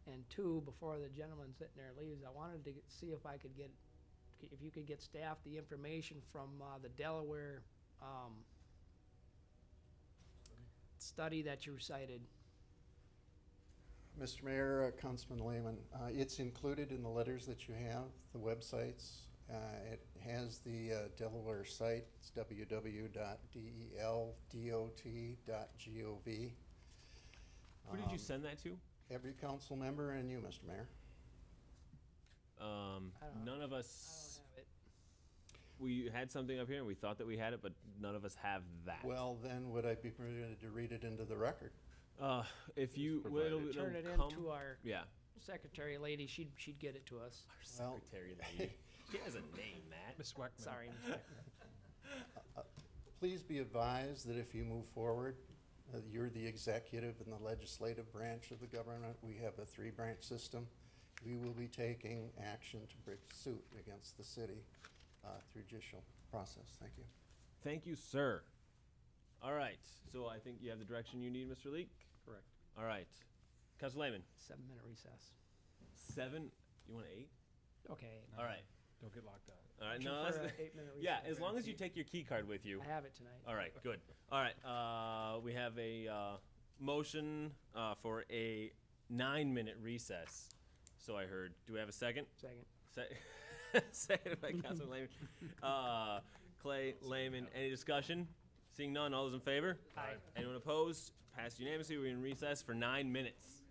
And 2, before the gentleman sitting there leaves, I wanted to see if you could get staff the information from the Delaware study that you cited. Mr. Mayor, Councilman Lehman, it's included in the letters that you have, the websites. It has the Delaware site. It's www.deldot.gov. Who did you send that to? Every council member and you, Mr. Mayor. None of us. We had something up here and we thought that we had it, but none of us have that. Well, then would I be permitted to read it into the record? If you Turn it come, into our yeah. secretary lady, she'd get it to us. Our secretary lady. She has a name, Matt. Ms. Weckman. Sorry, Ms. Weckman. Please be advised that if you move forward, you're the executive and the legislative branch of the government. We have a 3-branch system. We will be taking action to bring suit against the city through judicial process. Thank you. Thank you, sir. All right. So I think you have the direction you need, Mr. Leak? Correct. All right. Councilor Lehman. 7-minute recess. 7? You want 8? Okay. All right. Don't get locked out. All right. Shoot No, for that's a 8-minute yeah, recess. as long as you take your key card with you. I have it tonight. All right, good. All right, we have a motion for a 9-minute recess. So I heard. Do we have a second? Second. Seconded by Councilman Lehman. Clay, Lehman, any discussion? Seeing none, all those in favor? Aye. Anyone opposed? Passed unanimously. We're in recess for 9 minutes.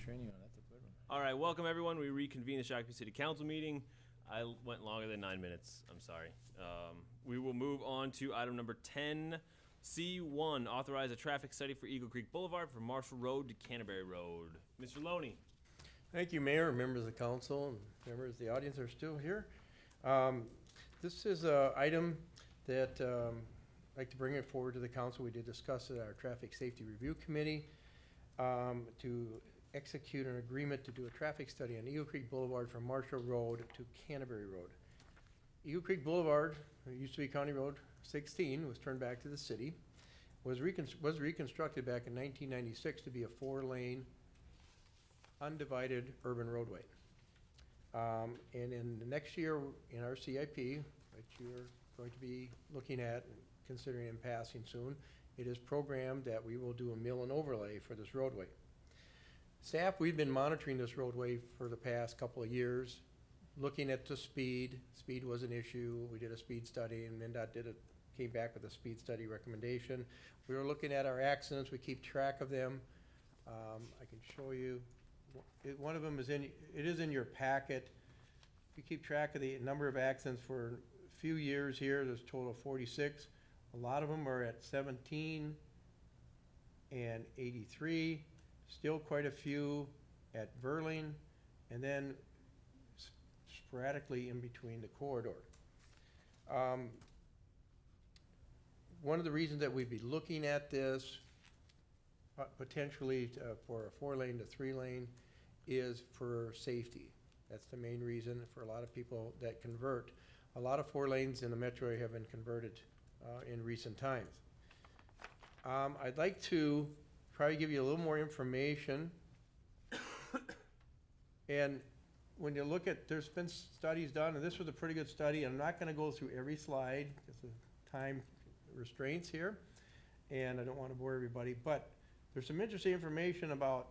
training on, that's a good one. All right, welcome everyone. We reconvene the Shakopee City Council meeting. I went longer than 9 minutes. I'm sorry. We will move on to item number 10C1, authorize a traffic study for Eagle Creek Boulevard from Marshall Road to Canterbury Road. Mr. Loney. Thank you, Mayor, members of the council, and members of the audience are still here. This is an item that I'd like to bring it forward to the council. We did discuss it at our Traffic Safety Review Committee to execute an agreement to do a traffic study on Eagle Creek Boulevard from Marshall Road to Canterbury Road. Eagle Creek Boulevard, it used to be County Road 16, was turned back to the city, was reconstructed back in 1996 to be a 4-lane undivided urban roadway. And in the next year in our CIP, which you're going to be looking at and considering in passing soon, it is programmed that we will do a mill and overlay for this roadway. Staff, we've been monitoring this roadway for the past couple of years, looking at the speed. Speed was an issue. We did a speed study, and MnDOT came back with a speed study recommendation. We were looking at our accidents. We keep track of them. I can show you. One of them is it is in your packet. You keep track of the number of accidents for a few years here. There's a total of 46. A lot of them are at 17 and 83. Still quite a few at Verling, and then sporadically in between the corridor. One of the reasons that we'd be looking at this potentially for a 4-lane to 3-lane is for safety. That's the main reason for a lot of people that convert. A lot of 4 lanes in the metro area have been converted in recent times. I'd like to try to give you a little more information. And when you look at, there's been studies done, and this was a pretty good study. I'm not going to go through every slide because of time restraints here, and I don't want to bore everybody, but there's some interesting information about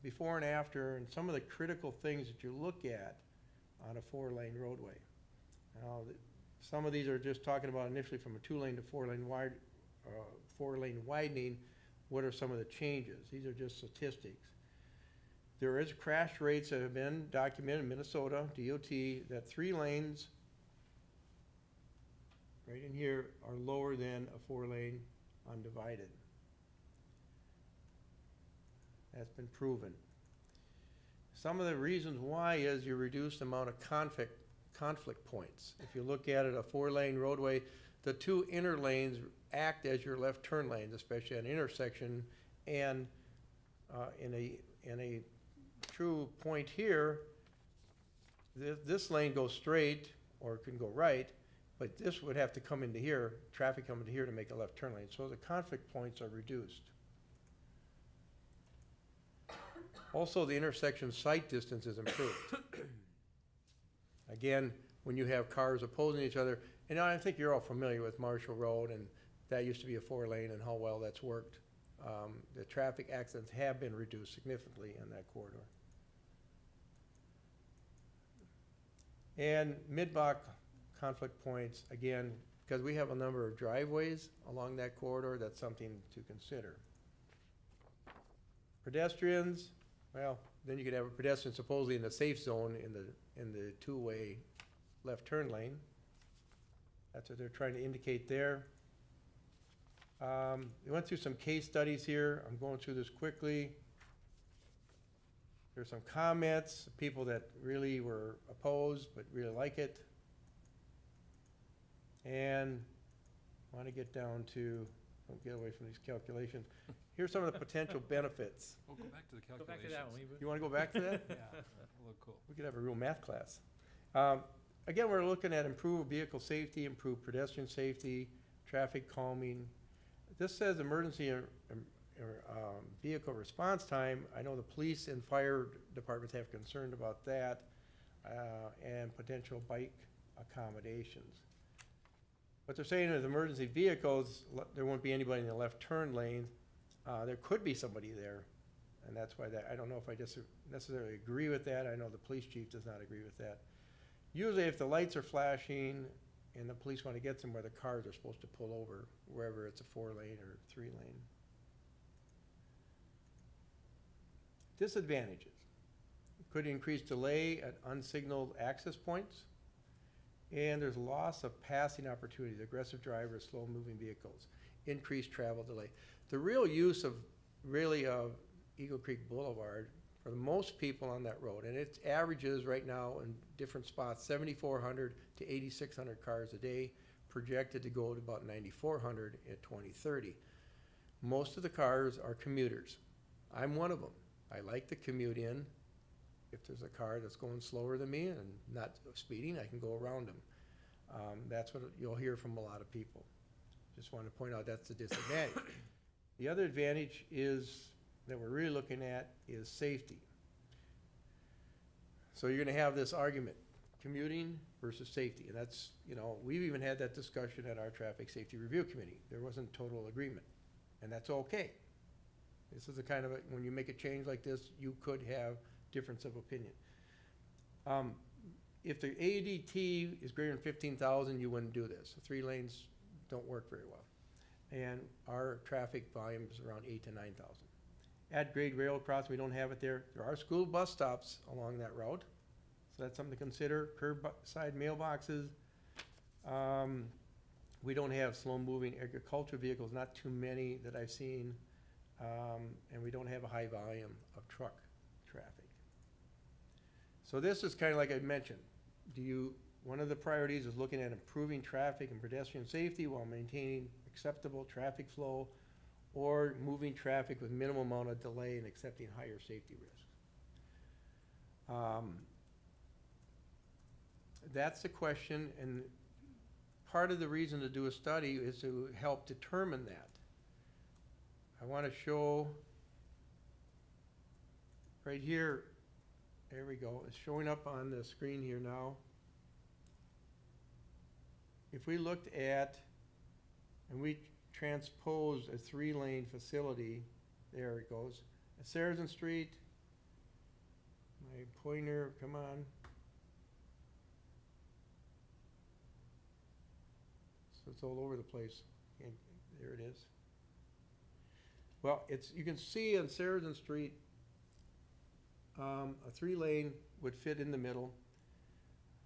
before and after and some of the critical things that you look at on a 4-lane roadway. Now, some of these are just talking about initially from a 2-lane to 4-lane wide, 4-lane widening. What are some of the changes? These are just statistics. There is crash rates that have been documented in Minnesota, DOT, that 3 lanes right in here are lower than a 4-lane undivided. That's been proven. Some of the reasons why is your reduced amount of conflict points. If you look at it, a 4-lane roadway, the 2 inner lanes act as your left turn lanes, especially at an intersection, and in a true point here, this lane goes straight or it can go right, but this would have to come into here, traffic come into here to make a left turn lane. So the conflict points are reduced. Also, the intersection sight distance is improved. Again, when you have cars opposing each other, and I think you're all familiar with Marshall Road, and that used to be a 4-lane and how well that's worked. The traffic accidents have been reduced significantly in that corridor. And mid-block conflict points, again, because we have a number of driveways along that corridor, that's something to consider. Pedestrians, well, then you could have a pedestrian supposedly in the safe zone in the 2-way left turn lane. That's what they're trying to indicate there. We went through some case studies here. I'm going through this quickly. There's some comments, people that really were opposed but really like it. And I want to get down to, don't get away from these calculations. Here's some of the potential benefits. Oh, go back to the calculations. Go back to that one. You want to go back to that? Yeah, that'll look cool. We could have a real math class. Again, we're looking at improved vehicle safety, improved pedestrian safety, traffic calming. This says emergency vehicle response time. I know the police and fire departments have concern about that, and potential bike accommodations. What they're saying is emergency vehicles, there won't be anybody in the left turn lane. There could be somebody there, and that's why I don't know if I just necessarily agree with that. I know the police chief does not agree with that. Usually if the lights are flashing and the police want to get somewhere, the cars are supposed to pull over wherever it's a 4-lane or 3-lane. Disadvantages. Could increase delay at unsignaled access points. And there's loss of passing opportunities, aggressive drivers, slow-moving vehicles, increased travel delay. The real use of Eagle Creek Boulevard for the most people on that road, and it averages right now in different spots 7,400 to 8,600 cars a day, projected to go to about 9,400 at 2030. Most of the cars are commuters. I'm one of them. I like to commute in. If there's a car that's going slower than me and not speeding, I can go around them. That's what you'll hear from a lot of people. Just want to point out that's the disadvantage. The other advantage is that we're really looking at is safety. So you're going to have this argument, commuting versus safety. And that's, you know, we've even had that discussion at our Traffic Safety Review Committee. There wasn't total agreement, and that's okay. This is the kind of, when you make a change like this, you could have difference of opinion. If the ADT is greater than 15,000, you wouldn't do this. The 3 lanes don't work very well. And our traffic volume is around 8,000 to 9,000. At grade rail crossing, we don't have it there. There are school bus stops along that route, so that's something to consider. Curbside mailboxes. We don't have slow-moving agriculture vehicles, not too many that I've seen, and we don't have a high volume of truck traffic. So this is kind of like I mentioned. One of the priorities is looking at improving traffic and pedestrian safety while maintaining acceptable traffic flow, or moving traffic with minimal amount of delay and accepting higher safety risks. That's the question, and part of the reason to do a study is to help determine that. I want to show right here, there we go, it's showing up on the screen here now. If we looked at, and we transposed a 3-lane facility, there it goes, at Saracen Street, my pointer, come on. So it's all over the place. There it is. Well, you can see on Saracen Street, a 3-lane would fit in the middle,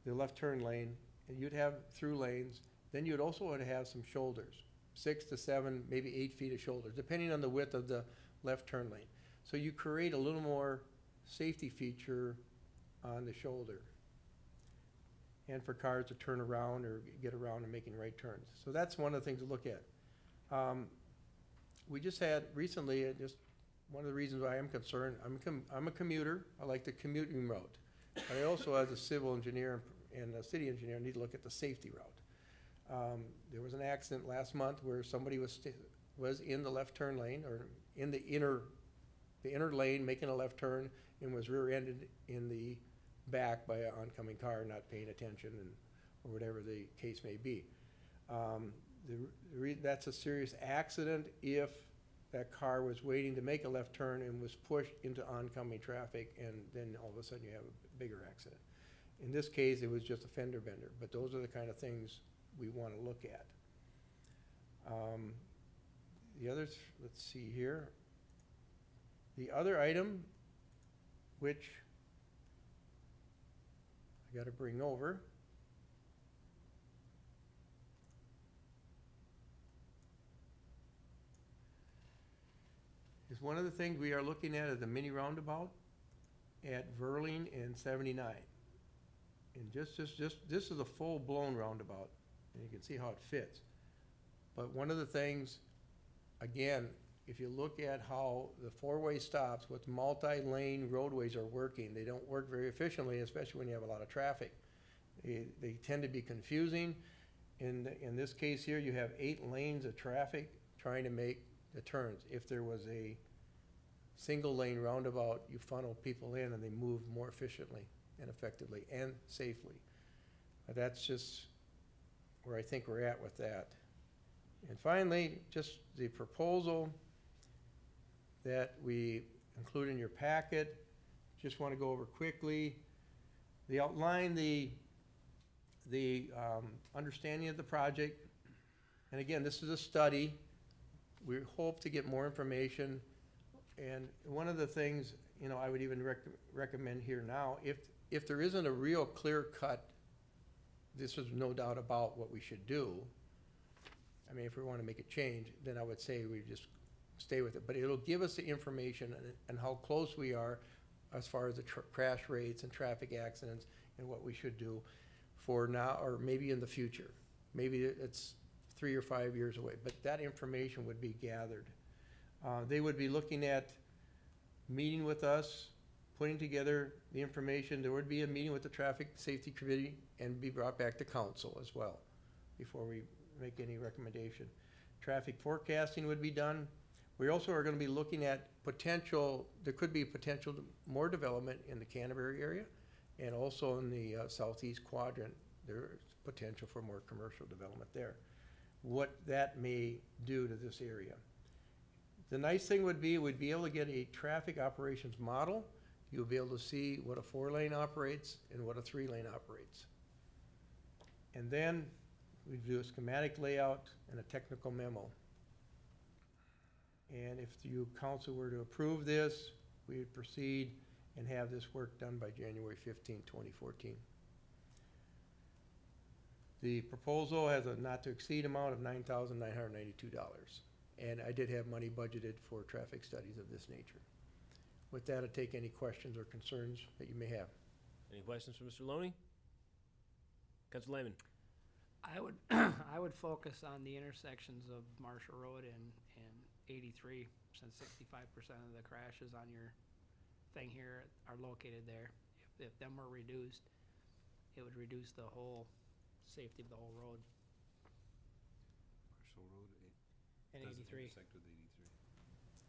the left turn lane, and you'd have through lanes. Then you'd also want to have some shoulders, 6 to 7, maybe 8 feet of shoulders, depending on the width of the left turn lane. So you create a little more safety feature on the shoulder, and for cars to turn around or get around and making right turns. So that's one of the things to look at. We just had recently, just one of the reasons why I'm concerned, I'm a commuter. I like the commuting route. But I also, as a civil engineer and a city engineer, need to look at the safety route. There was an accident last month where somebody was in the left turn lane, or in the inner lane making a left turn, and was rear-ended in the back by an oncoming car not paying attention, or whatever the case may be. That's a serious accident if that car was waiting to make a left turn and was pushed into oncoming traffic, and then all of a sudden you have a bigger accident. In this case, it was just a fender bender, but those are the kind of things we want to look at. The others, let's see here. The other item, which I got to bring over, is one of the things we are looking at is the mini roundabout at Verling and 79. And this is a full-blown roundabout, and you can see how it fits. But one of the things, again, if you look at how the 4-way stops with multi-lane roadways are working, they don't work very efficiently, especially when you have a lot of traffic. They tend to be confusing. In this case here, you have 8 lanes of traffic trying to make the turns. If there was a single lane roundabout, you funnel people in and they move more efficiently and effectively and safely. That's just where I think we're at with that. And finally, just the proposal that we include in your packet. Just want to go over quickly. They outline the understanding of the project. And again, this is a study. We hope to get more information And one of the things, you know, I would even recommend here now, if there isn't a real clear cut, this is no doubt about what we should do. I mean, if we want to make a change, then I would say we just stay with it. But it'll give us the information and how close we are as far as the crash rates and traffic accidents and what we should do for now or maybe in the future. Maybe it's 3 or 5 years away, but that information would be gathered. They would be looking at meeting with us, putting together the information. There would be a meeting with the Traffic Safety Committee and be brought back to council as well before we make any recommendation. Traffic forecasting would be done. We also are gonna be looking at potential, there could be potential more development in the Canterbury area and also in the southeast quadrant. There's potential for more commercial development there. What that may do to this area. The nice thing would be, we'd be able to get a traffic operations model. You'll be able to see what a 4-lane operates and what a 3-lane operates. And then we do a schematic layout and a technical memo. And if you council were to approve this, we would proceed and have this work done by January 15, 2014. The proposal has a not to exceed amount of $9,992. And I did have money budgeted for traffic studies of this nature. With that, I'll take any questions or concerns that you may have. Any questions for Mr. Loney? Councilor Lehman? I would, I would focus on the intersections of Marshall Road and 83, since 65% of the crashes on your thing here are located there. If them were reduced, it would reduce the whole safety of the whole road. Marshall Road, And doesn't 83. intersect with 83.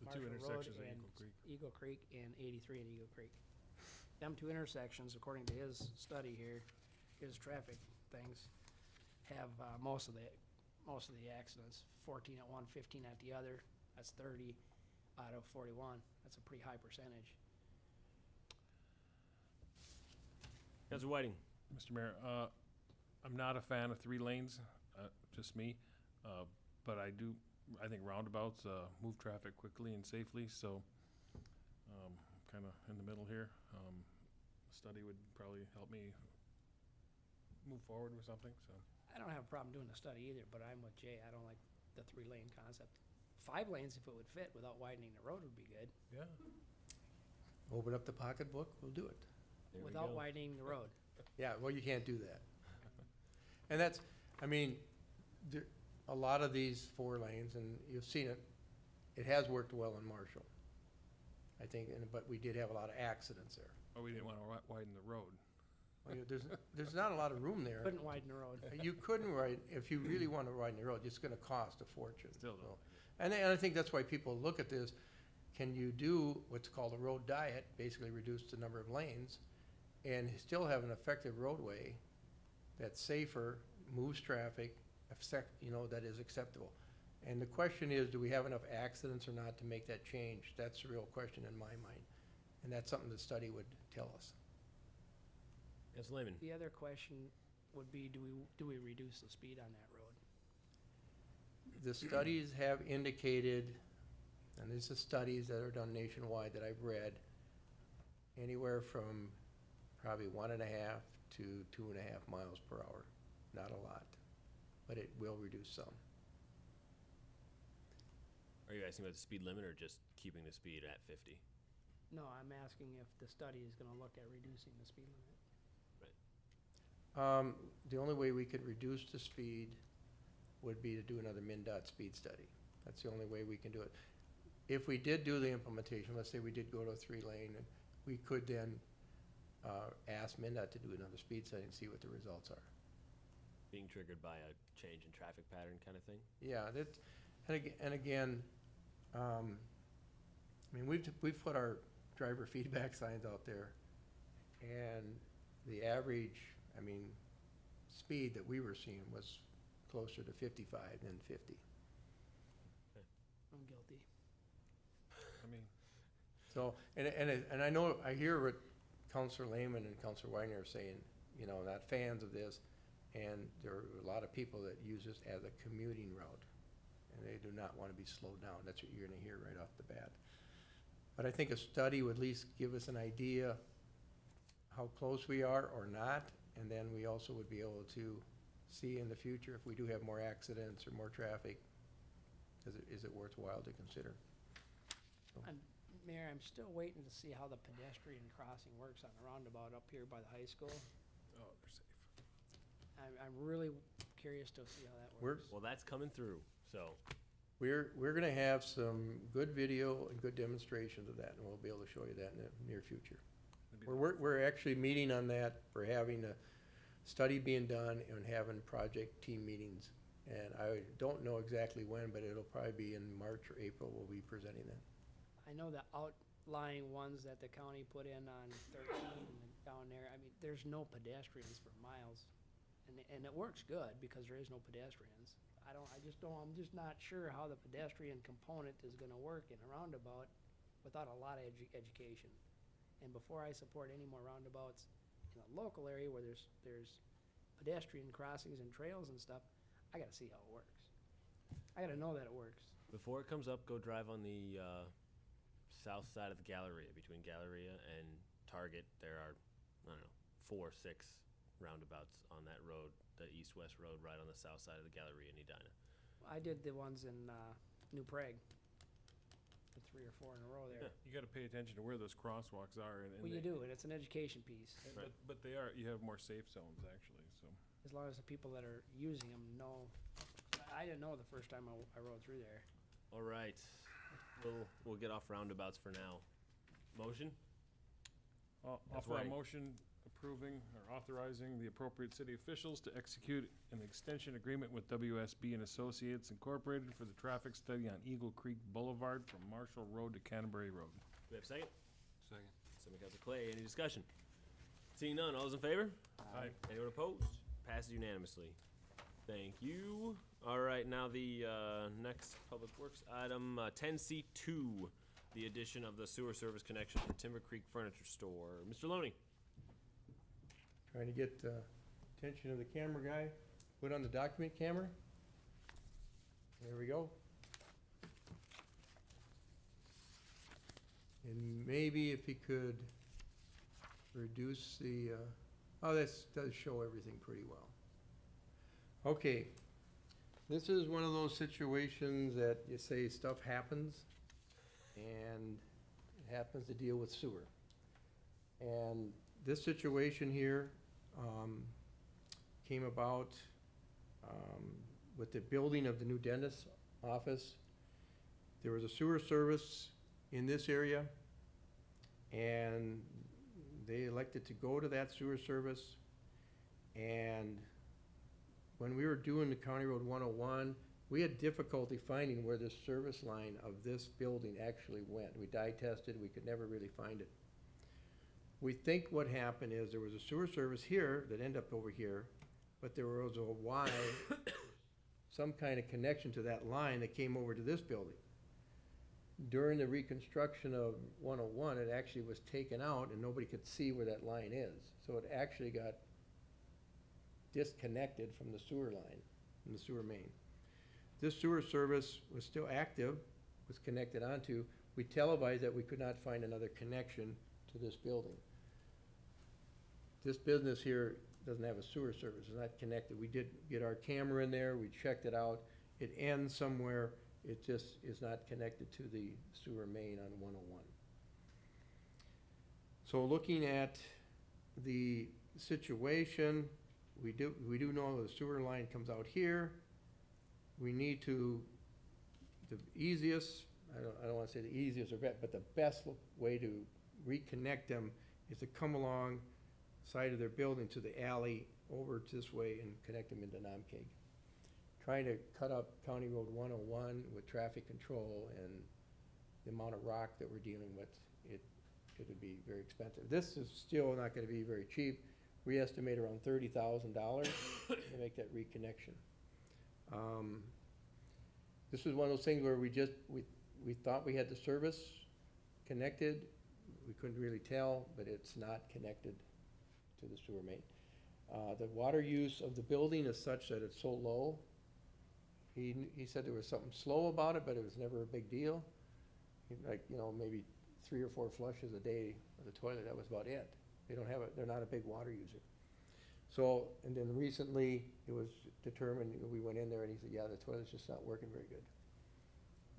The two Marshall Road intersections at and Eagle Creek. Eagle Creek and 83 and Eagle Creek. Them two intersections, according to his study here, his traffic things, have most of the accidents. 14 at one, 15 at the other. That's 30 out of 41. That's a pretty high percentage. Councilor Whiting? Mr. Mayor, I'm not a fan of 3 lanes, just me. But I think roundabouts move traffic quickly and safely, so kind of in the middle here. A study would probably help me move forward with something, so. I don't have a problem doing the study either, but I'm with Jay. I don't like the 3-lane concept. 5 lanes, if it would fit without widening the road, would be good. Yeah. Open up the pocketbook, we'll do it. There we Without go. widening the road. Yeah, well, you can't do that. And that's, I mean, a lot of these 4 lanes, and you've seen it, it has worked well in Marshall. I think, but we did have a lot of accidents there. Or we didn't want to widen the road. Well, there's not a lot of room there. Couldn't widen the road. You couldn't widen, if you really want to widen the road, it's gonna cost a fortune. Still So- though. And I think that's why people look at this, can you do what's called a road diet, basically reduce the number of lanes, and still have an effective roadway that's safer, moves traffic, that is acceptable. And the question is, do we have enough accidents or not to make that change? That's the real question in my mind. And that's something the study would tell us. Councilor Lehman? The other question would be, do we reduce the speed on that road? The studies have indicated, and these are studies that are done nationwide that I've read, anywhere from probably 1.5 to 2.5 miles per hour. Not a lot, but it will reduce some. Are you asking about the speed limit or just keeping the speed at 50? No, I'm asking if the study is gonna look at reducing the speed limit. The only way we could reduce the speed would be to do another MnDOT speed study. That's the only way we can do it. If we did do the implementation, let's say we did go to a 3-lane, we could then ask MnDOT to do another speed study and see what the results are. Being triggered by a change in traffic pattern kind of thing? Yeah, that's, and again, I mean, we've put our driver feedback signs out there, and the average, I mean, speed that we were seeing was closer to 55 than 50. I'm guilty. I mean, So, and I know, I hear what Councilor Lehman and Councilor Weiner are saying, not fans of this, and there are a lot of people that use this as a commuting route, and they do not want to be slowed down. That's what you're gonna hear right off the bat. But I think a study would at least give us an idea how close we are or not, and then we also would be able to see in the future if we do have more accidents or more traffic, is it worthwhile to consider? Mayor, I'm still waiting to see how the pedestrian crossing works on the roundabout up here by the high school. Oh, they're safe. I'm really curious to see how that works. Well, that's coming through, so. We're gonna have some good video and good demonstrations of that, and we'll be able to show you that in the near future. We're actually meeting on that, we're having a study being done and having project team meetings. And I don't know exactly when, but it'll probably be in March or April, we'll be presenting that. I know the outlying ones that the county put in on 13 and down there, I mean, there's no pedestrians for miles. And it works good because there is no pedestrians. I'm just not sure how the pedestrian component is gonna work in a roundabout without a lot of education. And before I support any more roundabouts in a local area where there's pedestrian crossings and trails and stuff, I gotta see how it works. I gotta know that it works. Before it comes up, go drive on the south side of the Galleria, between Galleria and Target. There are, I don't know, 4 or 6 roundabouts on that road, the east-west road, right on the south side of the Galleria in Edina. I did the ones in New Prague, the 3 or 4 in a row there. You gotta pay attention to where those crosswalks are, and Well, you do, and it's an education piece. But they are, you have more safe zones, actually, so. As long as the people that are using them know. I didn't know the first time I rode through there. All right, we'll get off roundabouts for now. Motion? Offer a motion approving or authorizing the appropriate city officials to execute an extension agreement with WSB and Associates Incorporated for the traffic study on Eagle Creek Boulevard from Marshall Road to Canterbury Road. Do we have a second? Second. Second, Councilor Clay. Any discussion? Seeing none, all those in favor? Aye. Anyone opposed? Passes unanimously. Thank you. All right, now the next Public Works item, 10C2, the addition of the sewer service connection for Timber Creek Furniture Store. Mr. Loney. Trying to get attention of the camera guy. Put on the document camera. There we go. And maybe if he could reduce the, oh, that does show everything pretty well. Okay, this is one of those situations that you say stuff happens, and it happens to deal with sewer. And this situation here came about with the building of the new dentist's office. There was a sewer service in this area, and they elected to go to that sewer service. And when we were doing the County Road 101, we had difficulty finding where the service line of this building actually went. We dye tested, we could never really find it. We think what happened is there was a sewer service here that ended up over here, but there was a Y, some kind of connection to that line that came over to this building. During the reconstruction of 101, it actually was taken out and nobody could see where that line is. So it actually got disconnected from the sewer line, from the sewer main. This sewer service was still active, was connected onto. We televised that we could not find another connection to this building. This business here doesn't have a sewer service, it's not connected. We did get our camera in there, we checked it out. It ends somewhere, it just is not connected to the sewer main on 101. So looking at the situation, we do know the sewer line comes out here. We need to, the easiest, I don't want to say the easiest or best, but the best way to reconnect them is to come along side of their building to the alley over this way and connect them into Namkeg. Trying to cut up County Road 101 with traffic control and the amount of rock that we're dealing with, it would be very expensive. This is still not going to be very cheap. We estimate around $30,000 to make that reconnection. This is one of those things where we thought we had the service connected. We couldn't really tell, but it's not connected to the sewer main. The water use of the building is such that it's so low. He said there was something slow about it, but it was never a big deal. Like, you know, maybe 3 or 4 flushes a day of the toilet, that was about it. They don't have they're not a big water user. So, and then recently, it was determined, we went in there and he said, yeah, the toilet's just not working very good.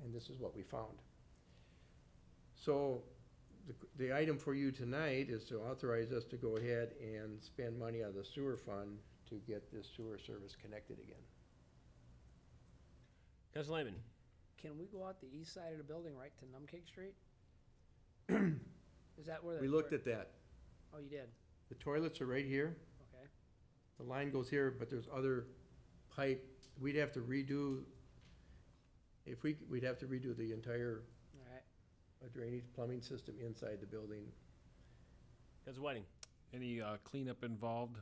And this is what we found. So, the item for you tonight is to authorize us to go ahead and spend money out of the sewer fund to get this sewer service connected again. Councilor Lehman. Can we go out the east side of the building right to Numcake Street? Is that where the? We looked at that. Oh, you did? The toilets are right here. Okay. The line goes here, but there's other pipe. We'd have to redo, we'd have to redo the entire All right. drainage plumbing system inside the building. Councilor Whiting. Any cleanup involved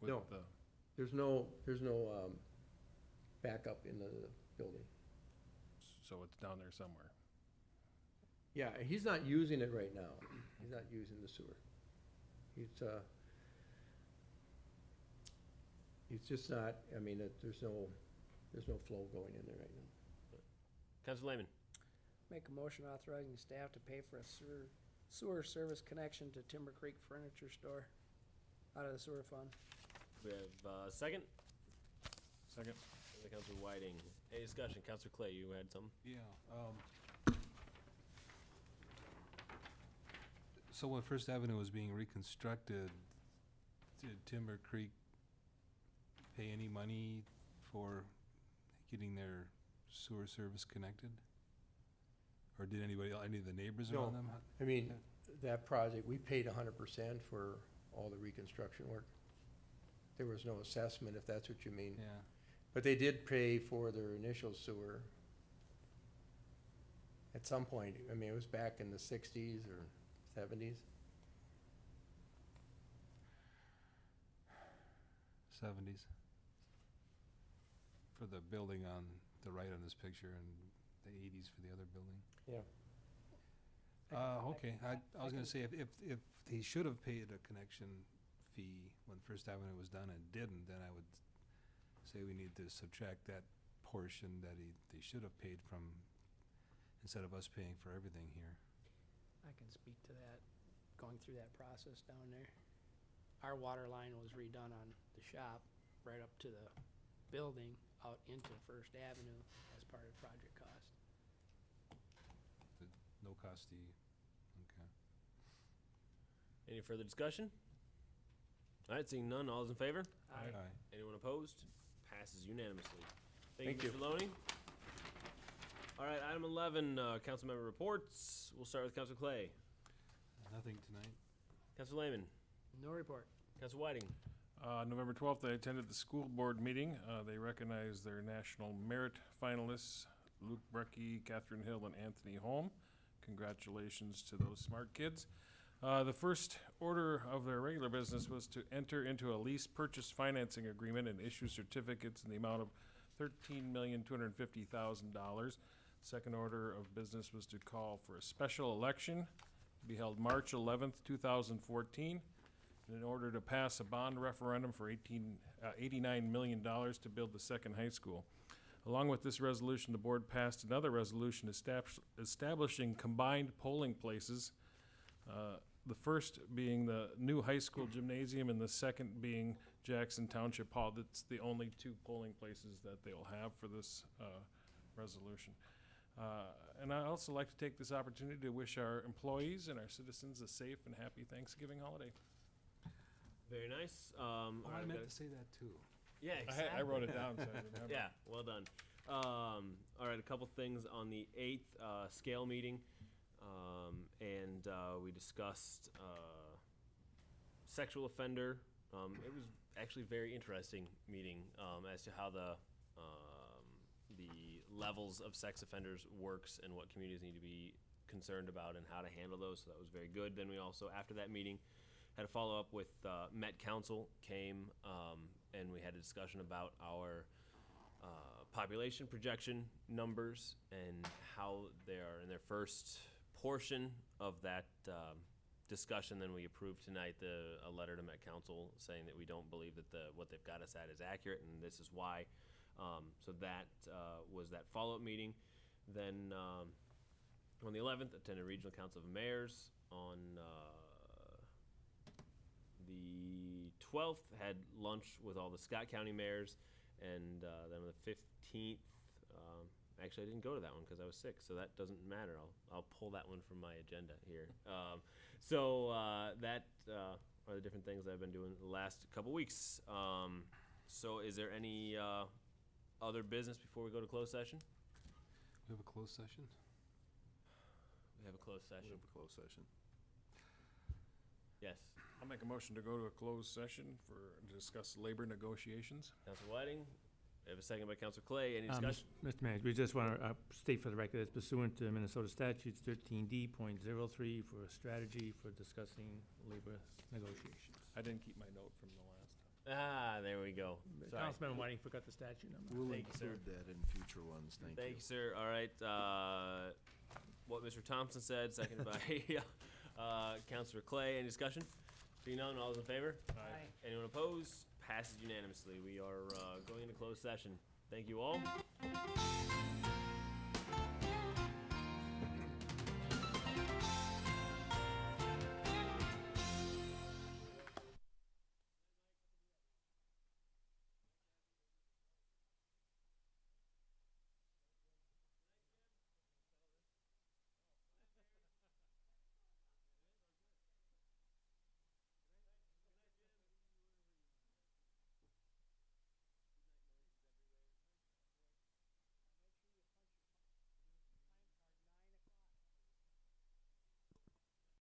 with No. the? There's no backup in the building. So it's down there somewhere. Yeah, he's not using it right now. He's not using the sewer. He's just not, I mean, there's no flow going in there right now. Councilor Lehman. Make a motion authorizing staff to pay for a sewer service connection to Timber Creek Furniture Store out of the sewer fund. We have a second. Second. Councilor Whiting. Any discussion? Councilor Clay, you had something? Yeah, so when First Avenue was being reconstructed, did Timber Creek pay any money for getting their sewer service connected? Or did any of the neighbors around them? I mean, that project, we paid 100% for all the reconstruction work. There was no assessment, if that's what you mean. Yeah. But they did pay for their initial sewer at some point. I mean, it was back in the 60s or 70s. 70s. For the building on the right on this picture, and the 80s for the other building. Yeah. Okay, I was gonna say, if he should have paid a connection fee when First Avenue was done and didn't, then I would say we need to subtract that portion that they should have paid from, instead of us paying for everything here. I can speak to that, going through that process down there. Our water line was redone on the shop, right up to the building, out into First Avenue as part of project cost. No cost to you, okay. Any further discussion? All right, seeing none, all those in favor? Aye. Aye. Anyone opposed? Passes unanimously. Thank Thank you, you. Mr. Loney. All right, item 11, council member reports. We'll start with Councilor Clay. Nothing tonight. Councilor Lehman. No report. Councilor Whiting. November 12th, I attended the school board meeting. They recognized their national merit finalists, Luke Brecky, Catherine Hill, and Anthony Holm. Congratulations to those smart kids. The first order of their regular business was to enter into a lease purchase financing agreement and issue certificates in the amount of $13,250,000. Second order of business was to call for a special election to be held March 11th, 2014. In order to pass a bond referendum for $89 million to build the second high school. Along with this resolution, the board passed another resolution establishing combined polling places. The first being the new high school gymnasium and the second being Jackson Township Hall. That's the only two polling places that they'll have for this resolution. And I'd also like to take this opportunity to wish our employees and our citizens a safe and happy Thanksgiving holiday. Very nice. Oh, I meant to say that too. Yeah, I exactly. wrote it down, so I remember. Yeah, well done. All right, a couple things on the 8th scale meeting. And we discussed sexual offender. It was actually a very interesting meeting as to how the levels of sex offenders works and what communities need to be concerned about and how to handle those. So that was very good. Then we also, after that meeting, had a follow-up with Met Council came and we had a discussion about our population projection numbers and how they are in their first portion of that discussion. Then we approved tonight a letter to Met Council saying that we don't believe that what they've got us at is accurate, and this is why. So that was that follow-up meeting. Then On the 11th, attended Regional Council of Mayors. On the 12th, had lunch with all the Scott County mayors. And then on the 15th, actually, I didn't go to that one because I was sick, so that doesn't matter. I'll pull that one from my agenda here. That are the different things I've been doing the last couple weeks. So is there any other business before we go to closed session? We have a closed session? We have a closed session. We have a closed session. Yes. I'll make a motion to go to a closed session to discuss labor negotiations. Council Whiting. We have a second by Council Clay. Any discussion? Mr. Manager, we just want to state for the record, it's pursuant to Minnesota statutes 13D.03 for a strategy for discussing labor negotiations. I didn't keep my note from the last time. There we go. Sorry. Councilman Whiting forgot the statute number. We'll Thank you, sir. include that in future ones, thank you. Thank you, sir. All right. What Mr. Thompson said, seconded by Councilor Clay. Any discussion? Seeing none, all those in favor? Aye. Anyone opposed? Passes unanimously. We are going into closed session. Thank you all.